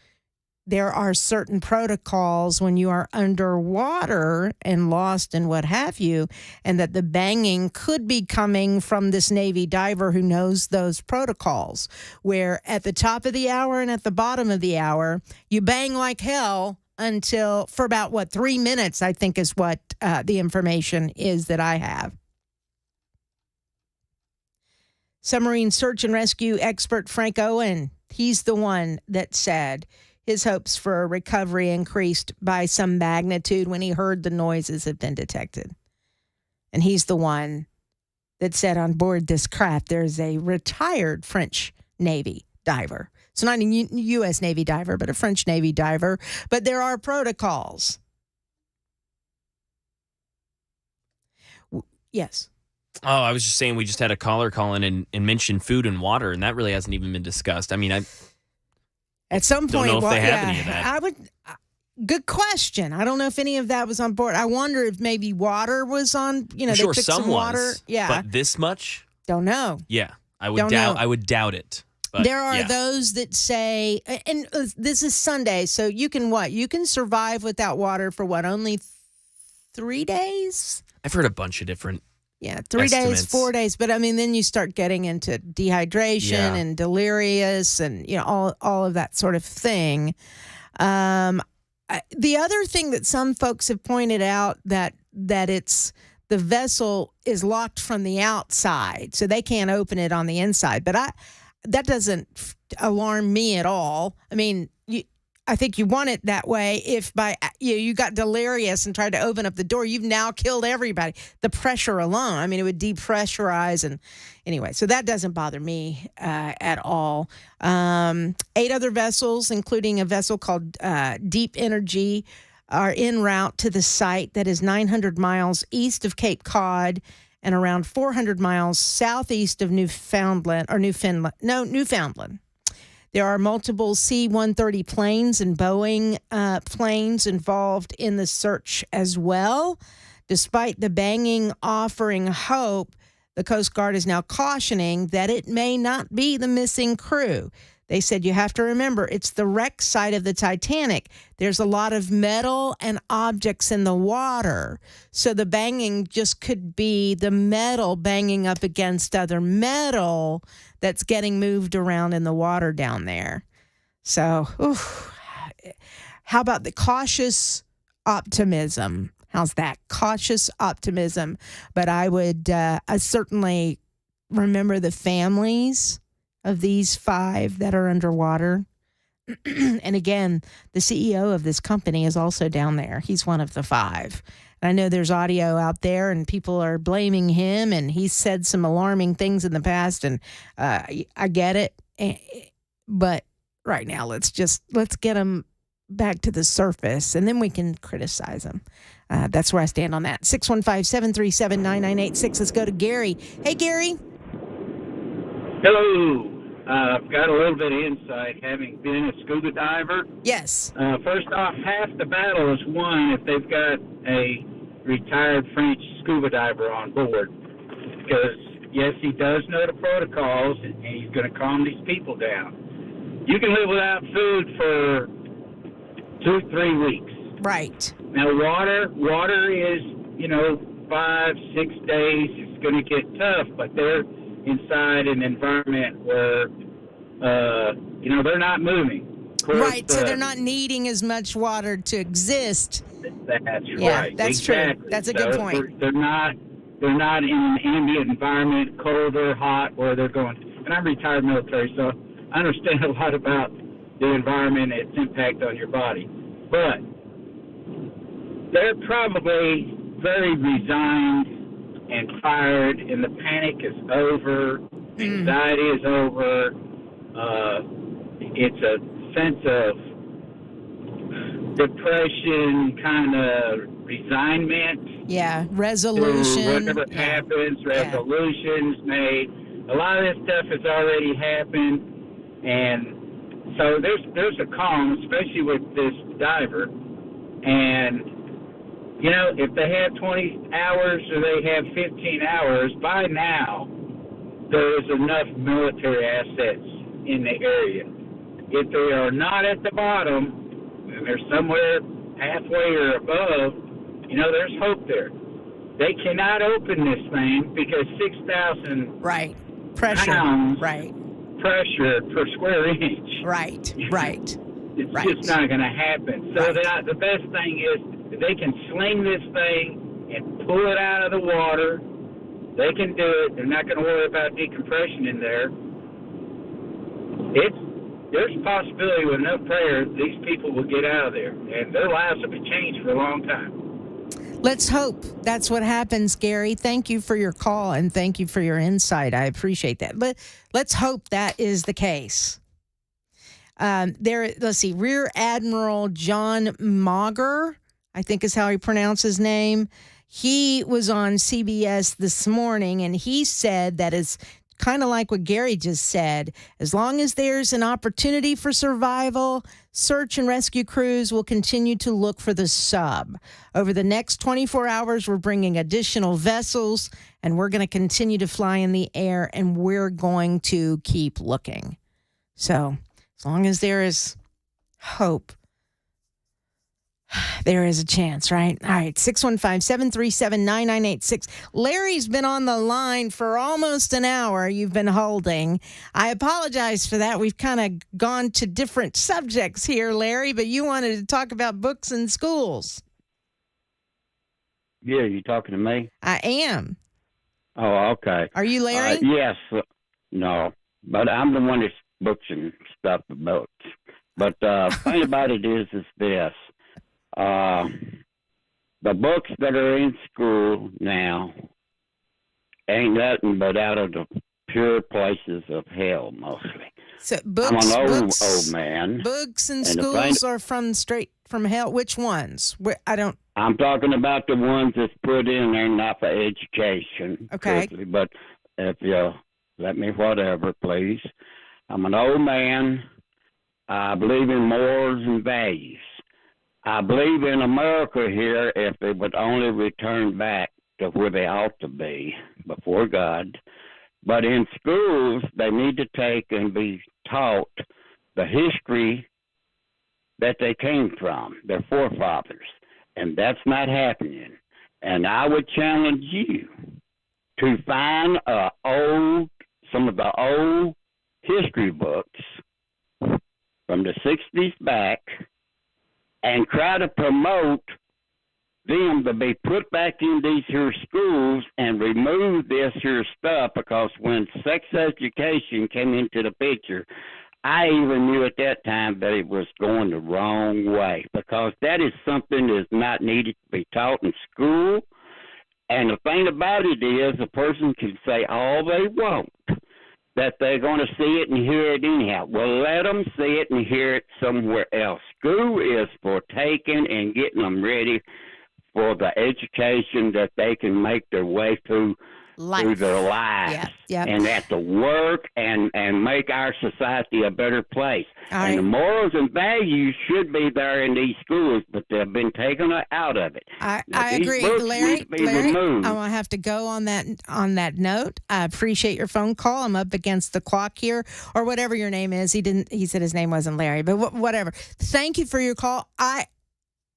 there are certain protocols when you are underwater and lost and what have you, and that the banging could be coming from this Navy diver who knows those protocols, where at the top of the hour and at the bottom of the hour, you bang like hell for about, 3 minutes, I think is what the information is that I have. Submarine search and rescue expert Frank Owen, he's the one that said his hopes for a recovery increased by some magnitude when he heard the noises had been detected. And he's the one that said on board this craft there's a retired French Navy diver. So not a U.S. Navy diver, but a French Navy diver. But there are protocols. Yes. Oh, I was just saying we just had a caller call in and mention food and water, and that really hasn't even been discussed. I mean, at some point, don't know if they have any of that. Good question. I don't know if any of that was on board. I wonder if maybe water was on. They sure took some some water. was, Yeah, but this much? Don't know. Yeah, I would doubt it. But, there are those that say, and this is Sunday, so you can You can survive without water for only 3 days? I've heard a bunch of different. Yeah, 3 days, 4 days. But, then you start getting into dehydration and delirious and, all of that sort of thing. The other thing that some folks have pointed out that it's the vessel is locked from the outside, so they can't open it on the inside. But that doesn't alarm me at all. I think you want it that way. If you got delirious and tried to open up the door, you've now killed everybody. The pressure alone, I mean, it would depressurize. And anyway, so that doesn't bother me at all. 8 other vessels, including a vessel called Deep Energy, are en route to the site that is 900 miles east of Cape Cod and around 400 miles southeast of Newfoundland. There are multiple C-130 planes and Boeing planes involved in the search as well. Despite the banging offering hope, the Coast Guard is now cautioning that it may not be the missing crew. They said you have to remember it's the wreck site of the Titanic. There's a lot of metal and objects in the water. So the banging just could be the metal banging up against other metal that's getting moved around in the water down there. So, how about the cautious optimism? How's that? Cautious optimism. But I would I certainly remember the families of these 5 that are underwater. And again, the CEO of this company is also down there. He's one of the 5. And I know there's audio out there and people are blaming him, and he's said some alarming things in the past, and I get it. But right now, let's get him back to the surface, and then we can criticize him. That's where I stand on that. 615-737-9986. Let's go to Gary. Hey, Gary. Hello. I've got a little bit of insight, having been a scuba diver. Yes. First off, half the battle is won if they've got a retired French scuba diver on board. Because, yes, he does know the protocols, and he's going to calm these people down. You can live without food for 2-3 weeks. Right. Now, water is, 5-6 days. It's going to get tough, but they're inside an environment where, they're not moving. Course, right, so they're not needing as much water to exist. That's right. That's exactly. true. That's a good point. They're not in an ambient environment, cold or hot, where they're going. And I'm retired military, so I understand a lot about the environment and its impact on your body. But they're probably very resigned and tired, and the panic is over, anxiety is over. It's a sense of depression, kind of resignment. Yeah, resolution. Whatever happens, resolutions made. A lot of this stuff has already happened, and so there's a calm, especially with this diver. And if they have 20 hours or they have 15 hours, by now there is enough military assets in the area. If they are not at the bottom, and they're somewhere halfway or above, there's hope there. They cannot open this thing because 6,000 pounds pressure per square inch. Right. It's just not going to happen. So the best thing is if they can sling this thing and pull it out of the water, they can do it. They're not going to worry about decompression in there. There's a possibility with enough prayer, these people will get out of there, and their lives will be changed for a long time. Let's hope that's what happens, Gary. Thank you for your call, and thank you for your insight. I appreciate that. But let's hope that is the case. Let's see, Rear Admiral John Mauger, I think is how he pronounced his name. He was on CBS this morning, and he said that is kind of like what Gary just said. As long as there's an opportunity for survival, search and rescue crews will continue to look for the sub. Over the next 24 hours, we're bringing additional vessels, and we're going to continue to fly in the air, and we're going to keep looking. So as long as there is hope, there is a chance, right? All right, 615-737-9986. Larry's been on the line for almost an hour. You've been holding. I apologize for that. We've kind of gone to different subjects here, Larry, but you wanted to talk about books and schools. Yeah, you talking to me? I am. Oh, okay. Are you Larry? Yes. No, but I'm the one that's books and stuff about But thing about it is this. The books that are in school now ain't nothing but out of the pure places of hell, mostly. So I'm books, an books, old man. books in and schools are from straight from hell. Which ones? I don't. I'm talking about the ones that's put in there not for education. Okay. Truthfully, but if you let me whatever, please. I'm an old man. I believe in morals and values. I believe in America here if they would only return back to where they ought to be before God. But in schools, they need to take and be taught the history that they came from, their forefathers. And that's not happening. And I would challenge you to find some of the old history books from the 60s back and try to promote them to be put back in these here schools and remove this here stuff, because when sex education came into the picture, I even knew at that time that it was going the wrong way, because that is something that is not needed to be taught in school. And the thing about it is a person can say all they want, that they're going to see it and hear it anyhow. Well, let them see it and hear it somewhere else. School is for taking and getting them ready for the education that they can make their way through their lives. Yep. And that to work and make our society a better place. And the morals and values should be there in these schools, but they've been taken out of it. I These agree, books Larry. need to be Larry, removed. I'm gonna have to go on that note. I appreciate your phone call. I'm up against the clock here, or whatever your name is. He said his name wasn't Larry, but whatever. Thank you for your call.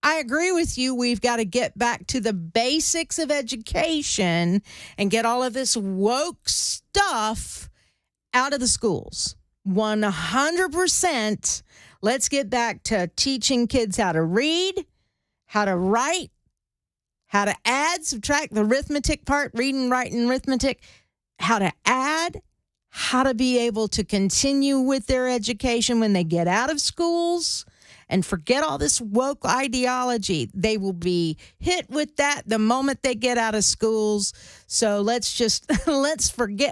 I agree with you. We've got to get back to the basics of education and get all of this woke stuff out of the schools. 100%. Let's get back to teaching kids how to read, how to write, how to add, subtract, the arithmetic part, reading, writing, arithmetic, how to add, how to be able to continue with their education when they get out of schools. And forget all this woke ideology. They will be hit with that the moment they get out of schools. So let's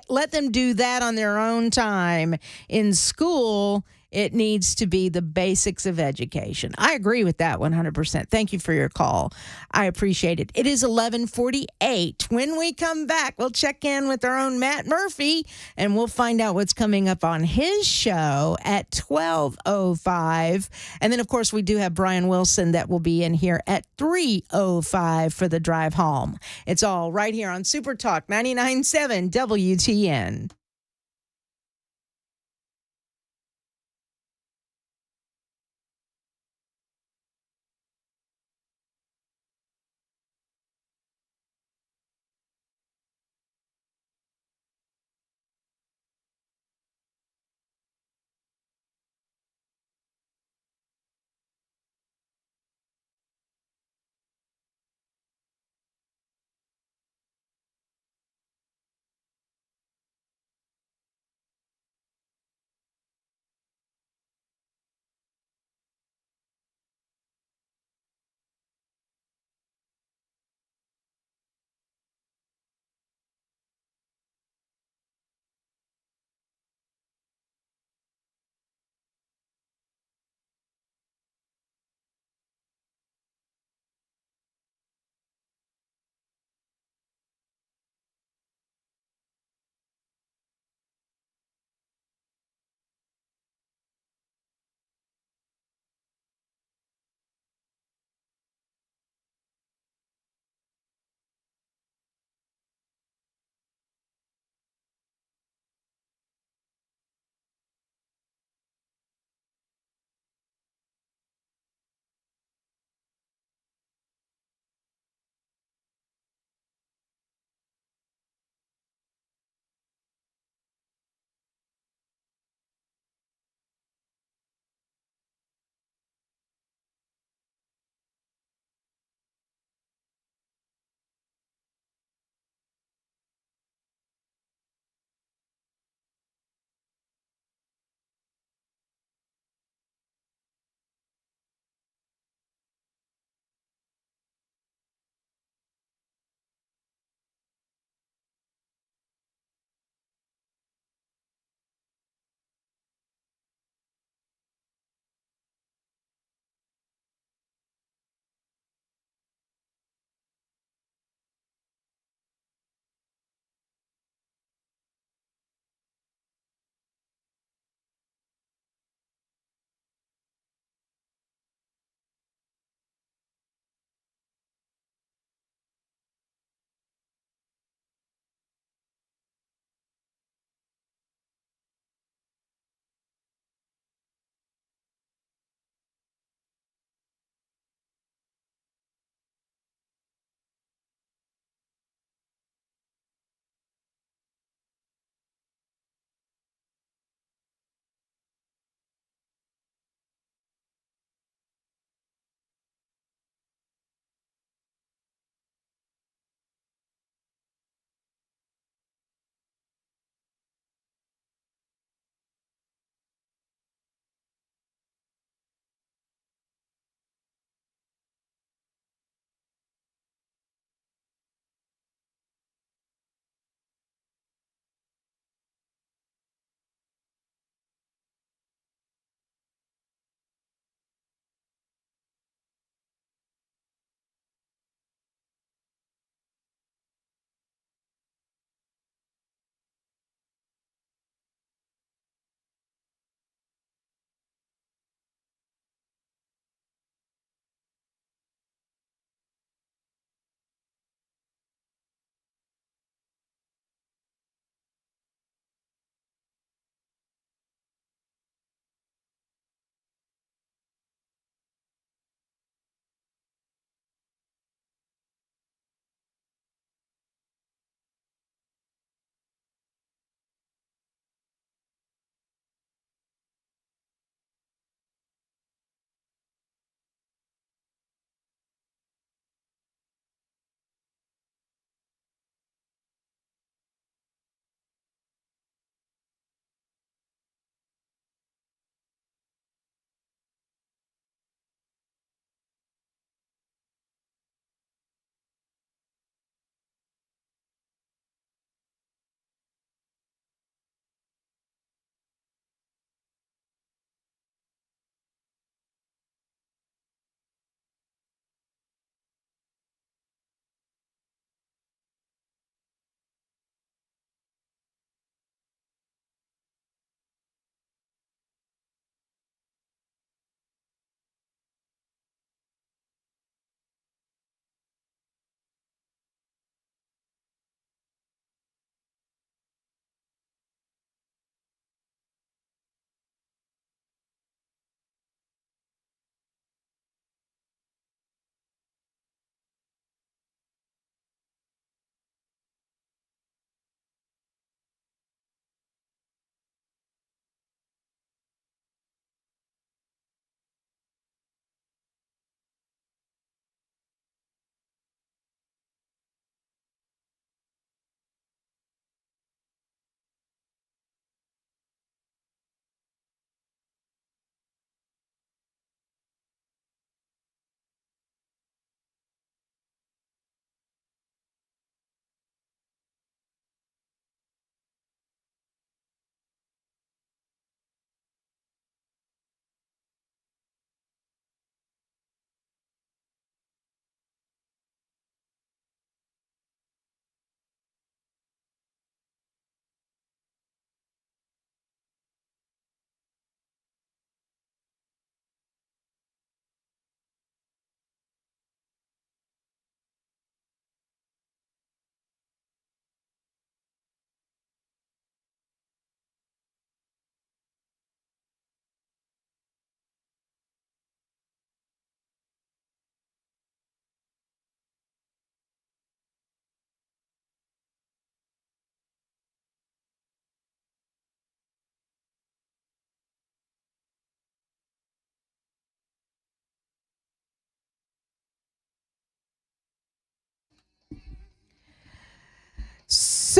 let them do that on their own time. In school, it needs to be the basics of education. I agree with that 100%. Thank you for your call. I appreciate it. It is 11:48. When we come back, we'll check in with our own Matt Murphy, and we'll find out what's coming up on his show at 12:05. And then, of course, we do have Brian Wilson that will be in here at 3:05 for the drive home. It's all right here on Super Talk 99.7 WTN.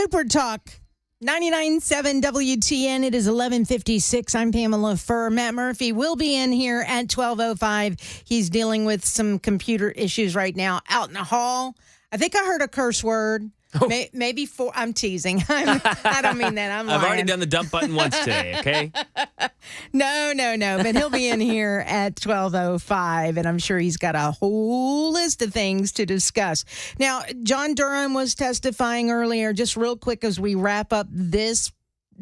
Super Talk 99.7 WTN. It is 11:56. I'm Pamela Furr. Matt Murphy will be in here at 12:05. He's dealing with some computer issues right now out in the hall. I think I heard a curse word. Maybe four. I'm teasing. I don't mean that. I'm lying. I've already done the dump button once today, okay? No. But he'll be in here at 12:05, and I'm sure he's got a whole list of things to discuss. Now, John Durham was testifying earlier. Just real quick as we wrap up this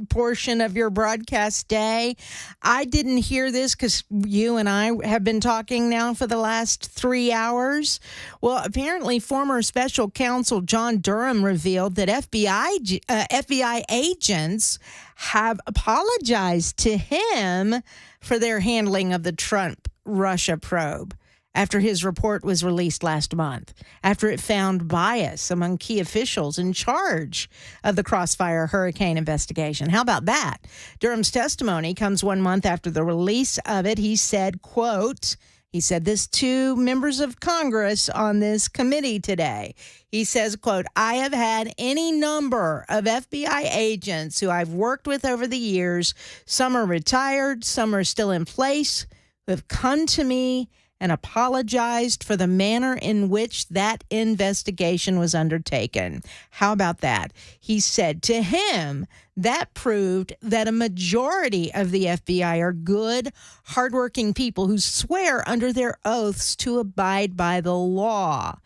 portion of your broadcast day. I didn't hear this because you and I have been talking now for the last 3 hours. Well, apparently former special counsel John Durham revealed that FBI agents have apologized to him for their handling of the Trump-Russia probe after his report was released last month, after it found bias among key officials in charge of the Crossfire Hurricane investigation. How about that? Durham's testimony comes 1 month after the release of it. He said, quote, he said this to members of Congress on this committee today. He says, quote, I have had any number of FBI agents who I've worked with over the years. Some are retired, some are still in place, who have come to me and apologized for the manner in which that investigation was undertaken. How about that? He said to him, that proved that a majority of the FBI are good, hardworking people who swear under their oaths to abide by the law.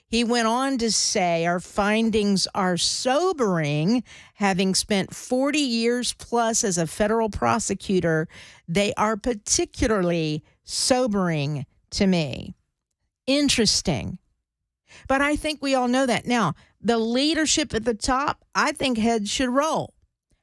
He went on to say, our findings are sobering. Having spent 40 years plus as a federal prosecutor, they are particularly sobering to me. Interesting. But I think we all know that. Now, the leadership at the top, I think heads should roll.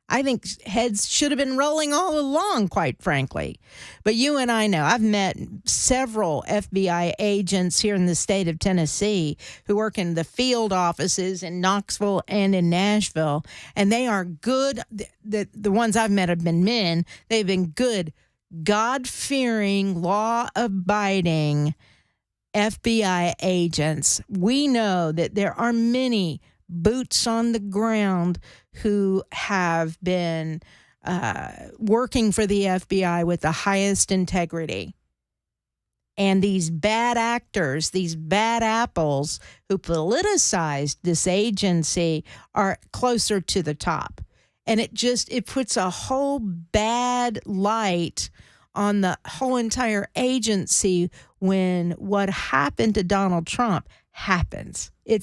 I think heads should have been rolling all along, quite frankly. But you and I know, I've met several FBI agents here in the state of Tennessee who work in the field offices in Knoxville and in Nashville, and they are good. The ones I've met have been men. They've been good, God-fearing, law-abiding FBI agents. We know that there are many boots on the ground who have been working for the FBI with the highest integrity. And these bad actors, these bad apples who politicized this agency are closer to the top. And it puts a whole bad light on the whole entire agency when what happened to Donald Trump happens. You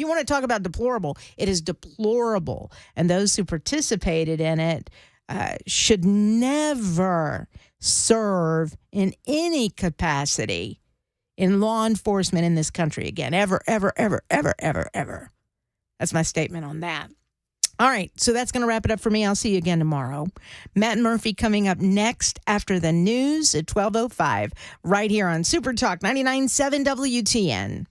want to talk about deplorable? It is deplorable. And those who participated in it should never serve in any capacity in law enforcement in this country again. Ever, ever, ever, ever, ever, ever. That's my statement on that. All right, so that's going to wrap it up for me. I'll see you again tomorrow. Matt Murphy coming up next after the news at 12:05 right here on Super Talk 99.7 WTN.